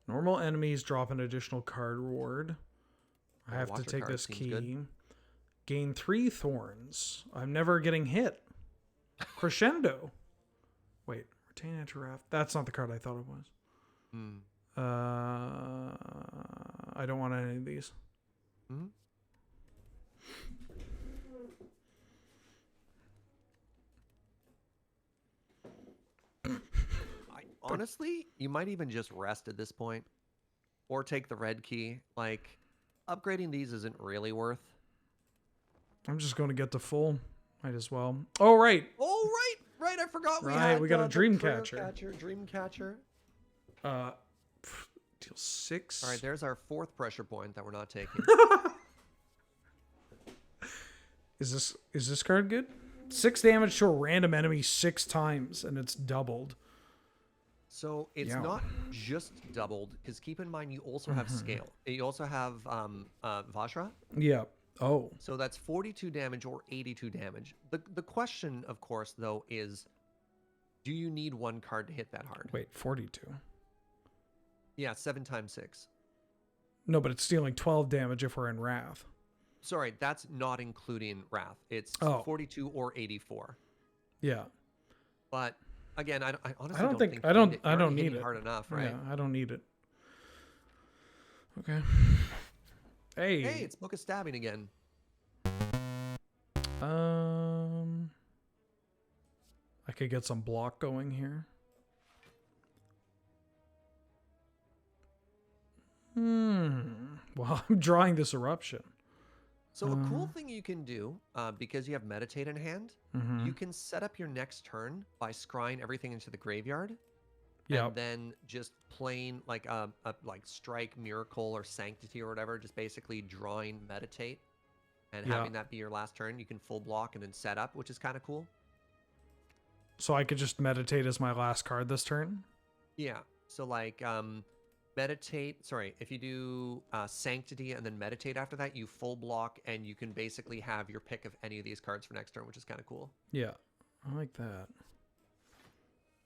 Normal enemies drop an additional card reward. I have to take this key. Good. Gain 3 thorns. I'm never getting hit. Crescendo. Wait, retain Interraft. That's not the card I thought it was. I don't want any of these. Honestly, you might even just rest at this point, or take the red key. Like, upgrading these isn't really worth. I'm just going to get to full. Might as well. Oh, right. Oh, right. I forgot we Right, had we got a the Dreamcatcher. Dreamcatcher. Deal 6. All right, there's our 4th pressure point that we're not taking. Is this card good? 6 damage to a random enemy 6 times, and it's doubled. So it's Yeah. not just doubled, because keep in mind you also have scale. You also have Vajra. Yeah. Oh. So that's 42 damage or 82 damage. The question, of course, though, is do you need 1 card to hit that hard? Wait, 42. Yeah, 7 times 6. No, but it's dealing 12 damage if we're in Wrath. Sorry, that's not including Wrath. It's 42 or 84. Yeah. But again, I honestly I don't think think I don't you I don't hitting need it hard enough, right? Yeah, I don't need it. Okay. Hey. Hey, it's Book of Stabbing again. I could get some block going here. Well, I'm drawing this eruption. So a cool thing you can do, because you have Meditate in hand, you can set up your next turn by scrying everything into the graveyard. Yeah. And then just playing like a like Strike, Miracle, or Sanctity or whatever, just basically drawing Meditate and having that be your last turn. You can full block and then set up, which is kind of cool. So I could just meditate as my last card this turn? Yeah. So like Meditate, sorry, if you do Sanctity and then Meditate after that, you full block and you can basically have your pick of any of these cards for next turn, which is kind of cool. Yeah. I like that.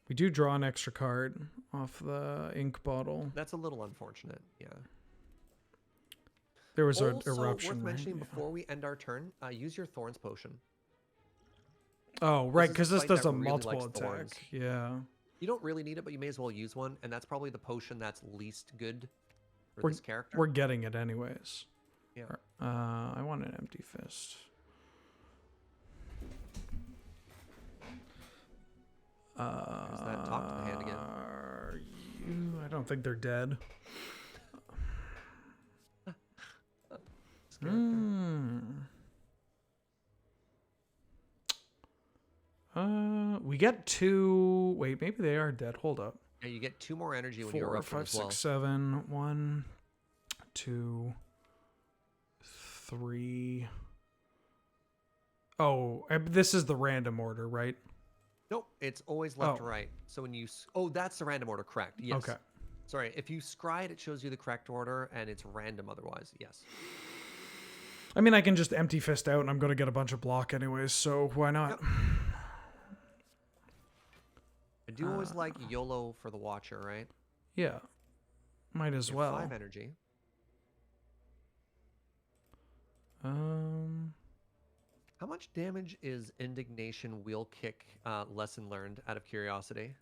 We do draw an extra card off the ink bottle. That's a little unfortunate. Yeah. There was an Also, eruption. worth Right? mentioning Yeah. before we end our turn, use your Thorns potion. Oh, right, This because is a this fight does that a really multiple likes attack. thorns. Yeah. You don't really need it, but you may as well use one, and that's probably the potion that's least good for We're- this character. We're getting it anyways. Yeah. I want an empty fist. There's that talk to the hand again. I don't think they're dead. This character. We get 2. Wait, maybe they are dead. Hold up. Yeah, you get 2 more energy when 4, you erupt 5, as well. 6, 7. 1, 2, 3. Oh, this is the random order, right? Nope, it's always left to Oh. right. So when you... Oh, that's the random order, correct. Yes. Okay. Sorry, if you scry it, it shows you the correct order, and it's random otherwise. Yes. I mean, I can just empty fist out, and I'm going to get a bunch of block anyways, so why not? Yep. I do always like YOLO for the Watcher, right? Yeah. Might as You have well. 5 energy. How much damage is Indignation Wheel Kick lesson learned out of curiosity?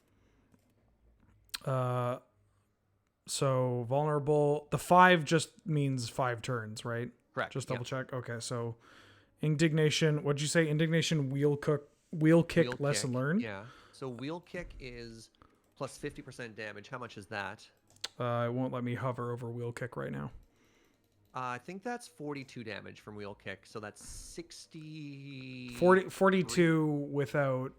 So vulnerable. The 5 just means 5 turns, right? Correct. Just yeah. double check. Okay, so indignation. What'd you say? Indignation wheel kick Wheel lesson kick, learned. Yeah. So Wheel Kick is plus 50% damage. How much is that? It won't let me hover over wheel kick right now. I think that's 42 damage from Wheel Kick. So that's 60... 42 without.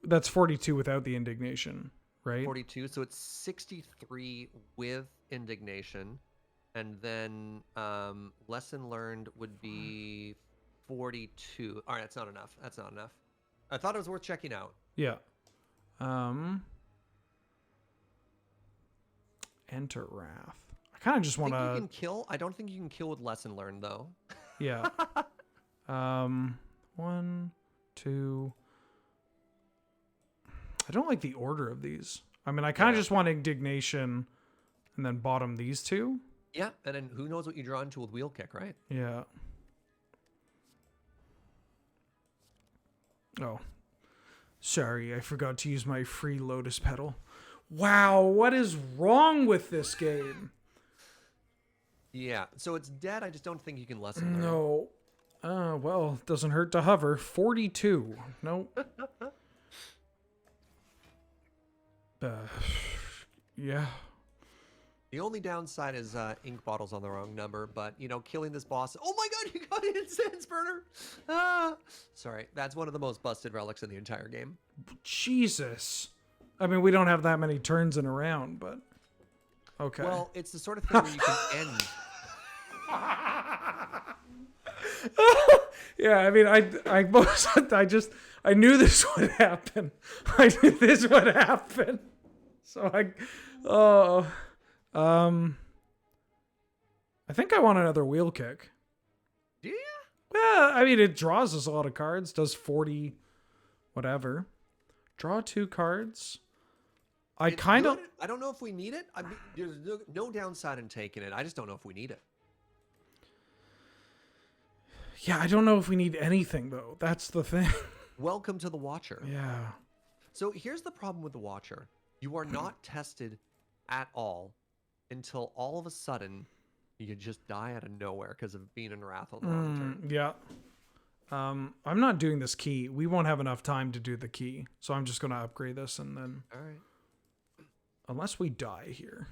That's 42 without the indignation, right? 42. So it's 63 with Indignation. And then lesson learned would be 42. All right, that's not enough. That's not enough. I thought it was worth checking out. Yeah. Enter Wrath. I kind of just I want think you to. can kill. I don't think you can kill with lesson learned though. Yeah. 1, 2. I don't like the order of these. I mean, I kind of Yeah. just want indignation, and then bottom these 2. Yeah, and then who knows what you draw into with Wheel Kick, right? Yeah. Oh. Sorry, I forgot to use my free Lotus Petal. Wow, what is wrong with this game? Yeah, so it's dead. I just don't think you can lesson learn. No. Well, doesn't hurt to hover. 42. Nope. Yeah. The only downside is ink bottles on the wrong number, but you know, killing this boss. Oh my god, you got an incense burner! Ah, sorry, that's one of the most busted relics in the entire game. Jesus. I mean, we don't have that many turns in a round, but okay. Well, it's the sort of thing where you can end. Yeah, I mean, I knew this would happen. I knew this would happen. So I think I want another wheel kick. Do you? Yeah, I mean, it draws us a lot of cards. Does 40, whatever. Draw 2 cards. I It's kind of. good. I don't know if we need it. I mean, there's no downside in taking it. I just don't know if we need it. Yeah, I don't know if we need anything though. That's the thing. Welcome to the Watcher. Yeah. So here's the problem with the Watcher. You are not tested at all until all of a sudden you just die out of nowhere because of being in Wrath on the wrong turn. Yeah. I'm not doing this key. We won't have enough time to do the key. So I'm just going to upgrade this and then... All right. Unless we die here.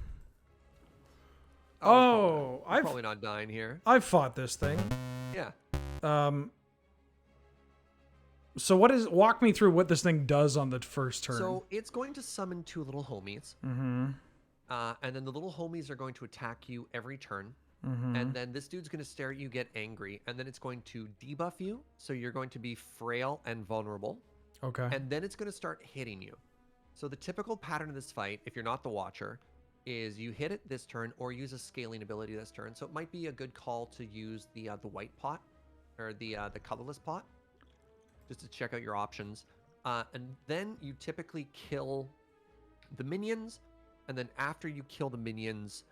Oh, I've probably not dying here. I've fought this thing. Yeah. So walk me through what this thing does on the first turn. So it's going to summon 2 little homies. Mm-hmm. And then the little homies are going to attack you every turn. Mm-hmm. And then this dude's going to stare at you, get angry. And then it's going to debuff you. So you're going to be frail and vulnerable. Okay. And then it's going to start hitting you. So the typical pattern of this fight, if you're not the Watcher, is you hit it this turn or use a scaling ability this turn. So it might be a good call to use the white pot or the colorless pot, just to check out your options. And then you typically kill the minions, and then after you kill the minions,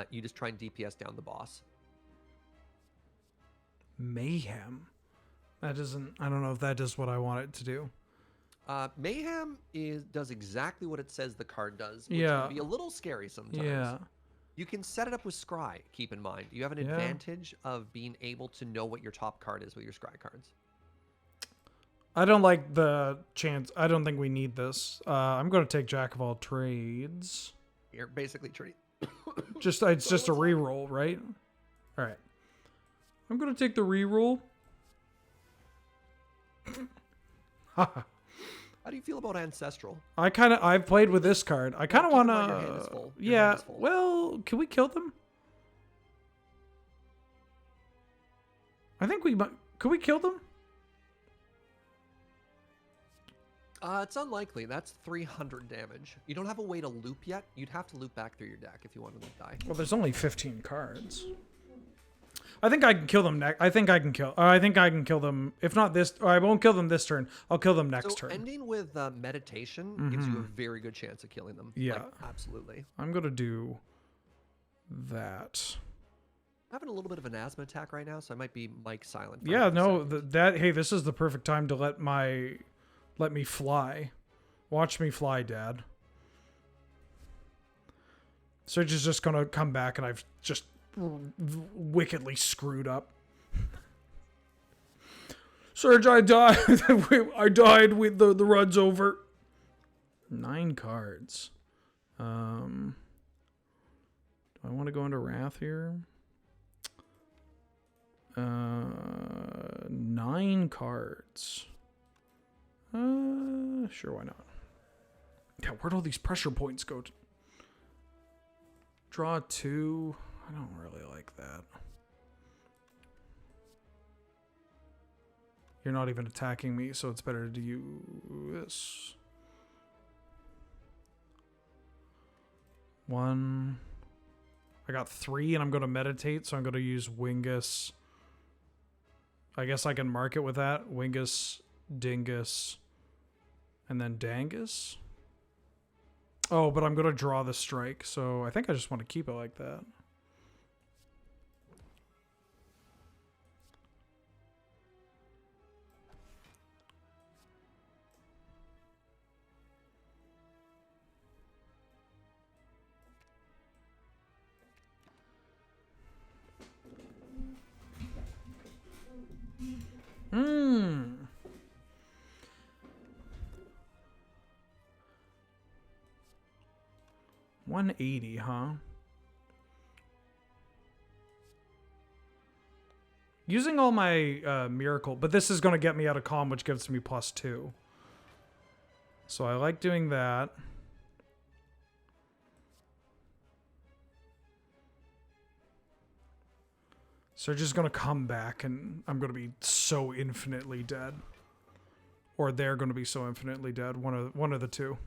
you just try and DPS down the boss. Mayhem. That doesn't. I don't know if that does what I want it to do. Mayhem does exactly what it says the card does, which Yeah. can be a little scary sometimes. Yeah. You can set it up with Scry, keep in mind. You have an advantage of being able to know what your top card is with your Scry cards. I don't like the chance. I don't think we need this. I'm going to take Jack of all trades. You're basically trading. It's just a reroll, right? All right. I'm going to take the reroll. How do you feel about Ancestral? I've played with this card. I kind of keep in want mind your hand is to. full. Your hand Yeah. is full. Well, can we kill them? I think we might. Could we kill them? It's unlikely. That's 300 damage. You don't have a way to loop yet. You'd have to loop back through your deck if you wanted to die. Well, there's only 15 cards. I think I can kill them next. I think I can kill them. If not this, or I won't kill them this turn. I'll kill them next turn. Ending with meditation gives you a very good chance of killing them. Yeah. Like, absolutely. I'm gonna do that. I'm having a little bit of an asthma attack right now, so I might be mic silent. For Yeah, another no, second. hey, this is the perfect time to let me fly. Watch me fly, Dad. Surge is just gonna come back, and I've just wickedly screwed up. Surge, I died. I died with the run's over. 9 cards. Do I want to go into Wrath here? 9 cards. Sure, why not? Yeah, where'd all these pressure points go? Draw 2. I don't really like that. You're not even attacking me, so it's better to do this. 1. I got 3, and I'm going to meditate, so I'm going to use Wingus. I guess I can mark it with that. Wingus, Dingus, and then Dangus. Oh, but I'm going to draw the strike, so I think I just want to keep it like that. Hmm. $180, huh? Using all my miracle, but this is going to get me out of calm, which gives me +2. So I like doing that. So just going to come back, and I'm going to be so infinitely dead. Or they're going to be so infinitely dead. One of the two.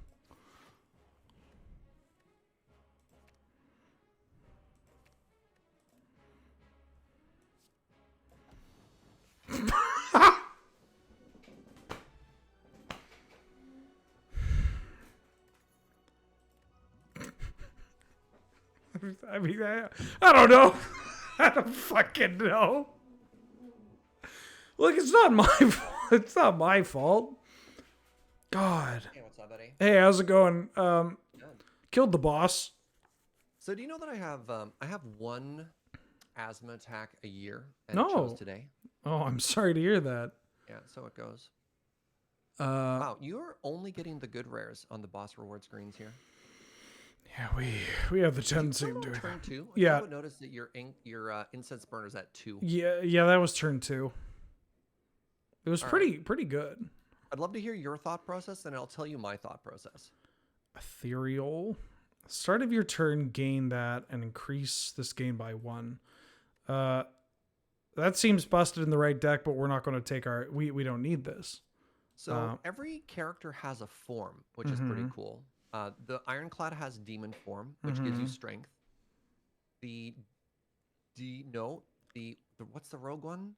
I mean, I don't know. I don't fucking know. Look, it's not my fault. It's not my fault. God. Hey, what's up, buddy? Hey, how's it going? Good. Killed the boss. So do you know that I have one asthma attack a year, and No. it chose today? Oh, I'm sorry to hear that. Yeah, so it goes. Uh, Wow, you're only getting the good rares on the boss reward screens here. yeah, we have the tendency Did of you doing turn that. 2? Yeah. I noticed that your incense burner's at 2. Yeah, that was turn 2. It was All pretty good. I'd love to hear your thought process, and I'll tell you my thought process. Ethereal. Start of your turn, gain that, and increase this gain by 1. That seems busted in the right deck, but we're not going to take our... We don't need this. So every character has a form, which is pretty cool. The Ironclad has demon form, which gives you strength. What's the rogue one?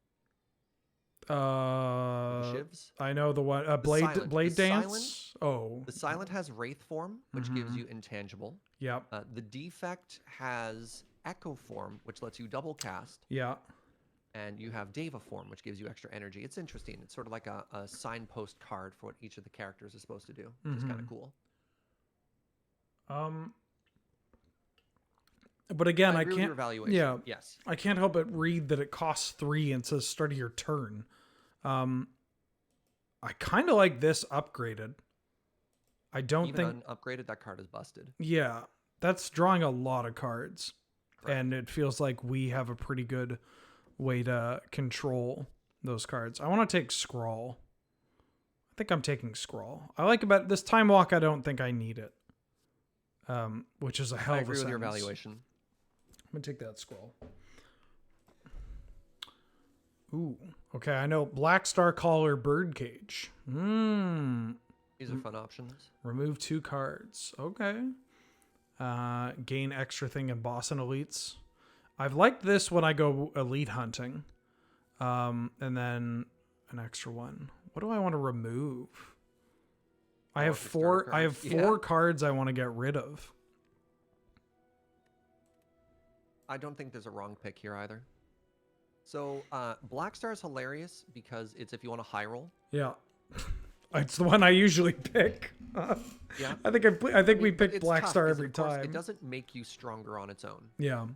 Shivs. I know the one. Silent. Blade The Dance. Silent, Oh. the Silent has Wraith form, which gives you intangible. Yep. The Defect has Echo form, which lets you double cast. Yeah. And you have Deva form, which gives you extra energy. It's interesting. It's sort of like a signpost card for what each of the characters is supposed to do, which is kind of cool. But again, I agree with can't. your evaluation. Yeah. Yes. I can't help but read that it costs 3 and says start of your turn. I kind of like this upgraded. I don't think Even upgraded, that card is busted. Yeah, that's drawing a lot of cards. Correct. And it feels like we have a pretty good way to control those cards. I want to take Scrawl. I think I'm taking Scrawl. I like about this Time Walk. I don't think I need it. Which is a hell I of a agree with your sentence. evaluation. I'm going to take that Scroll. Ooh. Okay, I know. Black Star Collar Birdcage. These are fun options. Remove 2 cards. Okay. Gain extra thing in boss and elites. I've liked this when I go elite hunting. And then an extra one. What do I want to remove? I have four cards I want to get rid of. I don't think there's a wrong pick here either. So Black Star is hilarious because it's if you want a high roll. Yeah. It's the one I usually pick. Yeah. I think we pick It's Black tough Star because, every of course, time. It doesn't make you stronger on its own. Yeah.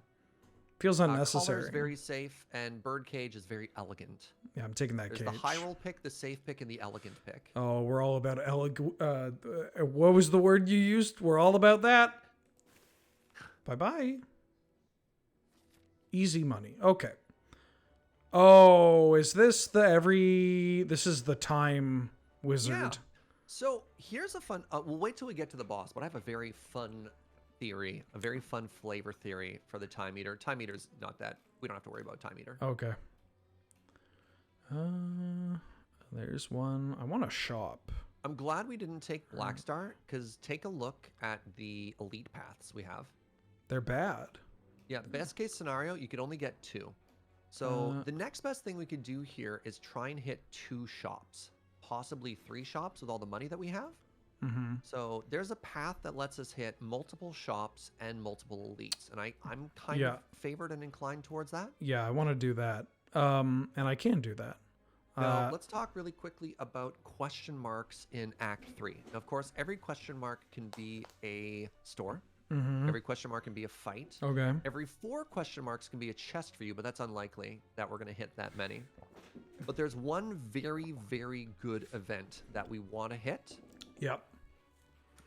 Feels unnecessary. Collar is very safe, and Birdcage is very elegant. Yeah, I'm taking that There's cage. the high roll pick, the safe pick, and the elegant pick. Oh, we're all about what was the word you used? We're all about that. Bye-bye. Easy money. Okay. Oh, is this this is the time wizard. Yeah. So here's a fun, we'll wait till we get to the boss, but I have a very fun theory, a very fun flavor theory for the Time Eater. Time Eater's not that, we don't have to worry about Time Eater. Okay. There's one. I want a shop. I'm glad we didn't take Black Star, because take a look at the elite paths we have. They're bad. Yeah, best case scenario, you could only get 2. So the next best thing we could do here is try and hit 2 shops, possibly 3 shops with all the money that we have. Mm-hmm. So there's a path that lets us hit multiple shops and multiple elites, and I'm kind of favored and inclined towards that. Yeah, I want to do that. And I can do that. Now, let's talk really quickly about question marks in Act 3. Now, of course, every question mark can be a store. Mm-hmm. Every question mark can be a fight. Okay. Every 4 question marks can be a chest for you, but that's unlikely that we're going to hit that many. But there's one very, very good event that we want to hit. Yep.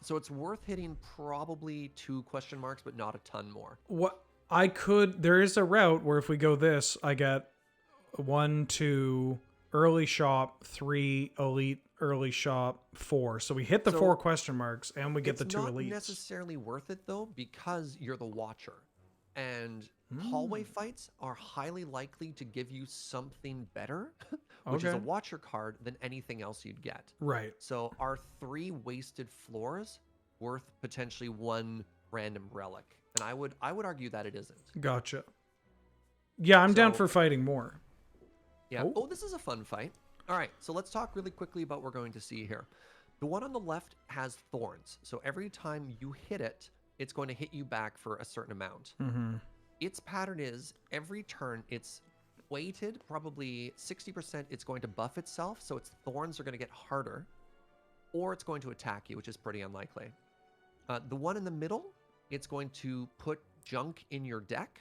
So it's worth hitting probably 2 question marks, but not a ton more. There is a route where if we go this, I get 1, 2, early shop, 3, elite, early shop, 4. So we hit the 4 question marks and we get the 2 elites. It's not necessarily worth it though, because you're the watcher. And hallway fights are highly likely to give you something better, which is a watcher card, than anything else you'd get. Right. So are 3 wasted floors worth potentially 1 random relic? And I would argue that it isn't. Gotcha. Yeah, I'm down for fighting more. Yeah. Oh, this is a fun fight. All right, so let's talk really quickly about what we're going to see here. The one on the left has thorns. So every time you hit it, it's going to hit you back for a certain amount. Mm-hmm. Its pattern is every turn it's weighted, probably 60% it's going to buff itself, so its thorns are going to get harder, or it's going to attack you, which is pretty unlikely. The one in the middle, it's going to put junk in your deck,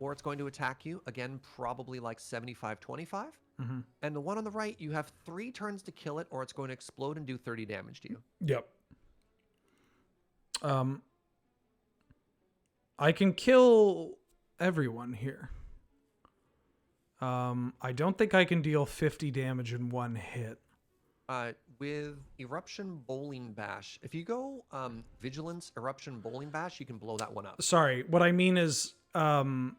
or it's going to attack you, again, probably like 75-25. Mm-hmm. And the one on the right, you have 3 turns to kill it, or it's going to explode and do 30 damage to you. Yep. I can kill everyone here. I don't think I can deal 50 damage in 1 hit. With Eruption Bowling Bash, if you go Vigilance, Eruption Bowling Bash, you can blow that one up. Sorry, what I mean is 1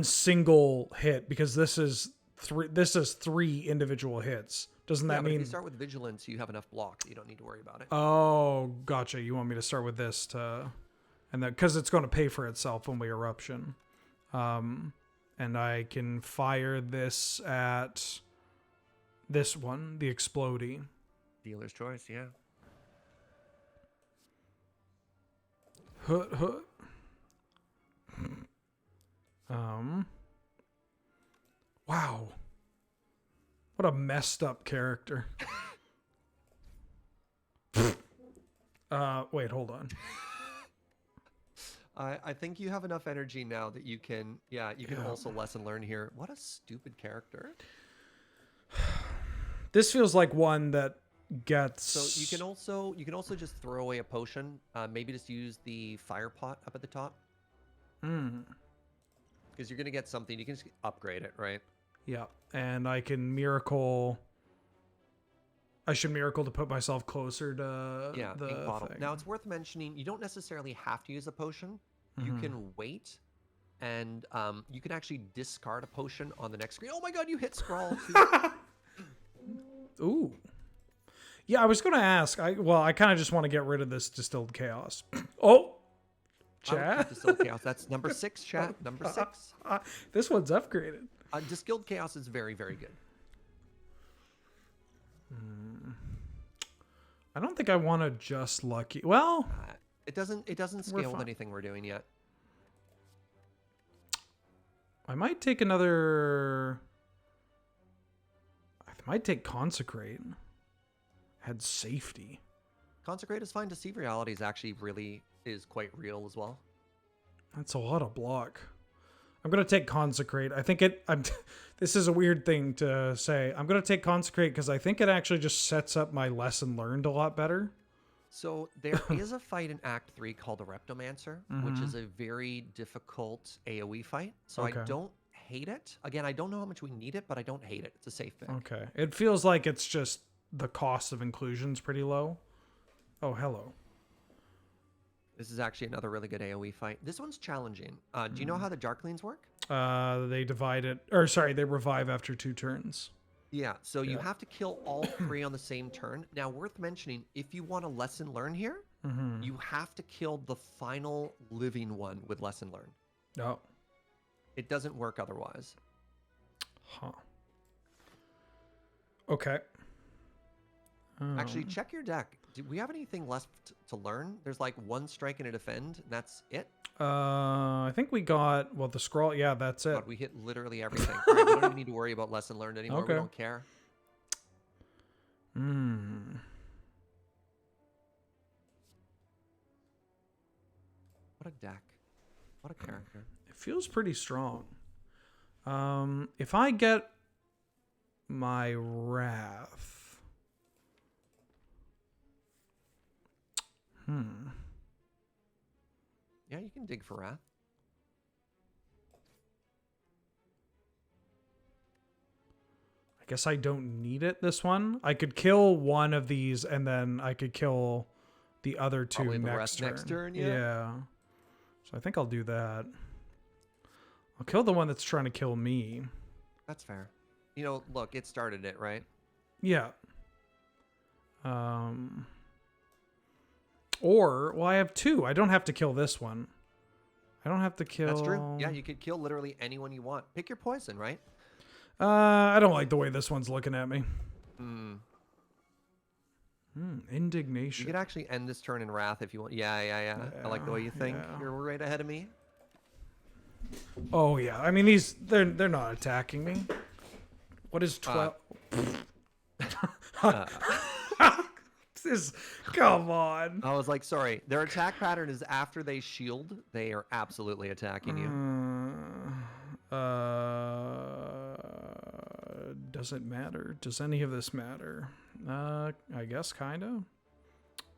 single hit, because this is 3 individual hits. Doesn't that mean if you start with Vigilance, you have enough block that you don't need to worry about it? Oh, gotcha. You want me to start with this and then because it's going to pay for itself when we eruption. And I can fire this at this one, the explodey. Dealer's choice, yeah. Hut, hut. Wow. What a messed up character. Wait, hold on. I think you have enough energy now that you can, also lesson learn here. What a stupid character. This feels like one that gets. So you can also just throw away a potion. Maybe just use the fire pot up at the top. Because you're gonna get something. You can just upgrade it, right? Yeah, and I can miracle. I should miracle to put myself closer to the ink bottle. thing. Now it's worth mentioning you don't necessarily have to use a potion. You can wait, and you can actually discard a potion on the next screen. Oh my god, you hit scroll. Ooh. Yeah, I was going to ask. I kind of just want to get rid of this distilled chaos. Oh, chat. Distilled chaos. That's number 6, chat. Number 6. This one's upgraded. Distilled chaos is very, very good. I don't think I want to just lucky. Well, it doesn't scale with anything we're doing yet. I might take another. I might take consecrate. Had safety. Consecrate is fine. Deceive reality is quite real as well. That's a lot of block. I'm gonna take consecrate. I think it. This is a weird thing to say. I'm gonna take consecrate because I think it actually just sets up my lesson learned a lot better. So there is a fight in Act 3 called the Reptomancer, which is a very difficult AoE fight. So I don't hate it. Again, I don't know how much we need it, but I don't hate it. It's a safe pick. Okay. It feels like it's just the cost of inclusion's pretty low. Oh, hello. This is actually another really good AoE fight. This one's challenging. Do you know how the Darklings work? They divide it, or sorry, they revive after 2 turns. Yeah, so you have to kill all 3 on the same turn. Now, worth mentioning, if you want a lesson learn here, you have to kill the final living one with lesson learn. Oh. It doesn't work otherwise. Huh. Okay. Actually, check your deck. Do we have anything left to learn? There's like 1 strike and a defend, and that's it? I think we got, well, the scroll. Yeah, that's it. God, we hit literally everything. All right, we don't even need to worry about lesson learned anymore. Okay. We don't care. What a deck. What a character. It feels pretty strong. If I get my wrath. Yeah, you can dig for wrath. I guess I don't need it this one. I could kill one of these and then I could kill the other 2 Probably next turn. next turn, yeah. So I think I'll do that. I'll kill the one that's trying to kill me. That's fair. You know, look, it started it, right? Yeah. Or, well, I have 2. I don't have to kill this one. I don't have to kill... That's true. Yeah, you could kill literally anyone you want. Pick your poison, right? I don't like the way this one's looking at me. Indignation. You could actually end this turn in wrath if you want. Yeah. I like the way you think. Yeah. You're right ahead of me. Oh, yeah. I mean, they're not attacking me. What is 12? Come on. I was like, sorry. Their attack pattern is after they shield, they are absolutely attacking you. Does it matter? Does any of this matter? I guess kind of.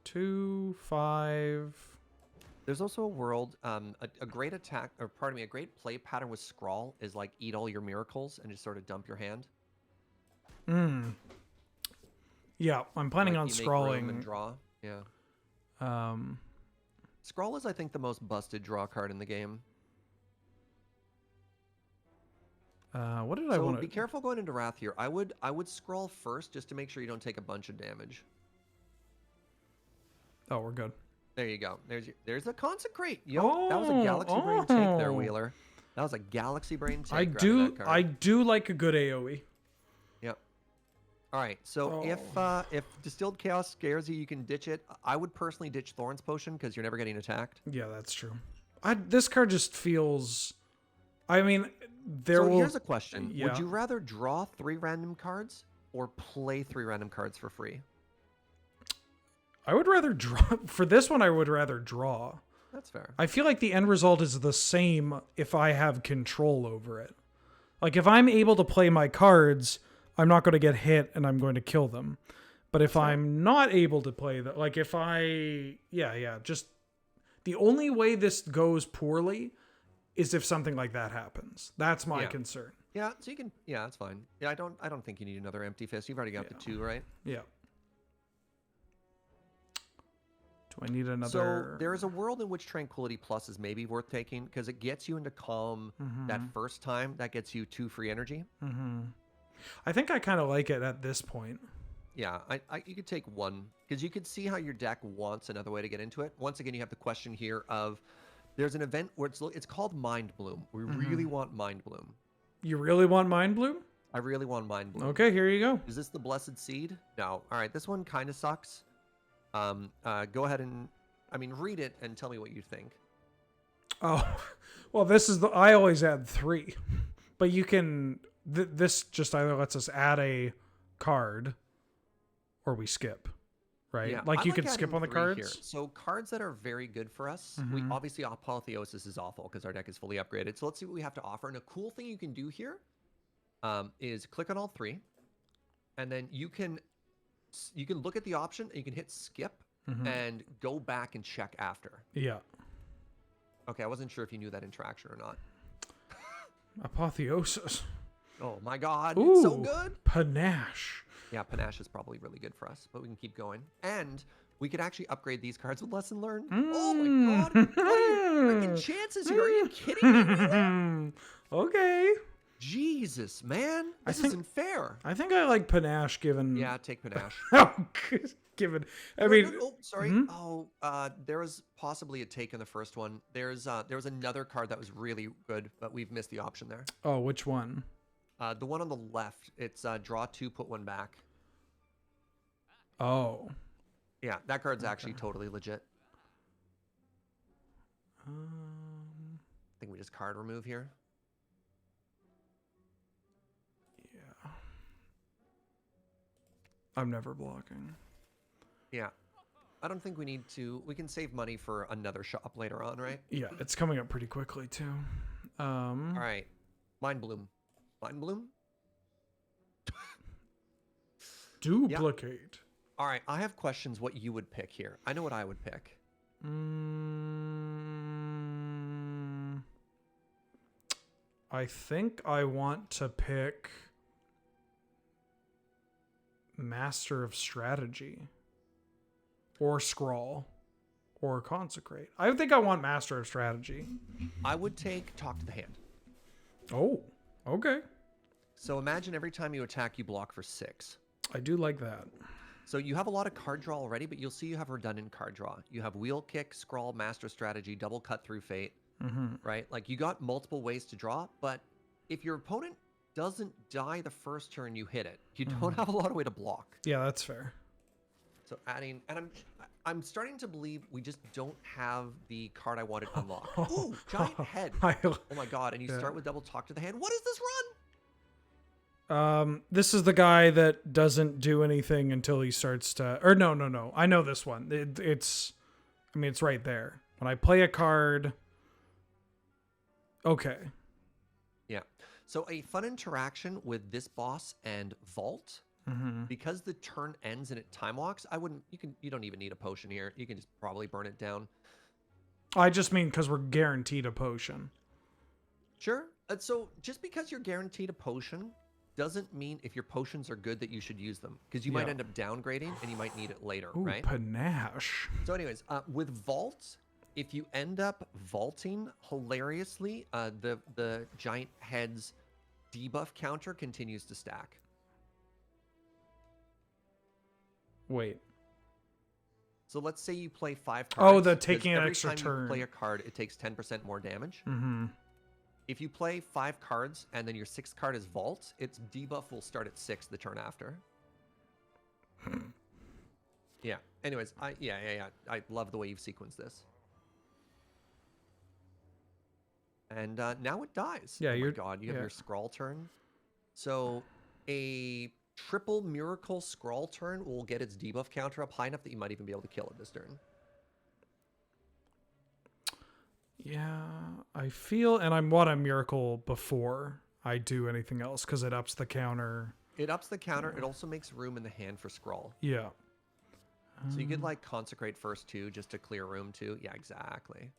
2, 5. There's also a world, a great attack, or pardon me, a great play pattern with Scrawl is like eat all your miracles and just sort of dump your hand. Yeah, I'm planning like on you make scrolling. room and draw. Yeah. Scrawl is, I think, the most busted draw card in the game. What did I want to... be careful going into Wrath here. I would scroll first just to make sure you don't take a bunch of damage. Oh, we're good. There you go. There's a consecrate. Yo, that was a galaxy brain take there, Wheeler. That was a galaxy brain. I Take I do like a good AoE. Yep. All right. So if distilled chaos scares you, you can ditch it. I would personally ditch Thorn's potion because you're never getting attacked. Yeah, that's true. This card just feels. I mean, here's a question: Yeah. Would you rather draw 3 random cards or play 3 random cards for free? I would rather draw. For this one, I would rather draw. That's fair. I feel like the end result is the same if I have control over it. Like, if I'm able to play my cards, I'm not going to get hit and I'm going to kill them. But if I'm not able to play that, like if I, just the only way this goes poorly is if something like that happens. That's my concern. Yeah, so you can, that's fine. Yeah, I don't think you need another empty fist. You've already got the 2, right? Yeah. Do I need another? So there is a world in which Tranquility Plus is maybe worth taking because it gets you into Calm that first time. That gets you 2 free energy. I think I kind of like it at this point. Yeah, you could take 1 because you could see how your deck wants another way to get into it. Once again, you have the question here of there's an event where it's called Mind Bloom. We really want Mind Bloom. You really want Mind Bloom? I really want Mind Bloom. Okay, here you go. Is this the Blessed Seed? No. All right, this one kind of sucks. Go ahead and, read it and tell me what you think. Oh, well, this is I always add 3, but you can, this just either lets us add a card or we skip, right? Yeah, like you can skip on the 3 cards. here. So cards that are very good for us, we obviously Apotheosis is awful because our deck is fully upgraded. So let's see what we have to offer. And a cool thing you can do here is click on all 3 and then you can look at the option and you can hit skip and go back and check after. Yeah. Okay, I wasn't sure if you knew that interaction or not. Apotheosis. Oh my god, Ooh, it's so good. Panache. Yeah, Panache is probably really good for us, but we can keep going. And we could actually upgrade these cards with Lesson Learned. Oh my god, what are your freaking chances here? Are you kidding me? Really? Okay. Jesus, man. This isn't fair. I think I like Panache given... Yeah, take Panache. Given... Sorry. There was possibly a take in the first one. There was another card that was really good, but we've missed the option there. Oh, which one? The one on the left. It's draw 2, put 1 back. Oh. Yeah, that card's actually totally legit. I think we just card remove here. Yeah. I'm never blocking. Yeah. I don't think we need to. We can save money for another shop later on, right? Yeah, it's coming up pretty quickly too. All right. Mind Bloom. Mind Bloom? Duplicate. Yeah. All right. I have questions what you would pick here. I know what I would pick. I think I want to pick Master of Strategy or Scrawl or Consecrate. I think I want Master of Strategy. I would take Talk to the Hand. Oh, okay. So imagine every time you attack, you block for 6. I do like that. So you have a lot of card draw already, but you'll see you have redundant card draw. You have Wheel Kick, Scrawl, Master Strategy, Double Cut Through Fate, right? Like you got multiple ways to draw, but if your opponent doesn't die the first turn you hit it, you don't have a lot of way to block. Yeah, that's fair. So adding, and I'm starting to believe we just don't have the card I wanted unlocked. Ooh, Giant Head. Oh my god, and you start with Double Talk to the Hand. What is this run? This is the guy that doesn't do anything until he starts to... Or no. I know this one. It's right there. When I play a card... Okay. Yeah. So a fun interaction with this boss and Vault, because the turn ends and it time walks, you don't even need a potion here. You can just probably burn it down. I just mean because we're guaranteed a potion. Sure. So just because you're guaranteed a potion doesn't mean if your potions are good that you should use them, because you might end up downgrading and you might need it later. Ooh, right? Panache. So anyways, with Vault, if you end up vaulting hilariously, the Giant Head's debuff counter continues to stack. Wait. So let's say you play 5 cards. Oh, the taking an every extra time turn. You play a card, it takes 10% more damage. If you play 5 cards and then your 6th card is Vault, its debuff will start at 6 the turn after. Yeah. Anyways, yeah. I love the way you've sequenced this. And now it dies. Yeah, oh my you're. god, you have yeah. your scrawl turn. So a triple miracle scrawl turn will get its debuff counter up high enough that you might even be able to kill it this turn. Yeah, I feel, and I'm what a miracle before I do anything else because it ups the counter. It ups the counter. It also makes room in the hand for scroll. Yeah. So you could like consecrate first too, just to clear room too. Yeah, exactly.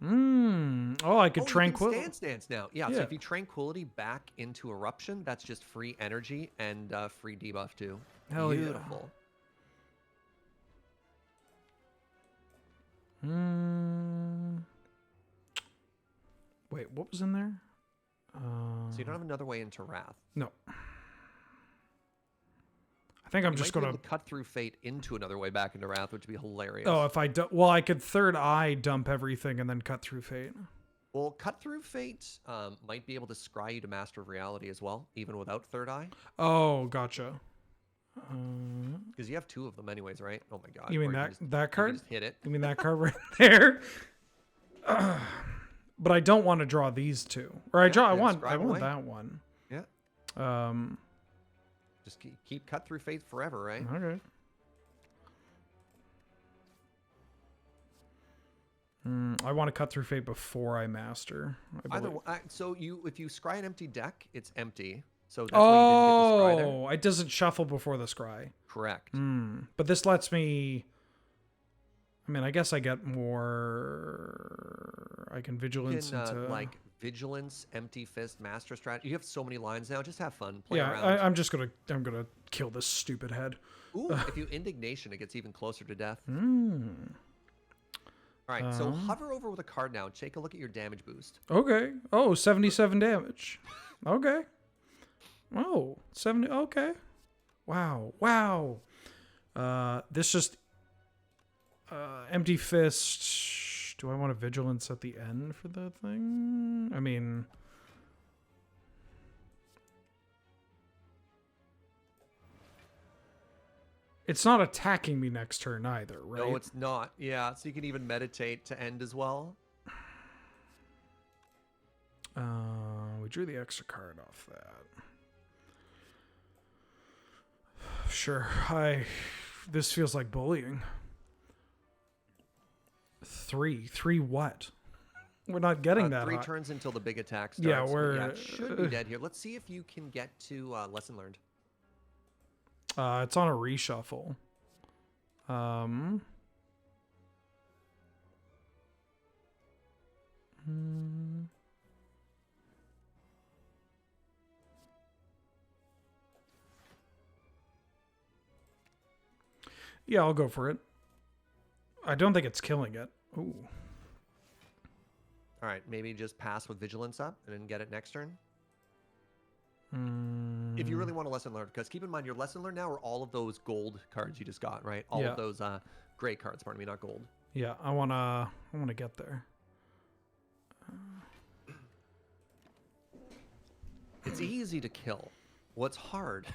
Oh, I could tranquility. Stance now. Yeah, so if you tranquility back into eruption, that's just free energy and free debuff too. Hell Beautiful. Wait, what was in there? So you don't have another way into Wrath. No. I think I'm You just might be gonna able to cut through Fate into another way back into Wrath, which would be hilarious. Oh, if I do, well, I could third eye dump everything and then cut through Fate. Well, cut through Fate might be able to scry you to Master of Reality as well, even without third eye. Oh, gotcha. Because you have 2 of them anyways, right? Oh my god. You mean Or that just, that card? You just hit it. You mean that card right there? But I don't want to draw these 2. Or I want away. that one. Yeah. Just keep cut through Fate forever, right? Okay. I want to cut through Fate before I master. So if you scry an empty deck, it's empty. So that's why you didn't get the scry there. Oh, it doesn't shuffle before the scry. Correct. But this lets me. I mean, I guess I get more. I can vigilance You can, into like vigilance, empty fist, master strat. You have so many lines now. Just have fun. Play yeah, around. I'm gonna kill this stupid head. Ooh, if you indignation, it gets even closer to death. All right, so hover over with a card now. Take a look at your damage boost. Okay. Oh, 77 damage. Okay. Oh, 70. Okay. Wow. This just empty fist. Do I want a vigilance at the end for the thing? I mean, it's not attacking me next turn either, right? No, it's not. Yeah, so you can even meditate to end as well. We drew the extra card off that. Sure. This feels like bullying. 3 what? We're not getting that 3 high. turns until the big attack starts. Yeah, it should be dead here. Let's see if you can get to lesson learned. It's on a reshuffle. Yeah, I'll go for it. I don't think it's killing it. Ooh. All right, maybe just pass with vigilance up and then get it next turn. If you really want a lesson learned, because keep in mind your lesson learned now are all of those gold cards you just got, right? All of those gray cards, pardon me, not gold. Yeah, I wanna get there. It's easy to kill. What's hard?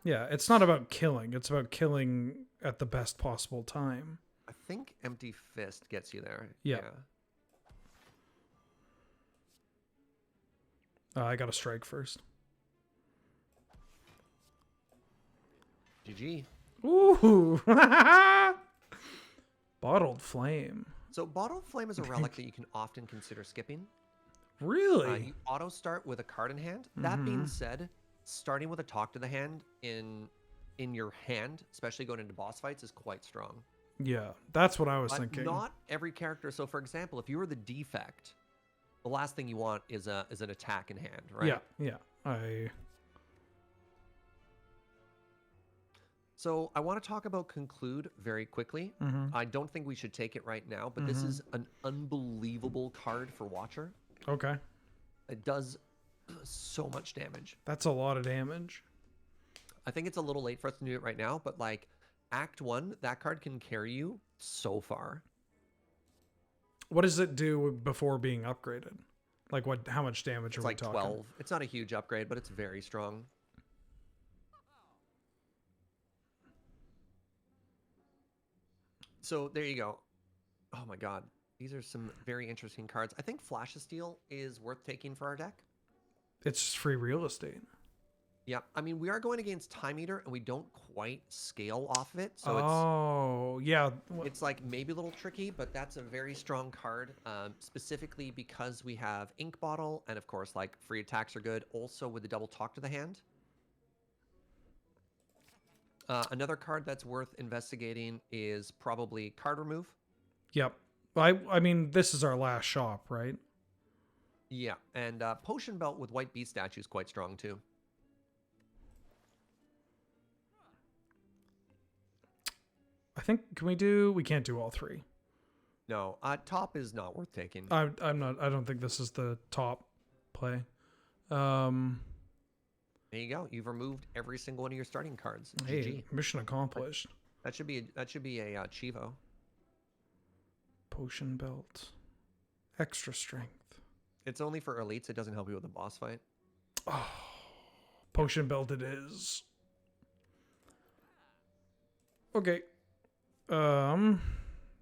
Yeah, it's not about killing. It's about killing at the best possible time. I think Empty Fist gets you there. Yeah. I got to strike first. GG. Ooh. Bottled Flame. So Bottled Flame is a relic that you can often consider skipping. Really? You auto start with a card in hand. That being said, starting with a talk to the hand in your hand, especially going into boss fights, is quite strong. Yeah, that's what I was thinking. Not every character. So, for example, if you were the defect, the last thing you want is an attack in hand, right? Yeah. So I want to talk about Conclude very quickly. I don't think we should take it right now, but this is an unbelievable card for Watcher. Okay. It does so much damage. That's a lot of damage. I think it's a little late for us to do it right now, but like Act 1, that card can carry you so far. What does it do before being upgraded? Like what? How much damage It's are we like talking? 12. It's not a huge upgrade, but it's very strong. So there you go. Oh my god. These are some very interesting cards. I think Flash of Steel is worth taking for our deck. It's just free real estate. Yeah, I mean, we are going against Time Eater, and we don't quite scale off of it. So Yeah. it's like maybe a little tricky, but that's a very strong card, specifically because we have Ink Bottle, and of course, like, free attacks are good. Also, with the double talk to the hand. Another card that's worth investigating is probably Card Remove. Yep. I mean, this is our last shop, right? Yeah, and Potion Belt with White Beast Statue is quite strong, too. I think we can't do all three. No, top is not worth taking. I don't think this is the top play. There you go. You've removed every single one of your starting cards. Hey, GG. mission accomplished. That should be a Chivo. Potion belt. Extra strength. It's only for elites. It doesn't help you with the boss fight. Oh, potion belt it is. Okay. We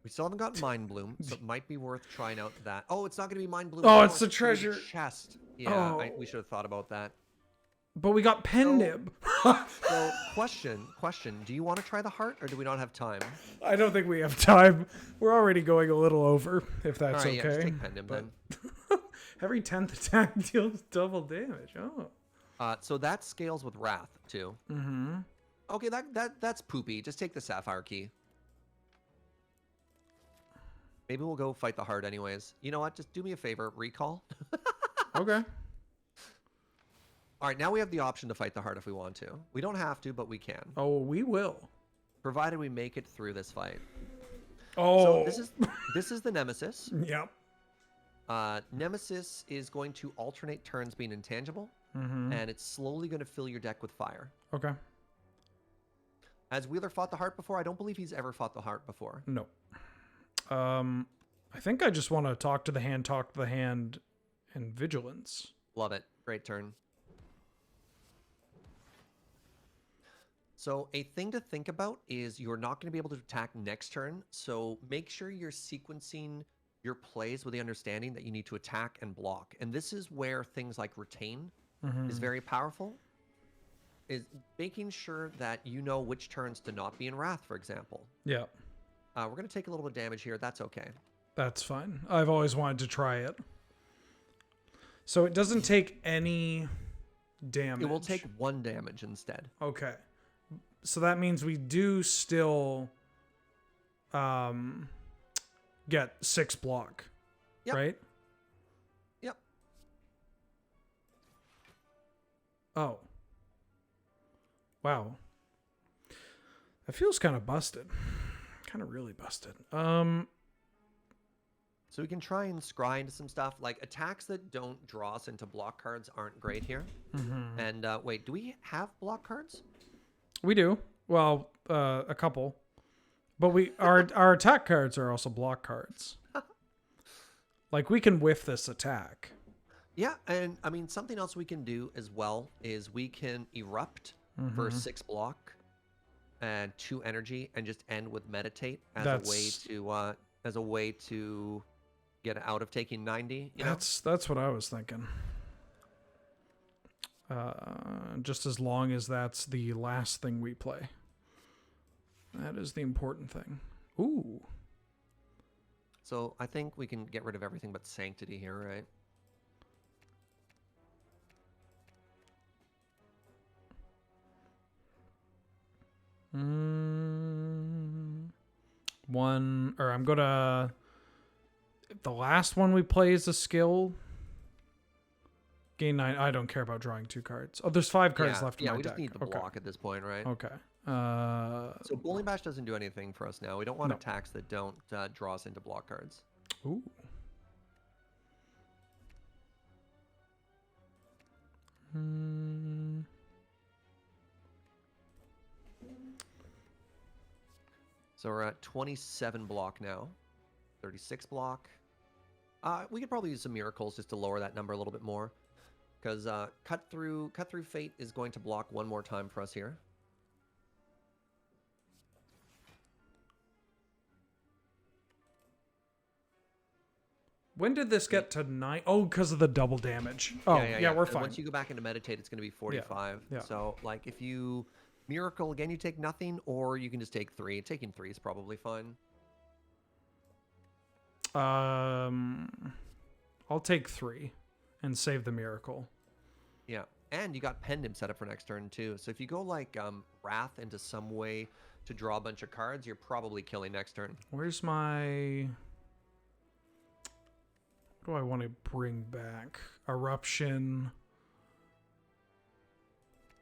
still haven't got Mind Bloom, so it might be worth trying out that. Oh, it's not going to be Mind Bloom. Oh, anymore. it's the It's gonna be treasure. chest. Yeah, Oh. we should have thought about that. But we got pen nib. So, question. Do you want to try the heart, or do we not have time? I don't think we have time. We're already going a little over, if that's All right, yeah, just okay. take Pendant then. Every 10th attack deals double damage. Oh. So that scales with Wrath, too. Mm-hmm. Okay, that's poopy. Just take the Sapphire Key. Maybe we'll go fight the heart anyways. You know what? Just do me a favor. Recall. Okay. All right, now we have the option to fight the heart if we want to. We don't have to, but we can. Oh, we will. Provided we make it through this fight. Oh. So this is the Nemesis. Yep. Nemesis is going to alternate turns being intangible, Mm-hmm. and it's slowly going to fill your deck with fire. Okay. Has Wheeler fought the heart before? I don't believe he's ever fought the heart before. No. I think I just want to talk to the hand, and vigilance. Love it. Great turn. So a thing to think about is you're not going to be able to attack next turn, so make sure you're sequencing your plays with the understanding that you need to attack and block. And this is where things like Retain is very powerful, is making sure that you know which turns to not be in Wrath, for example. Yeah. We're going to take a little bit of damage here. That's okay. That's fine. I've always wanted to try it. So it doesn't take any damage. It will take 1 damage instead. Okay. So that means we do still get 6 block. Yep. Right? Yep. Oh. Wow. That feels kind of busted. Kind of really busted. So we can try and scry into some stuff. Like, attacks that don't draw us into block cards aren't great here. Mm-hmm. And wait, do we have block cards? We do. Well, a couple. But our attack cards are also block cards. Like, we can whiff this attack. Yeah, and I mean, something else we can do as well is we can erupt for 6 block and 2 energy, and just end with meditate as a way to get out of taking 90. You know? That's what I was thinking. Just as long as that's the last thing we play. That is the important thing. Ooh. So I think we can get rid of everything but Sanctity here, right? I'm gonna. The last one we play is a skill. Gain 9. I don't care about drawing 2 cards. Oh, there's 5 cards left in my we deck. just need the block at this point, right? Okay. So Bowling Bash doesn't do anything for us now. We don't want attacks that don't draw us into block cards. Ooh. So we're at 27 block now. 36 block. We could probably use some miracles just to lower that number a little bit more. Because cut through fate is going to block one more time for us here. When did this get to 9? Oh, because of the double damage. Oh, yeah, we're And fine. once you go back into meditate, it's going to be 45. Yeah. So, like, if you miracle again, you take nothing, or you can just take 3. Taking 3 is probably fine. I'll take 3 and save the miracle. Yeah, and you got Pendant set up for next turn too. So if you go like Wrath into some way to draw a bunch of cards, you're probably killing next turn. Where's my... What do I want to bring back? Eruption.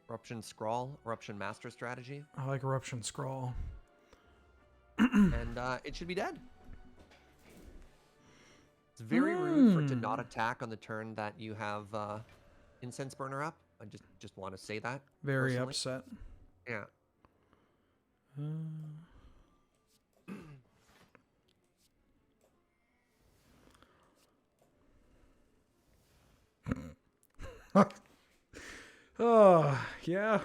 Eruption Scrawl, Eruption Master Strategy. I like Eruption Scrawl. And it should be dead. It's very rude for it to not attack on the turn that you have Incense Burner up. I just want to say that. Very personally. upset. Yeah. Oh, yeah.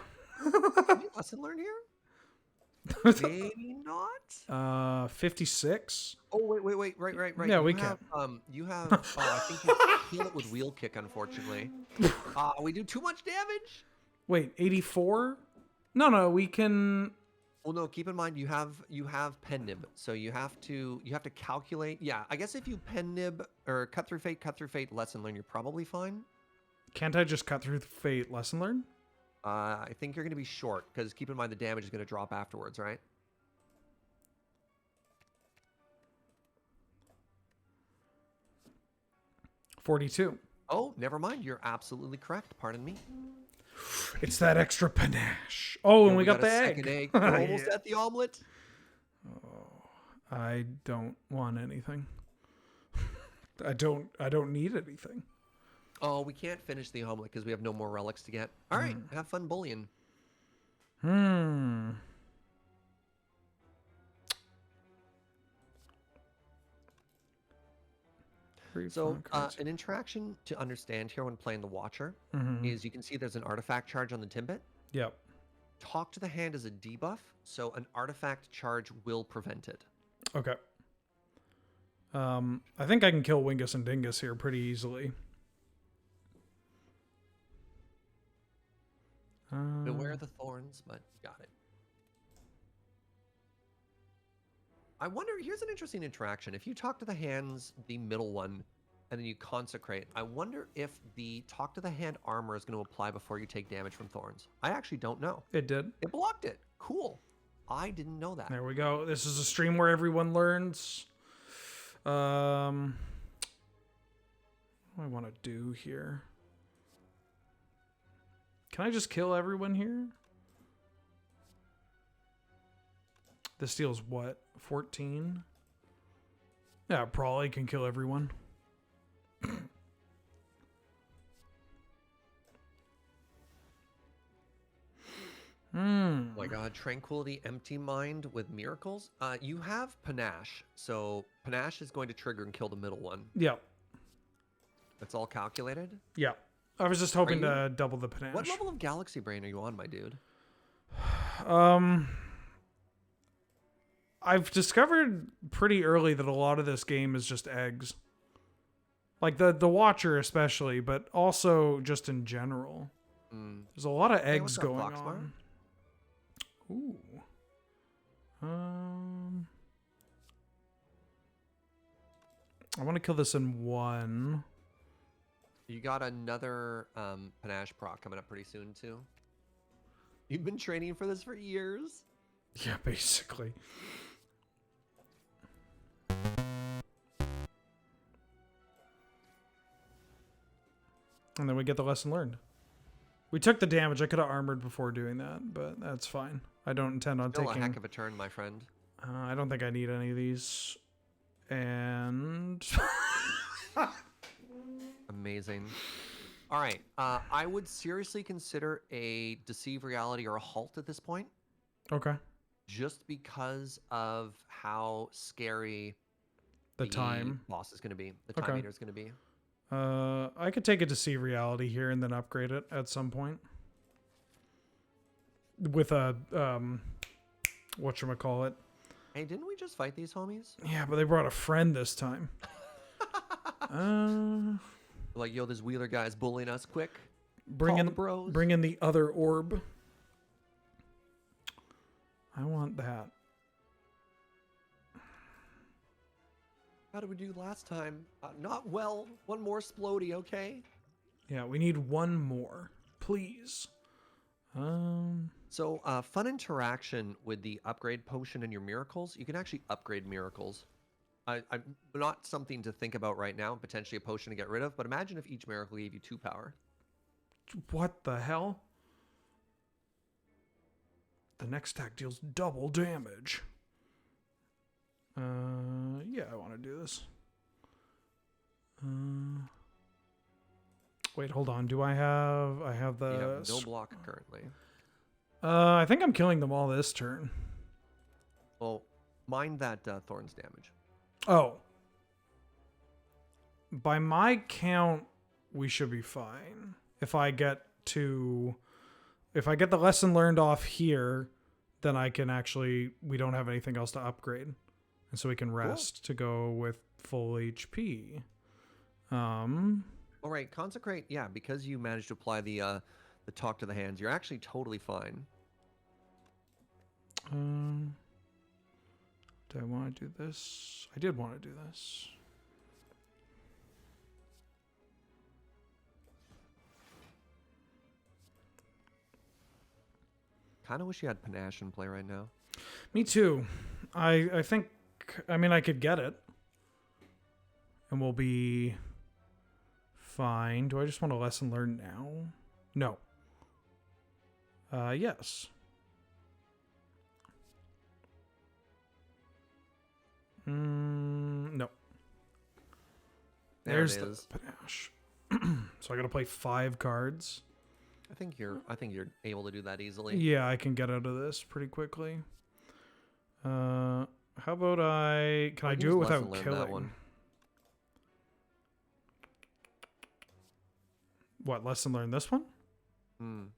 Any lesson learned here? Maybe not. 56. Oh wait. Right. Yeah, we have, can. You have. I think you heal it with wheel kick. Unfortunately, we do too much damage. Wait, 84? No, we can. Well, no. Keep in mind you have pen nib, so you have to calculate. Yeah, I guess if you pen nib or cut through fate, lesson learn, you're probably fine. Can't I just cut through fate lesson learn? I think you're going to be short because keep in mind the damage is going to drop afterwards, right? $42. Oh, never mind. You're absolutely correct. Pardon me. It's that extra panache. Oh, and we got the a egg. second egg. We're almost at the omelet. Oh, I don't want anything. I don't need anything. Oh, we can't finish the omelet because we have no more relics to get. All right, have fun bullying. So an interaction to understand here when playing the Watcher is you can see there's an artifact charge on the Timbit. Yep. Talk to the hand is a debuff, so an artifact charge will prevent it. Okay. I think I can kill Wingus and Dingus here pretty easily. Beware the thorns, but got it. I wonder, here's an interesting interaction. If you talk to the hands, the middle one, and then you consecrate, I wonder if the talk to the hand armor is going to apply before you take damage from thorns. I actually don't know. It did. It blocked it. Cool. I didn't know that. There we go. This is a stream where everyone learns. What do I want to do here? Can I just kill everyone here? This deals what? 14? Yeah, probably can kill everyone. Oh my god, Tranquility, Empty Mind with Miracles. You have Panache, so Panache is going to trigger and kill the middle one. Yep. That's all calculated? Yeah. I was just hoping to double the panache. What level of Galaxy Brain are you on, my dude? I've discovered pretty early that a lot of this game is just eggs. Like the Watcher especially, but also just in general. There's a lot of eggs going on. Ooh. I want to kill this in one. You got another Panache proc coming up pretty soon, too. You've been training for this for years. Yeah, basically. And then we get the lesson learned. We took the damage. I could have armored before doing that, but that's fine. I don't intend on Still taking... a heck of a turn, my friend. I don't think I need any of these. And... Amazing. All right. I would seriously consider a Deceive Reality or a Halt at this point. Okay. Just because of how scary The time. boss is going to be. The time Okay. meter is going to be. I could take it to see reality here and then upgrade it at some point. With a, whatchamacallit. Hey, didn't we just fight these homies? Yeah, but they brought a friend this time. Like, yo, this Wheeler guy's bullying us. Quick. Bring Call in the bros. Bring in the other orb. I want that. How did we do last time? Not well. One more splody, okay? Yeah, we need one more, please. So, fun interaction with the upgrade potion and your miracles. You can actually upgrade miracles. I'm not something to think about right now, potentially a potion to get rid of, but imagine if each miracle gave you 2 power. What the hell? The next attack deals double damage. Yeah, I want to do this. Wait, hold on. Do I have the... You have no block currently. I think I'm killing them all this turn. Well, mind that Thorn's damage. Oh. By my count, we should be fine. If I get the lesson learned off here, then I can actually, we don't have anything else to upgrade. And so we can rest to go with full HP. All right, consecrate. Yeah, because you managed to apply the talk to the hands, you're actually totally fine. Do I want to do this? I did want to do this. Kind of wish you had panache in play right now. Me too. I think, I mean, I could get it. And we'll be fine. Do I just want a lesson learned now? No. Yes. No. There There's it the is. panache. So I gotta play 5 cards. I think you're able to do that easily. Yeah, I can get out of this pretty quickly. How about can I do it without killing? One. What, lesson learn this one? Maybe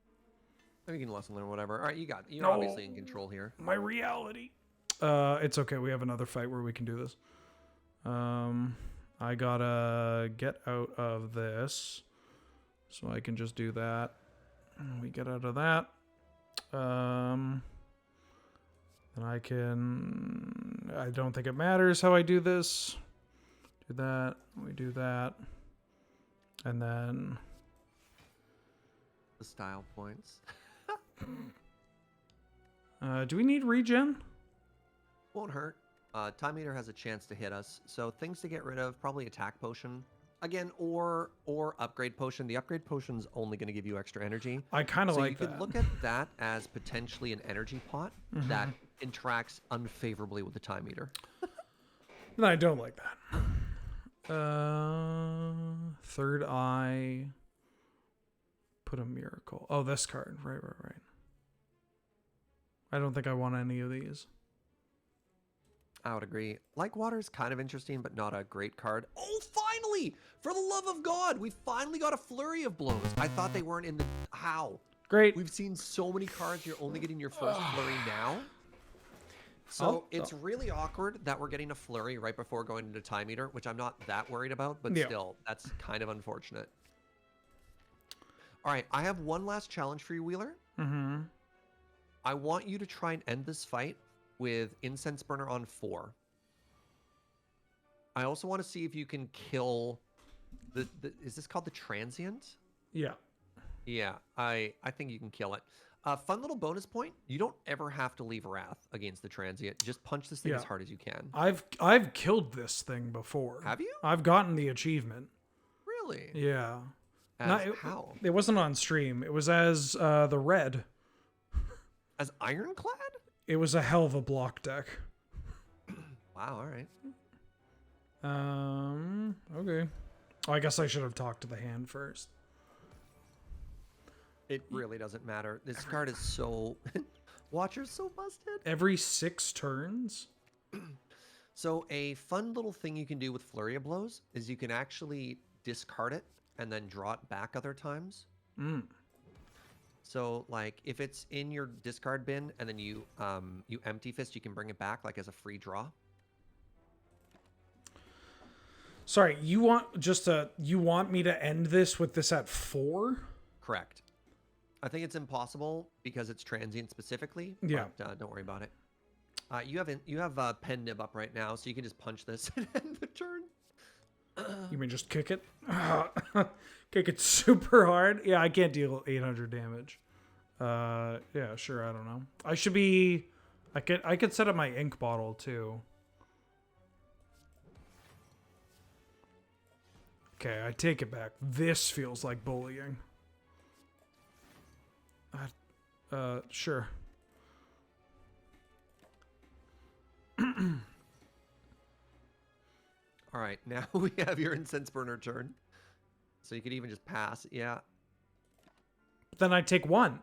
you can lesson learn whatever. All right, you're No. obviously in control here. My reality. It's okay. We have another fight where we can do this. I gotta get out of this, so I can just do that. We get out of that. Then I can. I don't think it matters how I do this. Do that. We do that, and then. The style points. Do we need regen? Won't hurt. Time meter has a chance to hit us, so things to get rid of, probably attack potion. Again, or upgrade potion. The upgrade potion's only going to give you extra energy. I kind of So like you that. could look at that as potentially an energy pot that interacts unfavorably with the time meter. No, I don't like that. Third eye. Put a miracle. Oh, this card. Right. I don't think I want any of these. I would agree. Like Water is kind of interesting, but not a great card. Oh, finally! For the love of God, we finally got a flurry of blows. I thought they weren't in the... How? Great. We've seen so many cards, you're only getting your first flurry now. So it's really awkward that we're getting a flurry right before going into time meter, which I'm not that worried about, but still, that's kind of unfortunate. All right, I have one last challenge for you, Wheeler. I want you to try and end this fight with Incense Burner on 4. I also want to see if you can kill the is this called the Transient? Yeah. Yeah, I think you can kill it. Fun little bonus point, you don't ever have to leave Wrath against the Transient. Just punch this thing as hard as you can. I've killed this thing before. Have you? I've gotten the achievement. Really? Yeah. How? It wasn't on stream. It was as the red. As Ironclad? It was a hell of a block deck. Wow, all right. Okay. Oh, I guess I should have talked to the hand first. It really doesn't matter. This card is so... Watcher's so busted. Every 6 turns? So a fun little thing you can do with Flurry of Blows is you can actually discard it and then draw it back other times. So like if it's in your discard bin and then you empty fist, you can bring it back like as a free draw. Sorry, you want me to end this with this at 4? Correct. I think it's impossible because it's transient specifically. Yeah. But, don't worry about it. You have pen nib up right now, so you can just punch this and end the turn. You mean just kick it? Kick it super hard? Yeah, I can't deal 800 damage. Yeah, sure, I don't know. I could set up my ink bottle too. Okay, I take it back. This feels like bullying. Sure. All right, now we have your incense burner turn. So you could even just pass. Yeah. Then I take 1.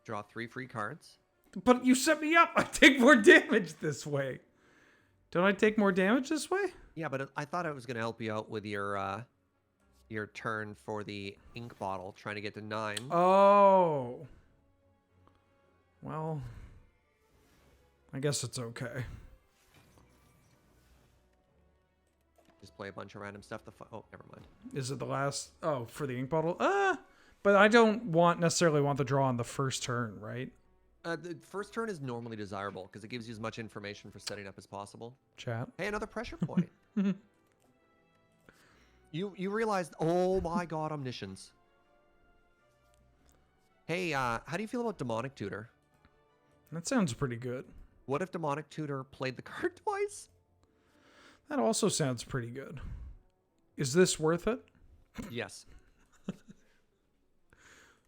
Draw 3 free cards. But you set me up. I take more damage this way. Don't I take more damage this way? Yeah, but I thought I was going to help you out with your turn for the ink bottle, trying to get to 9. Oh. Well, I guess it's okay. Just play a bunch of random stuff. Oh, never mind. Is it the last? Oh, for the ink bottle? But I don't necessarily want the draw on the first turn, right? The first turn is normally desirable because it gives you as much information for setting up as possible. Chat. Hey, another pressure point. You realized, oh my god, omniscience. Hey, how do you feel about Demonic Tutor? That sounds pretty good. What if Demonic Tutor played the card twice? That also sounds pretty good. Is this worth it? Yes.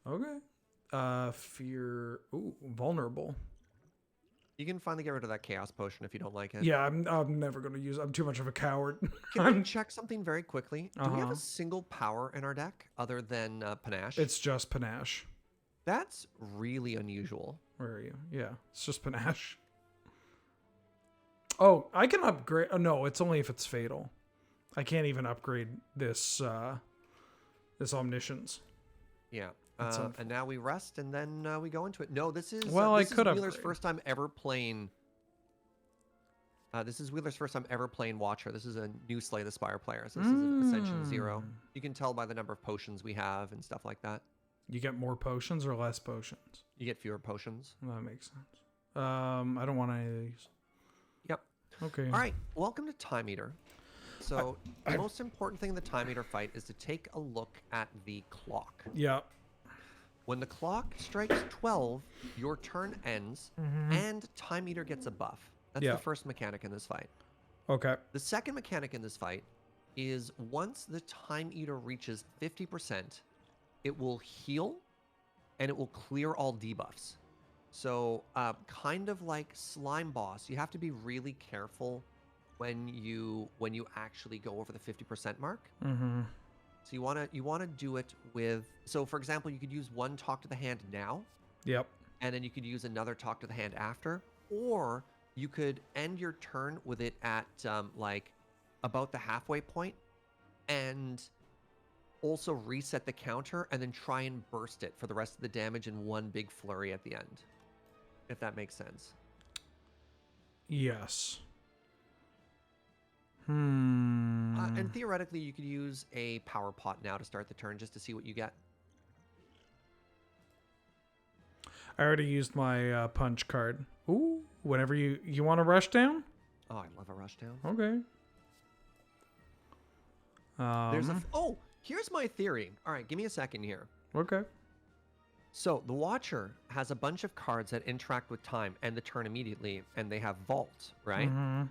Okay. Fear. Ooh, vulnerable. You can finally get rid of that chaos potion if you don't like it. Yeah, I'm never gonna use it. I'm too much of a coward. Can we check something very quickly? Do we have a single power in our deck other than Panache? It's just Panache. That's really unusual. Where are you? Yeah, it's just Panache. Oh, I can upgrade. Oh, no, it's only if it's fatal. I can't even upgrade this this omniscience. Yeah. And now we rest, and then we go into it. No, this is I this could is Wheeler's upgrade. first time ever playing. This is Wheeler's first time ever playing Watcher. This is a new Slay the Spire player. So this is an Ascension 0. You can tell by the number of potions we have and stuff like that. You get more potions or less potions? You get fewer potions. That makes sense. I don't want any of these. Yep. Okay. All right. Welcome to Time Eater. So the most important thing in the Time Eater fight is to take a look at the clock. Yeah. When the clock strikes 12, your turn ends, and Time Eater gets a buff. That's the first mechanic in this fight. Okay. The second mechanic in this fight is once the Time Eater reaches 50%, it will heal, and it will clear all debuffs. So kind of like Slime Boss, you have to be really careful when you actually go over the 50% mark. Mm-hmm. So you wanna do it with, so for example, you could use one Talk to the Hand now. Yep. And then you could use another Talk to the Hand after, or you could end your turn with it at like about the halfway point, and also reset the counter, and then try and burst it for the rest of the damage in one big flurry at the end, if that makes sense. Yes. And theoretically, you could use a power pot now to start the turn just to see what you get. I already used my punch card. Ooh, whenever you want to rush down? Oh, I love a rush down. Okay. Here's my theory. All right, give me a second here. Okay. So the Watcher has a bunch of cards that interact with time and the turn immediately, and they have Vault, right? Mm-hmm.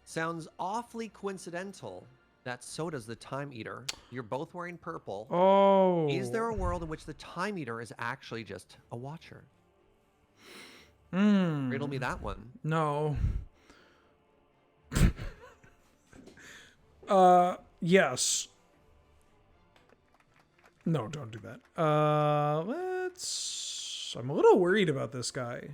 Sounds awfully coincidental that so does the Time Eater. You're both wearing purple. Oh. Is there a world in which the Time Eater is actually just a Watcher? Riddle me that one. No. Yes. No, don't do that. Let's I'm a little worried about this guy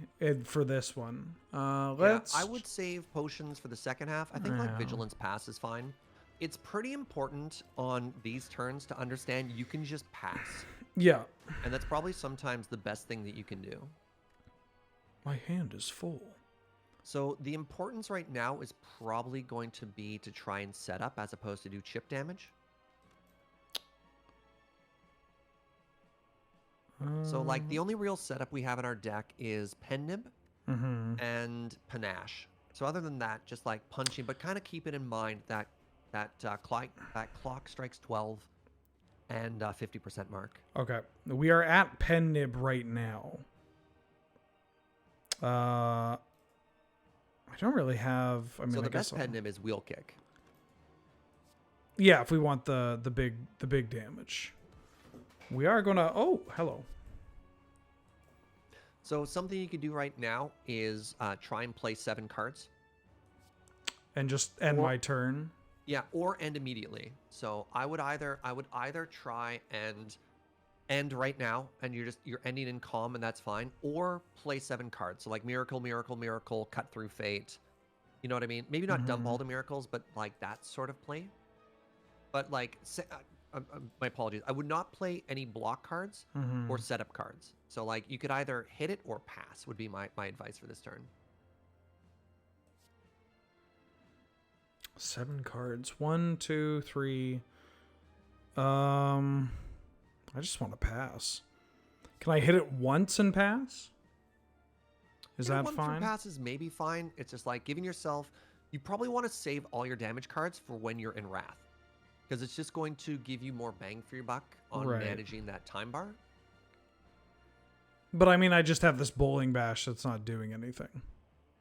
for this one. Let's. Yeah, I would save potions for the second half. I think like Yeah. Vigilance Pass is fine. It's pretty important on these turns to understand you can just pass. Yeah. And that's probably sometimes the best thing that you can do. My hand is full. So the importance right now is probably going to be to try and set up as opposed to do chip damage. So like the only real setup we have in our deck is Pen Nib and Panache. So other than that, just like punching, but kind of keep it in mind that clock strikes 12 and 50% mark. Okay. We are at Pen Nib right now. I don't really have. I mean, So the I guess best Pen Nib is Wheel Kick. Yeah, if we want the big damage. We are gonna. Oh, hello. So something you could do right now is try and play 7 cards. And just end my turn. Yeah, or end immediately. So I would either try and end right now, and you're ending in calm, and that's fine, or play 7 cards. So like Miracle, Miracle, Miracle, Cut Through Fate. You know what I mean? Maybe not dump all the miracles, but like that sort of play. But like, my apologies. I would not play any block cards or setup cards. So like, you could either hit it or pass. Would be my advice for this turn. 7 cards. 1, 2, 3. I just want to pass. Can I hit it once and pass? Is that one fine? Through passes maybe fine. It's just like giving yourself. You probably want to save all your damage cards for when you're in Wrath, because it's just going to give you more bang for your buck on managing that time bar. But I mean, I just have this bowling bash that's not doing anything.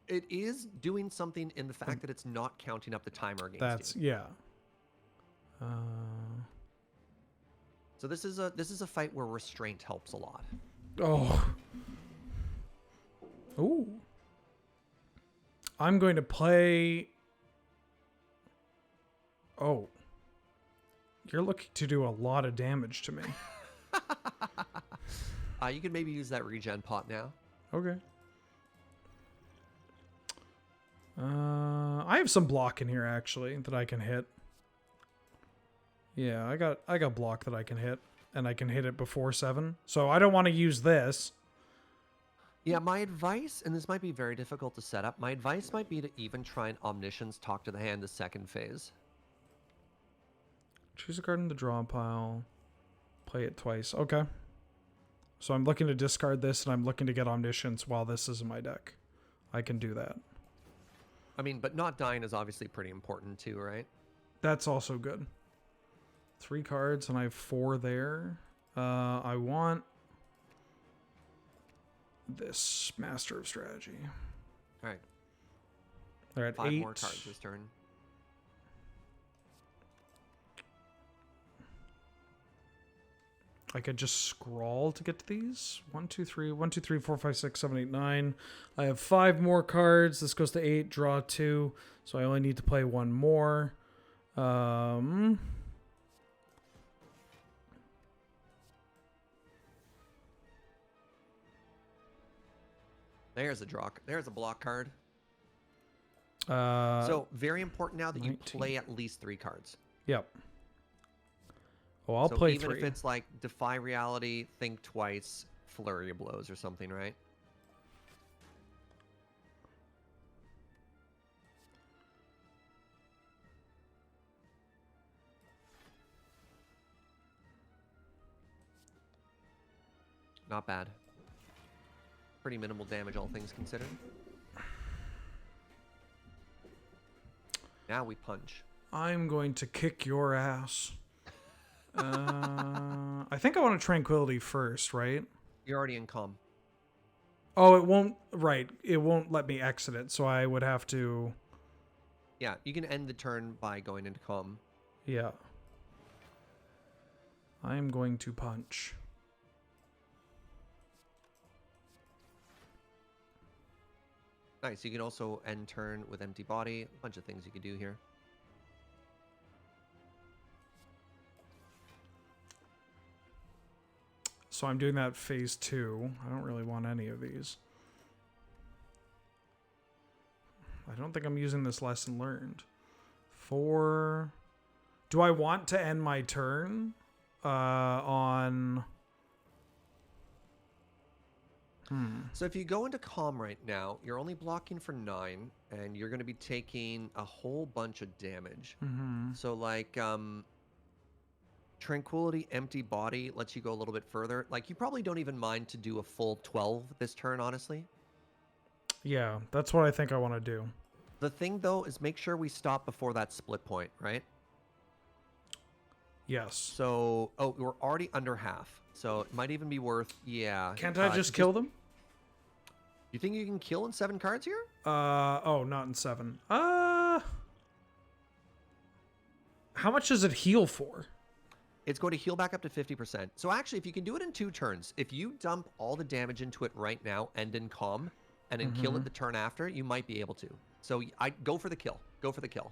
It is doing something in the fact that it's not counting up the timer against you. Yeah. So this is a fight where restraint helps a lot. Oh. Ooh. I'm going to play. Oh. You're looking to do a lot of damage to me. You can maybe use that regen pot now. Okay. I have some block in here actually that I can hit. Yeah, I got block that I can hit, and I can hit it before 7. So I don't want to use this. Yeah, my advice, and this might be very difficult to set up, my advice might be to even try and Omniscience Talk to the Hand the second phase. Choose a card in the draw pile. Play it twice. Okay. So I'm looking to discard this, and I'm looking to get Omniscience while this is in my deck. I can do that. I mean, but not dying is obviously pretty important too, right? That's also good. 3 cards, and I have 4 there. I want this Master of Strategy. All right. They're at 5 8. more cards this turn. I could just scroll to get to these. 1, 2, 3, 1, 2, 3, 4, 5, 6, 7, 8, 9. I have 5 more cards. This goes to 8, draw 2. So I only need to play 1 more. There's a draw. There's a block card. So very important now that 19. you play at least 3 cards. Yep. Oh, I'll play even 3. if it's like Defy Reality, Think Twice, Flurry of Blows or something, right? Not bad. Pretty minimal damage, all things considered. Now we punch. I'm going to kick your ass. I think I want a Tranquility first, right? You're already in calm. Oh, it won't. Right. It won't let me exit it, so I would have to. Yeah, you can end the turn by going into calm. Yeah. I'm going to punch. Nice. You can also end turn with empty body. A bunch of things you could do here. So So I'm doing that phase 2. I don't really want any of these. I don't think I'm using this lesson learned. 4. Do I want to end my turn on... So if you go into calm right now, you're only blocking for 9, and you're going to be taking a whole bunch of damage. So like tranquility, empty body lets you go a little bit further. Like you probably don't even mind to do a full 12 this turn, honestly. Yeah, that's what I think I want to do. The thing though is make sure we stop before that split point, right? Yes. So, we're already under half. So it might even be worth, yeah. Can't I just kill them? You think you can kill in 7 cards here? Oh, not in 7. How much does it heal for? It's going to heal back up to 50%. So actually, if you can do it in 2 turns, if you dump all the damage into it right now, end in calm, and then kill it the turn after, you might be able to. So I go for the kill. Go for the kill.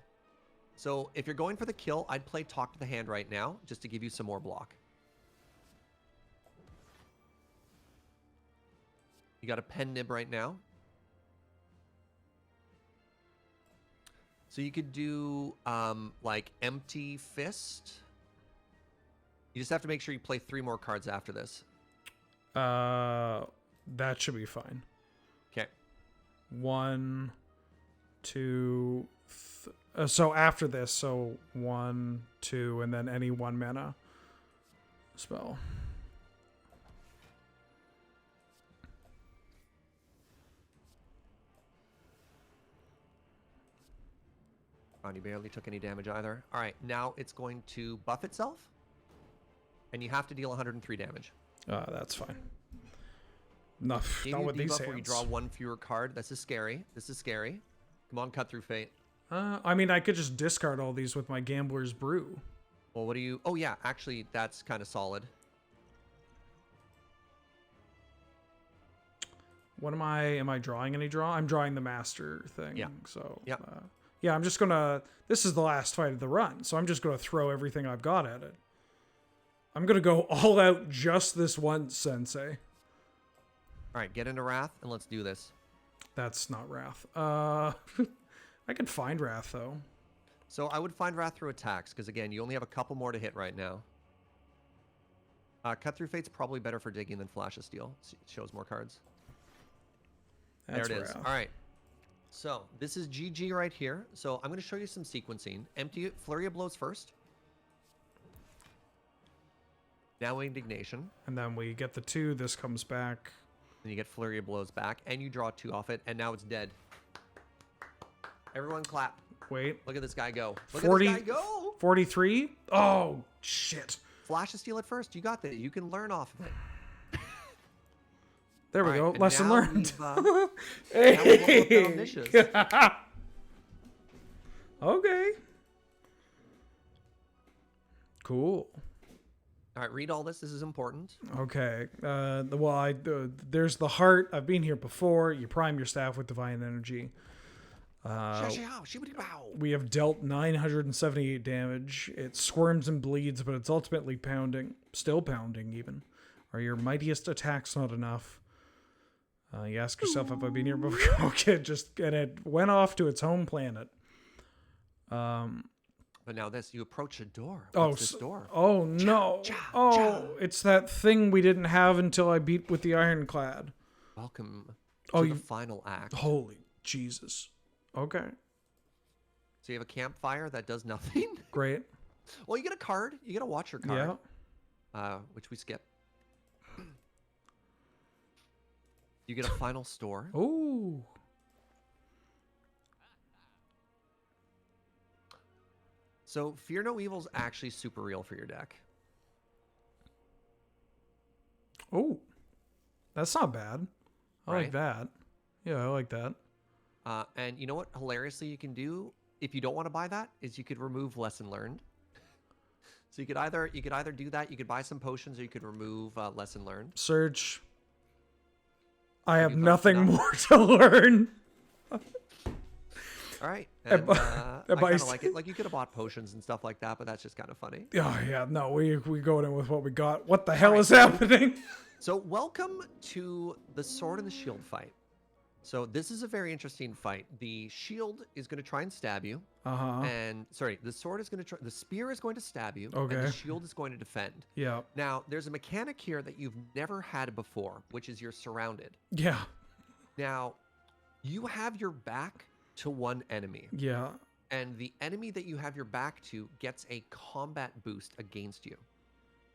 So if you're going for the kill, I'd play Talk to the Hand right now, just to give you some more block. You got a pen nib right now. So you could do like Empty Fist. You just have to make sure you play 3 more cards after this. That should be fine. Okay. 1, 2, so after this, so 1, 2, and then any 1 mana spell. You barely took any damage either. All right, now it's going to buff itself, and you have to deal 103 damage. That's fine. No, Gave not you a with these debuff hands. where you draw 1 fewer card. This is scary. This is scary. Come on, cut through fate. I mean, I could just discard all these with my Gambler's Brew. Well, what do you... Oh, yeah, actually, that's kind of solid. What am I drawing any draw? I'm drawing the master thing. Yeah. So, yeah. Yeah, I'm just going to... This is the last fight of the run, so I'm just going to throw everything I've got at it. I'm going to go all out just this once, Sensei. All right, get into Wrath, and let's do this. That's not Wrath. I could find Wrath, though. So I would find Wrath through attacks, because, again, you only have a couple more to hit right now. Cut Through Fate's probably better for digging than Flash of Steel. It shows more cards. That's there it is. Wrath. All right. So this is GG right here. So I'm going to show you some sequencing. Empty Flurry of Blows first. Now Indignation. And then we get the 2. This comes back. Then you get Flurry of Blows back, and you draw 2 off it, and now it's dead. Everyone clap. Wait. Look at this guy go. Look 40, at this guy go. 43? Oh, shit. Flash of Steel at first. You got that. You can learn off of it. There we All go. right, Lesson now learned. Now we level up down niches. Okay. Cool. All right, read all this. This is important. Okay. There's the heart. I've been here before. You prime your staff with divine energy. We have dealt 978 damage. It squirms and bleeds, but it's ultimately pounding. Still pounding, even. Are your mightiest attacks not enough? You ask yourself if I've been here before. Okay, and it went off to its home planet. But now this, you approach a door. What's this door? Oh, no. It's that thing we didn't have until I beat with the Ironclad. Welcome to the final act. Holy Jesus. Okay. So you have a campfire that does nothing? Great. Well, you get a card. You get a Watcher card. Yeah. Which we skip. You get a final store. Ooh. So Fear No Evil's actually super real for your deck. Oh. That's not bad. I Right? like that. Yeah, I like that. And you know what hilariously you can do if you don't want to buy that is you could remove Lesson Learned. So you could either do that, you could buy some potions, or you could remove Lesson Learned. Search. I have you thought nothing enough? more to learn. All All right. And And bu- I and kind by of like it. Like you could have bought potions and stuff like that, but that's just kind of funny. Oh yeah, no, we going in with what we got. What the hell right. is happening? So welcome to the sword and the shield fight. So this is a very interesting fight. The shield is going to try and stab you. Uh-huh. And sorry, the sword is going to try, the spear is going to stab you. Okay. And the shield is going to defend. Yeah. Now, there's a mechanic here that you've never had before, which is you're surrounded. Yeah. Now, you have your back to one enemy. Yeah. And the enemy that you have your back to gets a combat boost against you.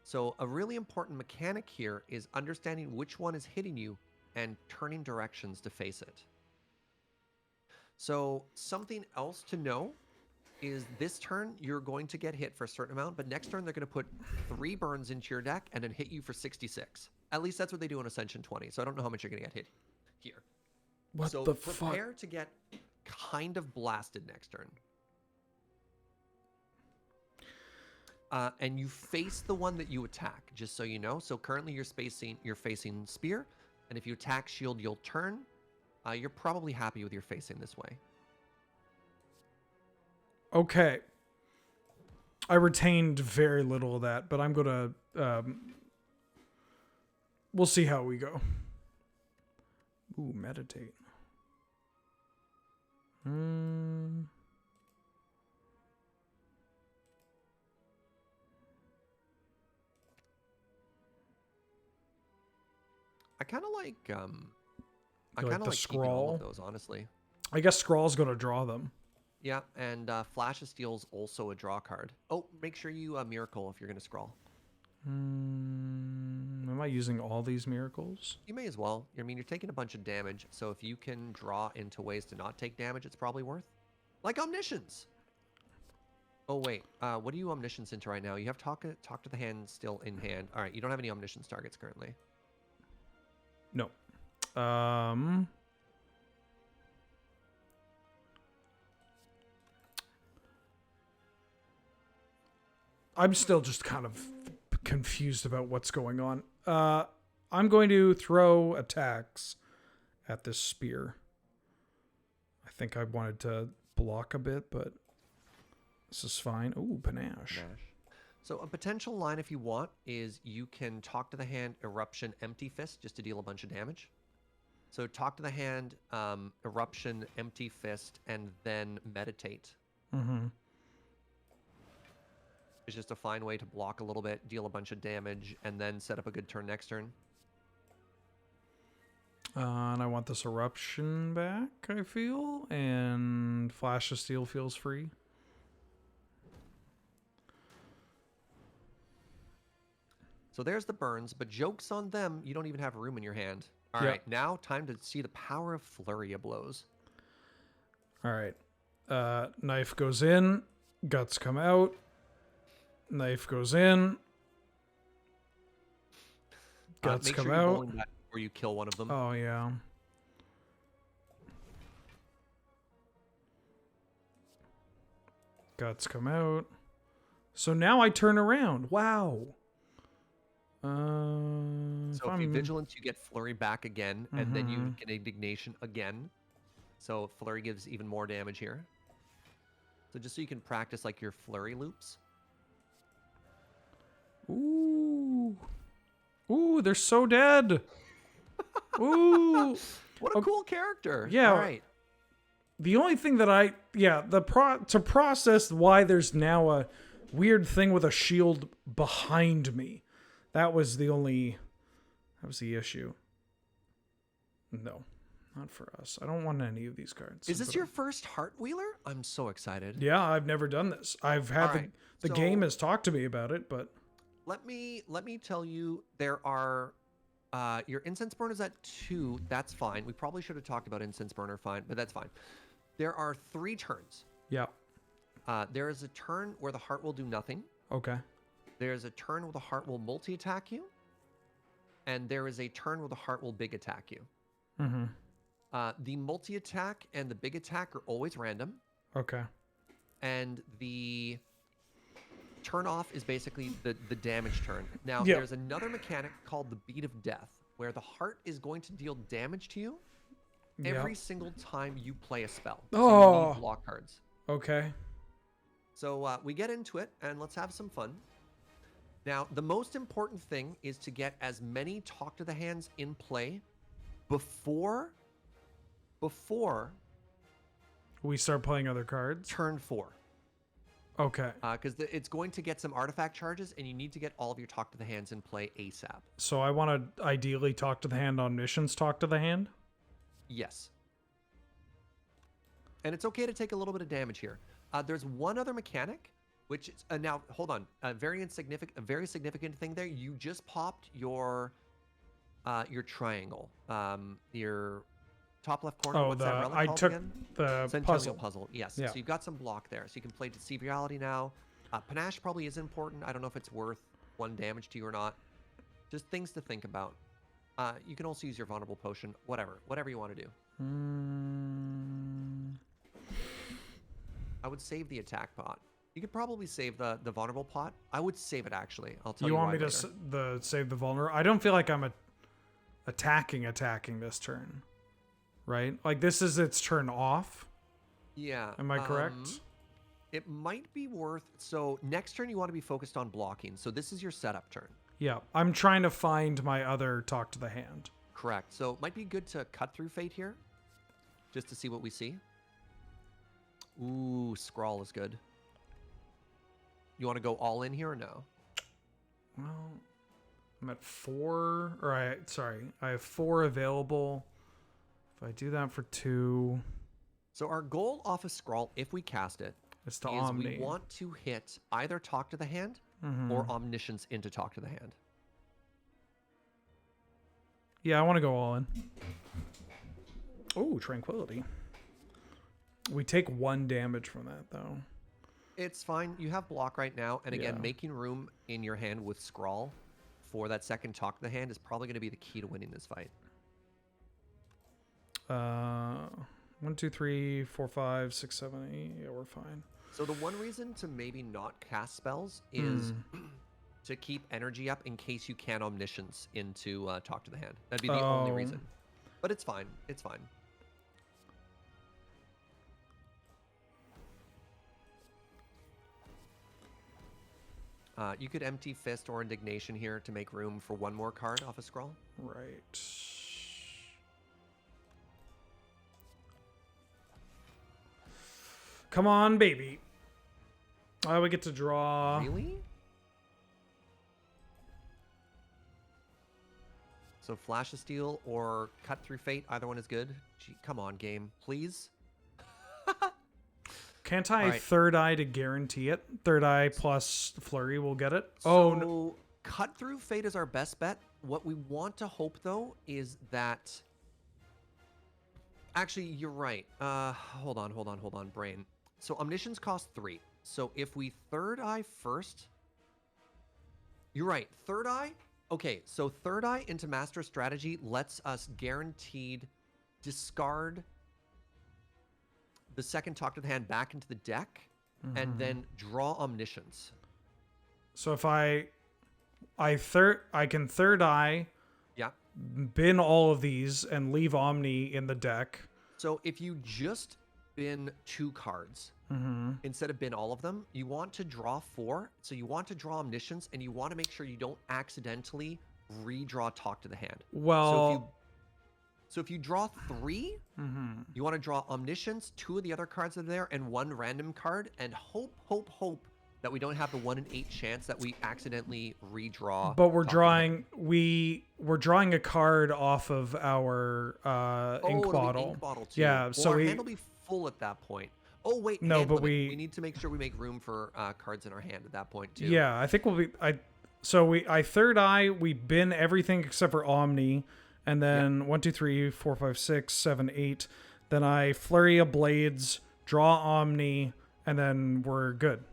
So a really important mechanic here is understanding which one is hitting you and turning directions to face it. So something else to know is this turn you're going to get hit for a certain amount, but next turn they're going to put 3 burns into your deck and then hit you for 66. At least that's what they do in Ascension 20. So I don't know how much you're going to get hit here. What so the fuck? prepare to get kind of blasted next turn. And you face the one that you attack, just so you know. So currently you're facing spear, and if you attack shield, you'll turn. You're probably happy with your facing this way. Okay. I retained very little of that, but I'm gonna we'll see how we go. Ooh, meditate. I kind of like I Like kind the of like keeping all of scroll? those, honestly. I guess Scrawl's gonna draw them. Yeah, and Flash of Steel's also a draw card. Oh, make sure you Miracle if you're gonna scroll. Am I using all these miracles? You may as well. I mean, you're taking a bunch of damage, so if you can draw into ways to not take damage, it's probably worth. Like Omniscience. Oh wait, what are you Omniscience into right now? You have talk to the hand still in hand. All right, you don't have any Omniscience targets currently. No. I'm still just kind of confused about what's going on. I'm going to throw attacks at this spear. I think I wanted to block a bit, but this is fine. Ooh, panache. So a potential line, if you want, is you can talk to the hand, Eruption, Empty Fist, just to deal a bunch of damage. So talk to the hand, Eruption, Empty Fist, and then Meditate. Mm-hmm. It's just a fine way to block a little bit, deal a bunch of damage, and then set up a good turn next turn. And I want this eruption back, I feel, and Flash of Steel feels free. So there's the burns, but joke's on them, you don't even have room in your hand. All Yep. right, now time to see the power of Flurry of Blows. All right. Knife goes in, guts come out. Knife goes in. Guts make come sure you're out. rolling that before you kill one of them. Oh, yeah. Guts come out. So now I turn around. Wow. So if you Vigilance, you get Flurry back again, and then you get Indignation again. So Flurry gives even more damage here. So just so you can practice like your Flurry loops. Ooh. Ooh, they're so dead. Ooh. What a cool character. Yeah. All right. The only thing that to process why there's now a weird thing with a shield behind me. That was the issue. No, not for us. I don't want any of these cards. Is this your first Heart Wheeler? I'm so excited. Yeah, I've never done this. I've had the game has talked to me about it, but let me tell you, there are your Incense Burn is at 2. That's fine. We probably should have talked about Incense Burner, fine, but that's fine. There are 3 turns. yeah. There is a turn where the heart will do nothing. Okay. There's a turn where the heart will multi-attack you. And there is a turn where the heart will big attack you. Mm-hmm. The multi-attack and the big attack are always random. Okay. And the turn off is basically the damage turn. Now, Yeah. there's another mechanic called the Beat of Death, where the heart is going to deal damage to you. every Yep. single time you play a spell. So you Oh. need block cards. Okay. So we get into it, and let's have some fun. Now, the most important thing is to get as many Talk to the Hands in play before We start playing other cards. turn 4. Okay. Because it's going to get some artifact charges, and you need to get all of your Talk to the Hands in play ASAP. So I want to ideally talk to the hand omniscience, talk to the hand. Yes. And it's okay to take a little bit of damage here. There's one other mechanic, which is, now hold on, a very significant thing there. You just popped your triangle, your top left corner. Oh, What's that relic I called took again? the Centennial puzzle. Yes. Yeah. So you've got some block there, so you can play Deceive Reality now. Panache probably is important. I don't know if it's worth 1 damage to you or not. Just things to think about. You can also use your vulnerable potion. Whatever you want to do. I would save the attack pot. You could probably save the vulnerable pot. I would save it, actually. I'll tell you You want why me later. to save the vulnerable? I don't feel like I'm attacking this turn, right? Like this is its turn off. Yeah. Am I correct? It might be worth... So next turn you want to be focused on blocking. So this is your setup turn. Yeah. I'm trying to find my other talk to the hand. Correct. So it might be good to cut through Fate here, just to see what we see. Ooh, Scrawl is good. You want to go all in here or no? Well, I'm at 4, or I have 4 available. If I do that for 2, So our goal off of Scrawl, if we cast it, it's to is Omni. we want to hit either Talk to the Hand or Omniscience into Talk to the Hand. Yeah, I want to go all in. Oh, Tranquility. We take 1 damage from that, though. It's fine. You have block right now. And again, Yeah. making room in your hand with Scrawl for that second Talk to the Hand is probably going to be the key to winning this fight. 1, 2, 3, 4, 5, 6, 7, 8. Yeah, we're fine. So the one reason to maybe not cast spells is to keep energy up in case you can Omniscience into Talk to the Hand. That'd be the only reason. But it's fine. It's fine. You could empty Fist or Indignation here to make room for 1 more card off a Scrawl. Right. Come on, baby. We get to draw. Really? So Flash of Steel or Cut Through Fate, either one is good. Gee, come on, game, please. Can't I Alright. third eye to guarantee it? Third eye plus flurry will get it. So, Oh, no. Cut Through Fate is our best bet. What we want to hope, though, is that... Actually, you're right. Hold on, brain. So Omniscience costs 3. So if we third eye first... You're right. Third eye? Okay, so third eye into Master Strategy lets us guaranteed discard the second Talk to the Hand back into the deck and then draw Omniscience. So if I can third eye, Yeah. bin all of these, and leave Omni in the deck. So if you just bin 2 cards instead of bin all of them, you want to draw 4. So you want to draw Omniscience, and you want to make sure you don't accidentally redraw Talk to the Hand. Well, So if you draw 3, you want to draw Omniscience, 2 of the other cards that are there, and 1 random card, and hope that we don't have the 1 in 8 chance that we accidentally redraw. but we're Talk to the drawing Hand. we're drawing a card off of our ink it'll be bottle. Ink bottle too. Yeah, Well, so our hand will be full at that point. Oh wait, No, hand but limit. we- we need to make sure we make room for cards in our hand at that point too. Yeah, I think we'll be. I third eye. We bin everything except for Omni, and then 1, 2, 3, 4, 5, 6, 7, 8. Then I flurry of blades, draw Omni, and then we're good.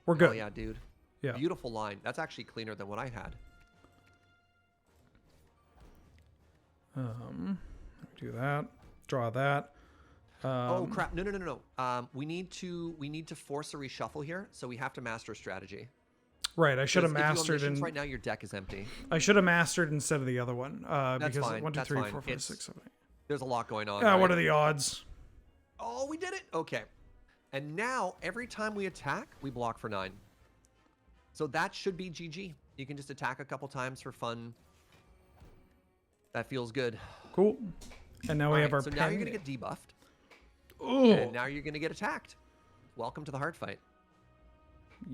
We're good. Oh yeah, dude. Yeah. Beautiful line. That's actually cleaner than what I had. Do that. Draw that. Oh crap! No. We need to force a reshuffle here, so we have to master strategy. Right. I should have 'Cause if you mastered Omniscience in. right now your deck is empty. I should have mastered instead of the other one. Because fine, 1, 2, that's 3, fine. 4, 5, It's- 6, 7, 8. There's a lot going on. Yeah, right? what are the odds? Oh, we did it. Okay. And now every time we attack, we block for 9. So that should be GG. You can just attack a couple times for fun. That feels good. Cool. And now we have our so pen. now you're going to get debuffed. Ooh. And now you're going to get attacked. Welcome to the hard fight.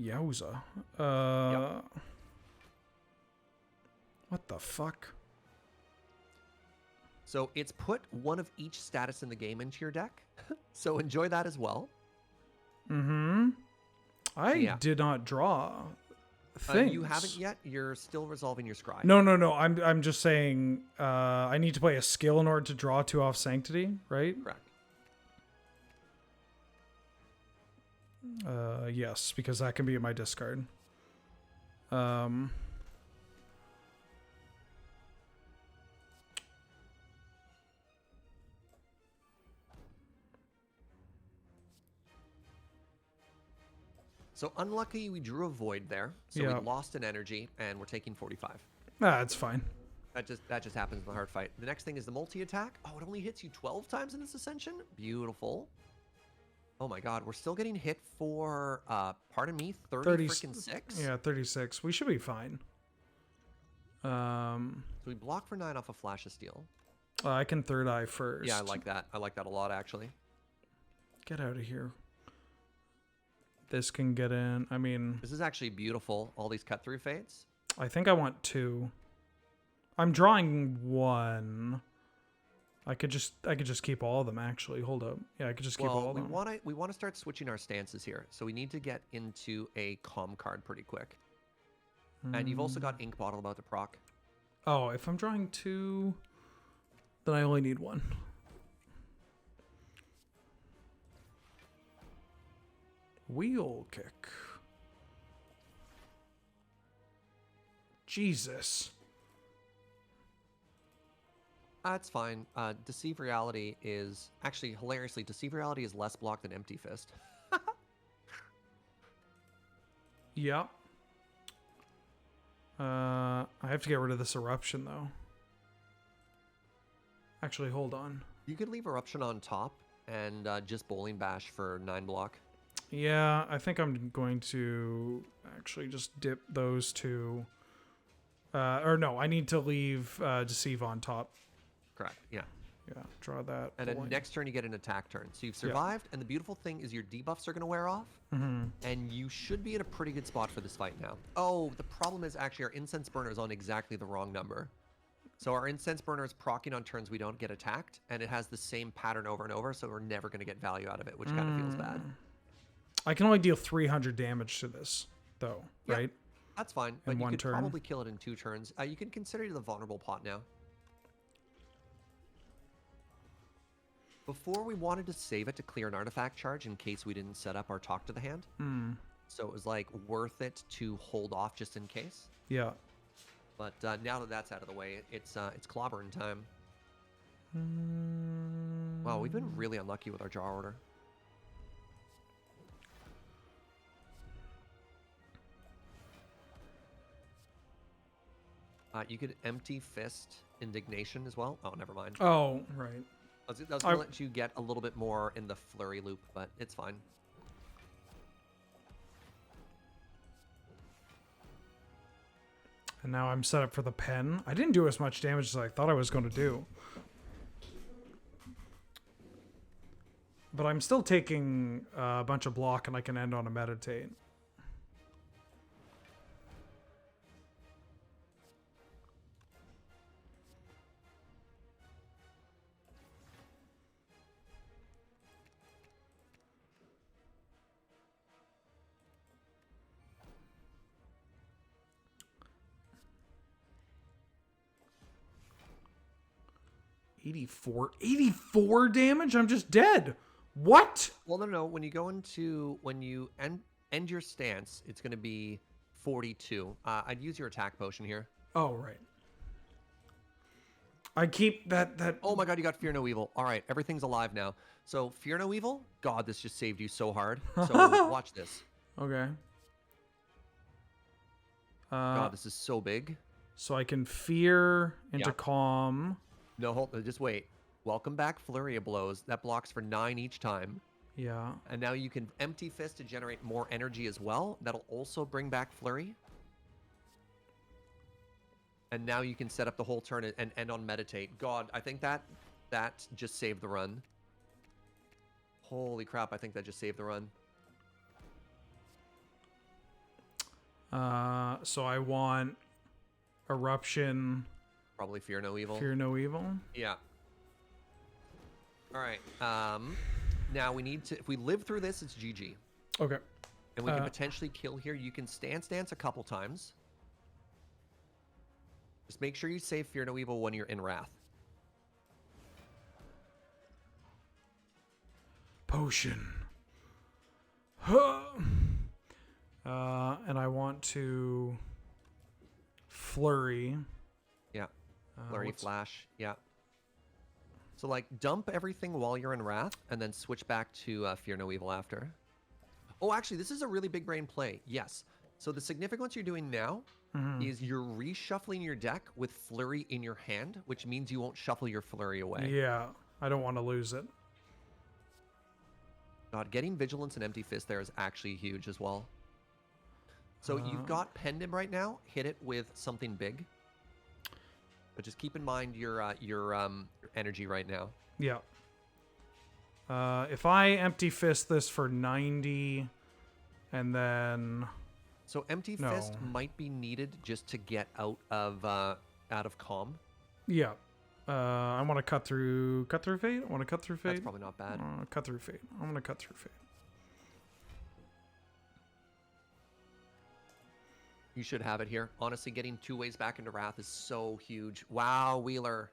Yowza. Yep. What the fuck? So it's put one of each status in the game into your deck. So enjoy that as well. Mm-hmm. I did not draw things. You haven't yet. You're still resolving your scry. No. I'm just saying I need to play a skill in order to draw 2 off Sanctity, right? Correct. Yes, because that can be in my discard. So unlucky we drew a void there. So we lost an energy and we're taking 45. It's fine. That just happens in the hard fight. The next thing is the multi-attack. Oh, it only hits you 12 times in this ascension? Beautiful. Oh my god, we're still getting hit for, pardon me, 30 freaking 6? Yeah, 36. We should be fine. So we block for 9 off a Flash of Steel. I can third eye first. Yeah, I like that. I like that a lot, actually. Get out of here. This can get in. I mean... This is actually beautiful, all these cut-through fades. I think I want 2. I'm drawing 1. I could just keep all of them, actually. Hold up. Yeah, I could just keep all of them. We want to start switching our stances here. So we need to get into a calm card pretty quick. And you've also got Ink Bottle about to proc. Oh, if I'm drawing 2, then I only need 1. Wheel kick. Jesus. That's fine. Deceive Reality is... Actually, hilariously, Deceive Reality is less block than Empty Fist. Yeah. I have to get rid of this Eruption, though. Actually, hold on. You could leave Eruption on top and just Bowling Bash for 9 block. Yeah, I think I'm going to actually just dip those 2. Or no, I need to leave Deceive on top. Correct, yeah. Yeah, draw that. And then next turn you get an attack turn. So you've survived, and the beautiful thing is your debuffs are going to wear off. And you should be in a pretty good spot for this fight now. Oh, the problem is actually our Incense Burner is on exactly the wrong number. So our Incense Burner is proccing on turns we don't get attacked, and it has the same pattern over and over, so we're never going to get value out of it, which kind of feels bad. I can only deal 300 damage to this, though, right? That's fine, but you could turn. probably kill it in 2 turns. You can consider it the vulnerable pot now. Before we wanted to save it to clear an artifact charge in case we didn't set up our talk to the hand. So it was like worth it to hold off just in case. Yeah. But now that that's out of the way, it's clobbering time. Wow, we've been really unlucky with our draw order. You could Empty Fist Indignation as well. Oh, never mind. Oh, right. I was going to let you get a little bit more in the flurry loop, but it's fine. And now I'm set up for the pen. I didn't do as much damage as I thought I was going to do. But I'm still taking a bunch of block, and I can end on a meditate. $84 damage? I'm just dead. What? Well, no. When you end your stance, it's going to be 42. I'd use your attack potion here. Oh, right. I keep that. Oh my god, you got Fear No Evil. All right, everything's alive now. So Fear No Evil. God, this just saved you so hard. So watch this. Okay. God, this is so big. So I can fear into calm. No, hold. Just wait. Welcome back, Flurry of Blows. That blocks for 9 each time. Yeah. And now you can Empty Fist to generate more energy as well. That'll also bring back Flurry. And now you can set up the whole turn and end on Meditate. God, I think that just saved the run. Holy crap, I think that just saved the run. So I want Eruption. Probably Fear No Evil. Fear No Evil. Yeah. All right. Now we need to. If we live through this, it's GG. Okay. And we can potentially kill here. You can stance a couple times. Just make sure you save Fear No Evil when you're in Wrath. Potion. And I want to Flurry. Yeah. Flurry, Flash. Yeah. So, like, dump everything while you're in Wrath, and then switch back to Fear No Evil after. Oh, actually, this is a really big brain play. Yes. So the significance you're doing now is you're reshuffling your deck with Flurry in your hand, which means you won't shuffle your Flurry away. Yeah, I don't want to lose it. God, getting Vigilance and Empty Fist there is actually huge as well. So you've got Pendant right now. Hit it with something big. But just keep in mind your energy right now. Yeah. If I Empty Fist this for 90, and then... So Empty Fist might be needed just to get out of calm. Yeah. I want to cut through Fate. I want to cut through Fate. That's probably not bad. Cut through Fate. I'm going to cut through Fate. You should have it here. Honestly, getting 2 ways back into Wrath is so huge. Wow, Wheeler.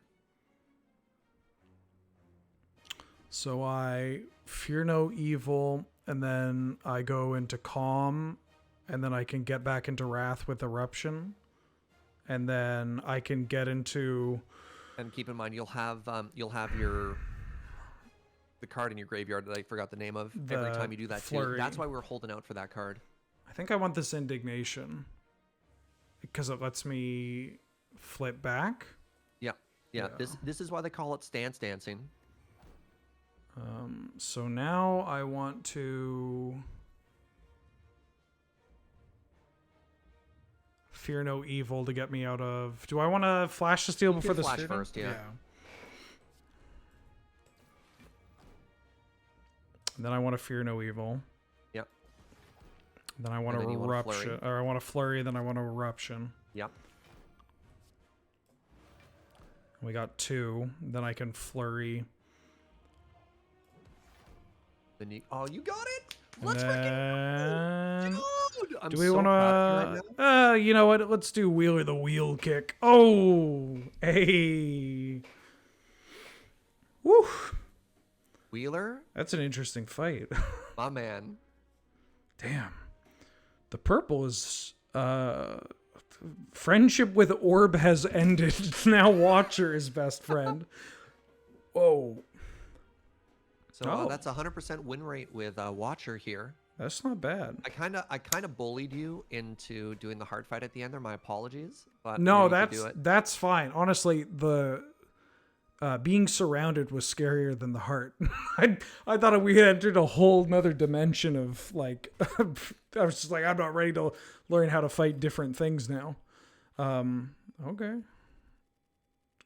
So I Fear No Evil, and then I go into Calm, and then I can get back into Wrath with Eruption, and then I can get into... And keep in mind, you'll have your the card in your graveyard that I forgot the name of every time you do that Flurry. too. That's why we're holding out for that card. I think I want this Indignation because it lets me flip back. Yeah. This is why they call it stance dancing. So now I want to Fear No Evil to get me out of... Do I want to Flash the Steel before the Flash Sphere? first, yeah. And then I want to Fear No Evil. Yep. Then I want to Eruption. Or I want to Flurry, then I want to Eruption. Yep. We got 2. Then I can Flurry. Then you got it! And Let's freaking go! Dude, I'm do we so want proud of you right now. to... you know what? Let's do Wheeler the Wheel Kick. Oh! Hey! Woo! Wheeler? That's an interesting fight. My man. Damn. The purple is... friendship with Orb has ended. Now Watcher is best friend. Whoa. So that's 100% win rate with Watcher here. That's not bad. I kind of bullied you into doing the hard fight at the end there. My apologies, but No, you do it. that's fine. Honestly, the being surrounded was scarier than the heart. I thought we had entered a whole nother dimension of like. I was just like, I'm not ready to learn how to fight different things now. Okay.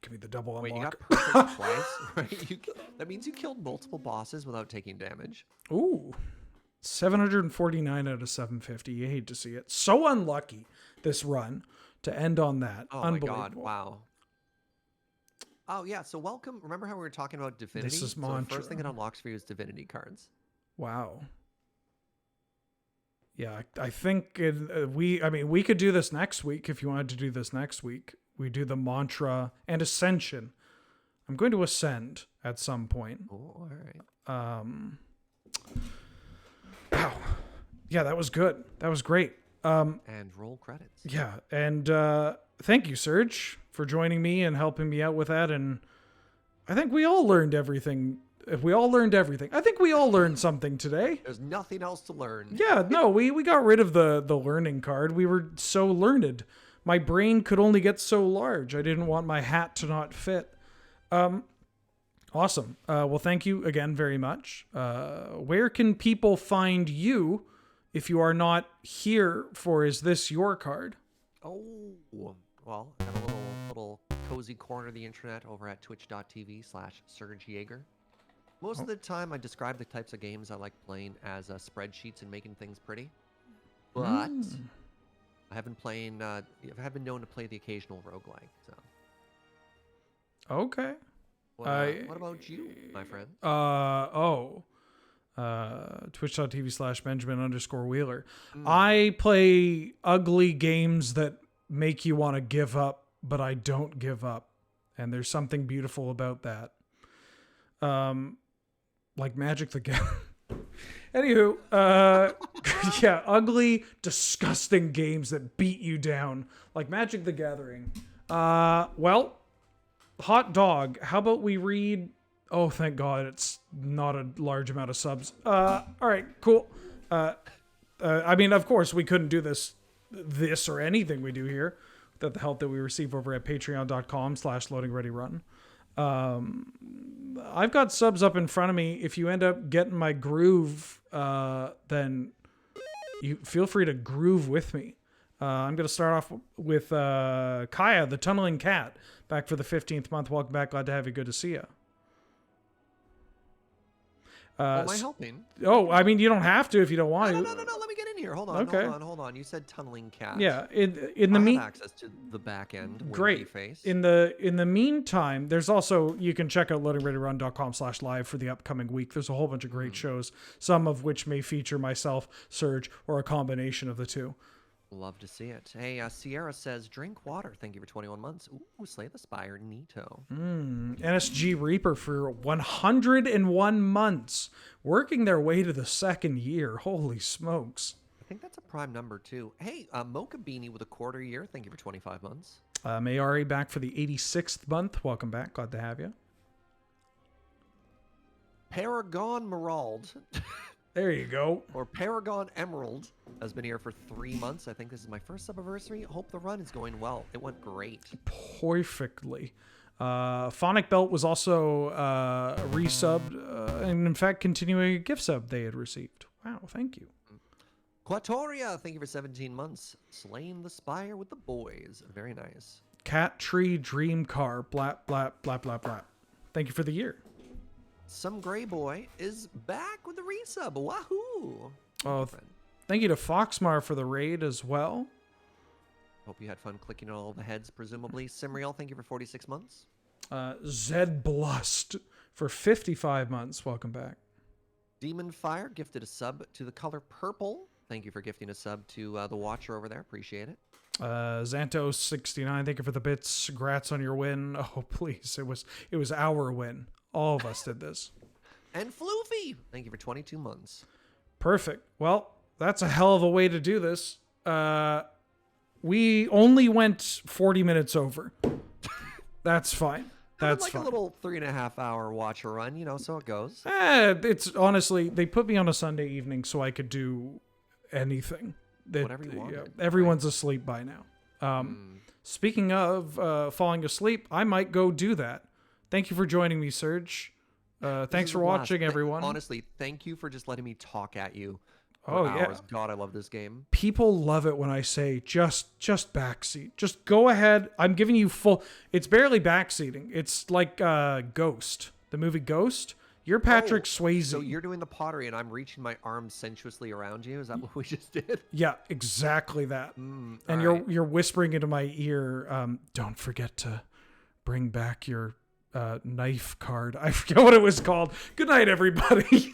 Give me the double unlock. Wait, you got perfect twice, right? That means you killed multiple bosses without taking damage. Ooh. 749 out of 750. You hate to see it. So unlucky this run to end on that. Oh my god! Wow. Oh yeah. So welcome. Remember how we were talking about Divinity? This is So Mantra. the first thing it unlocks for you is Divinity cards. Wow. Yeah, I think we could do this next week if you wanted to do this next week. We do the Mantra and Ascension. I'm going to ascend at some point. Oh, all right. Wow. Yeah, that was good. That was great. And roll credits. Yeah, and thank you, Serge, for joining me and helping me out with that. And I think we all learned everything. If we all learned everything, I think we all learned something today. There's nothing else to learn. Yeah, no, we got rid of the learning card. We were so learned. My brain could only get so large. I didn't want my hat to not fit. Awesome. Well, thank you again very much. Where can people find you if you are not here for Is This Your Card? Oh, well, I have a little cozy corner of the internet over at twitch.tv/SurgeJaeger. Most of the time, I describe the types of games I like playing as spreadsheets and making things pretty. But I haven't known to play the occasional roguelike. So. Okay. What about you, my friend? Twitch.tv/Benjamin_Wheeler. I play ugly games that make you want to give up, but I don't give up. And there's something beautiful about that. Like Magic the Gathering. Anywho, yeah, ugly, disgusting games that beat you down, like Magic the Gathering. Well, Hot Dog, how about we read... Oh, thank God, it's not a large amount of subs. All right, cool. I mean, of course, we couldn't do this or anything we do here without the help that we receive over at patreon.com/loadingreadyrun. I've got subs up in front of me. If you end up getting my groove, then you feel free to groove with me. I'm going to start off with Kaya, the Tunneling Cat, back for the 15th month. Welcome back. Glad to have you. Good to see you. Am I helping? Oh, I mean, you don't have to if you don't want to. No. Let me get in here. Hold on. Okay. Hold on. You said Tunneling Cat. Yeah. In the I have access to the back end. Great. Face. In the meantime, there's also, you can check out loadingreadyrun.com/live for the upcoming week. There's a whole bunch of great shows, some of which may feature myself, Surge, or a combination of the two. Love to see it. Hey, Sierra says, drink water. Thank you for 21 months. Ooh, Slay the Spire. Neato. NSG Reaper for 101 months, working their way to the second year. Holy smokes. I think that's a prime number, too. Hey, Mocha Beanie with a quarter year. Thank you for 25 months. Mayari back for the 86th month. Welcome back. Glad to have you. Paragon Merald. There you go. Or Paragon Emerald has been here for 3 months. I think this is my first sub-anniversary. Hope the run is going well. It went great. Perfectly. Phonic Belt was also resubbed, and in fact, continuing a gift sub they had received. Wow, thank you. Quatoria, thank you for 17 months. Slaying the Spire with the boys. Very nice. Cat Tree Dream Car, blap, blap, blap, blap, blap. Thank you for the year. Some Gray Boy is back with the resub. Wahoo! Oh, thank you to Foxmar for the raid as well. Hope you had fun clicking on all the heads, presumably. Simriel, thank you for 46 months. Zed Blust for 55 months. Welcome back. Demon Fire gifted a sub to the color purple. Thank you for gifting a sub to the Watcher over there. Appreciate it. Xantos69, thank you for the bits. Congrats on your win. Oh, please. It was our win. All of us did this. And Floofy, thank you for 22 months. Perfect. Well, that's a hell of a way to do this. We only went 40 minutes over. That's fine. That's like fine. A little 3.5 hour Watcher run, so it goes. It's honestly, they put me on a Sunday evening so I could do anything. Whatever you want. Everyone's asleep by now. Speaking of falling asleep, I might go do that. Thank you for joining me, Surge. Thanks for watching, everyone. Honestly, thank you for just letting me talk at you for Yeah. hours. God, I love this game. People love it when I say just backseat. Just go ahead. I'm giving you full. It's barely backseating. It's like Ghost, the movie Ghost. You're Patrick Swayze. So you're doing the pottery, and I'm reaching my arms sensuously around you. Is that what we just did? Yeah, exactly that. And right. you're whispering into my ear. Don't forget to bring back your knife card. I forget what it was called. Good night, everybody.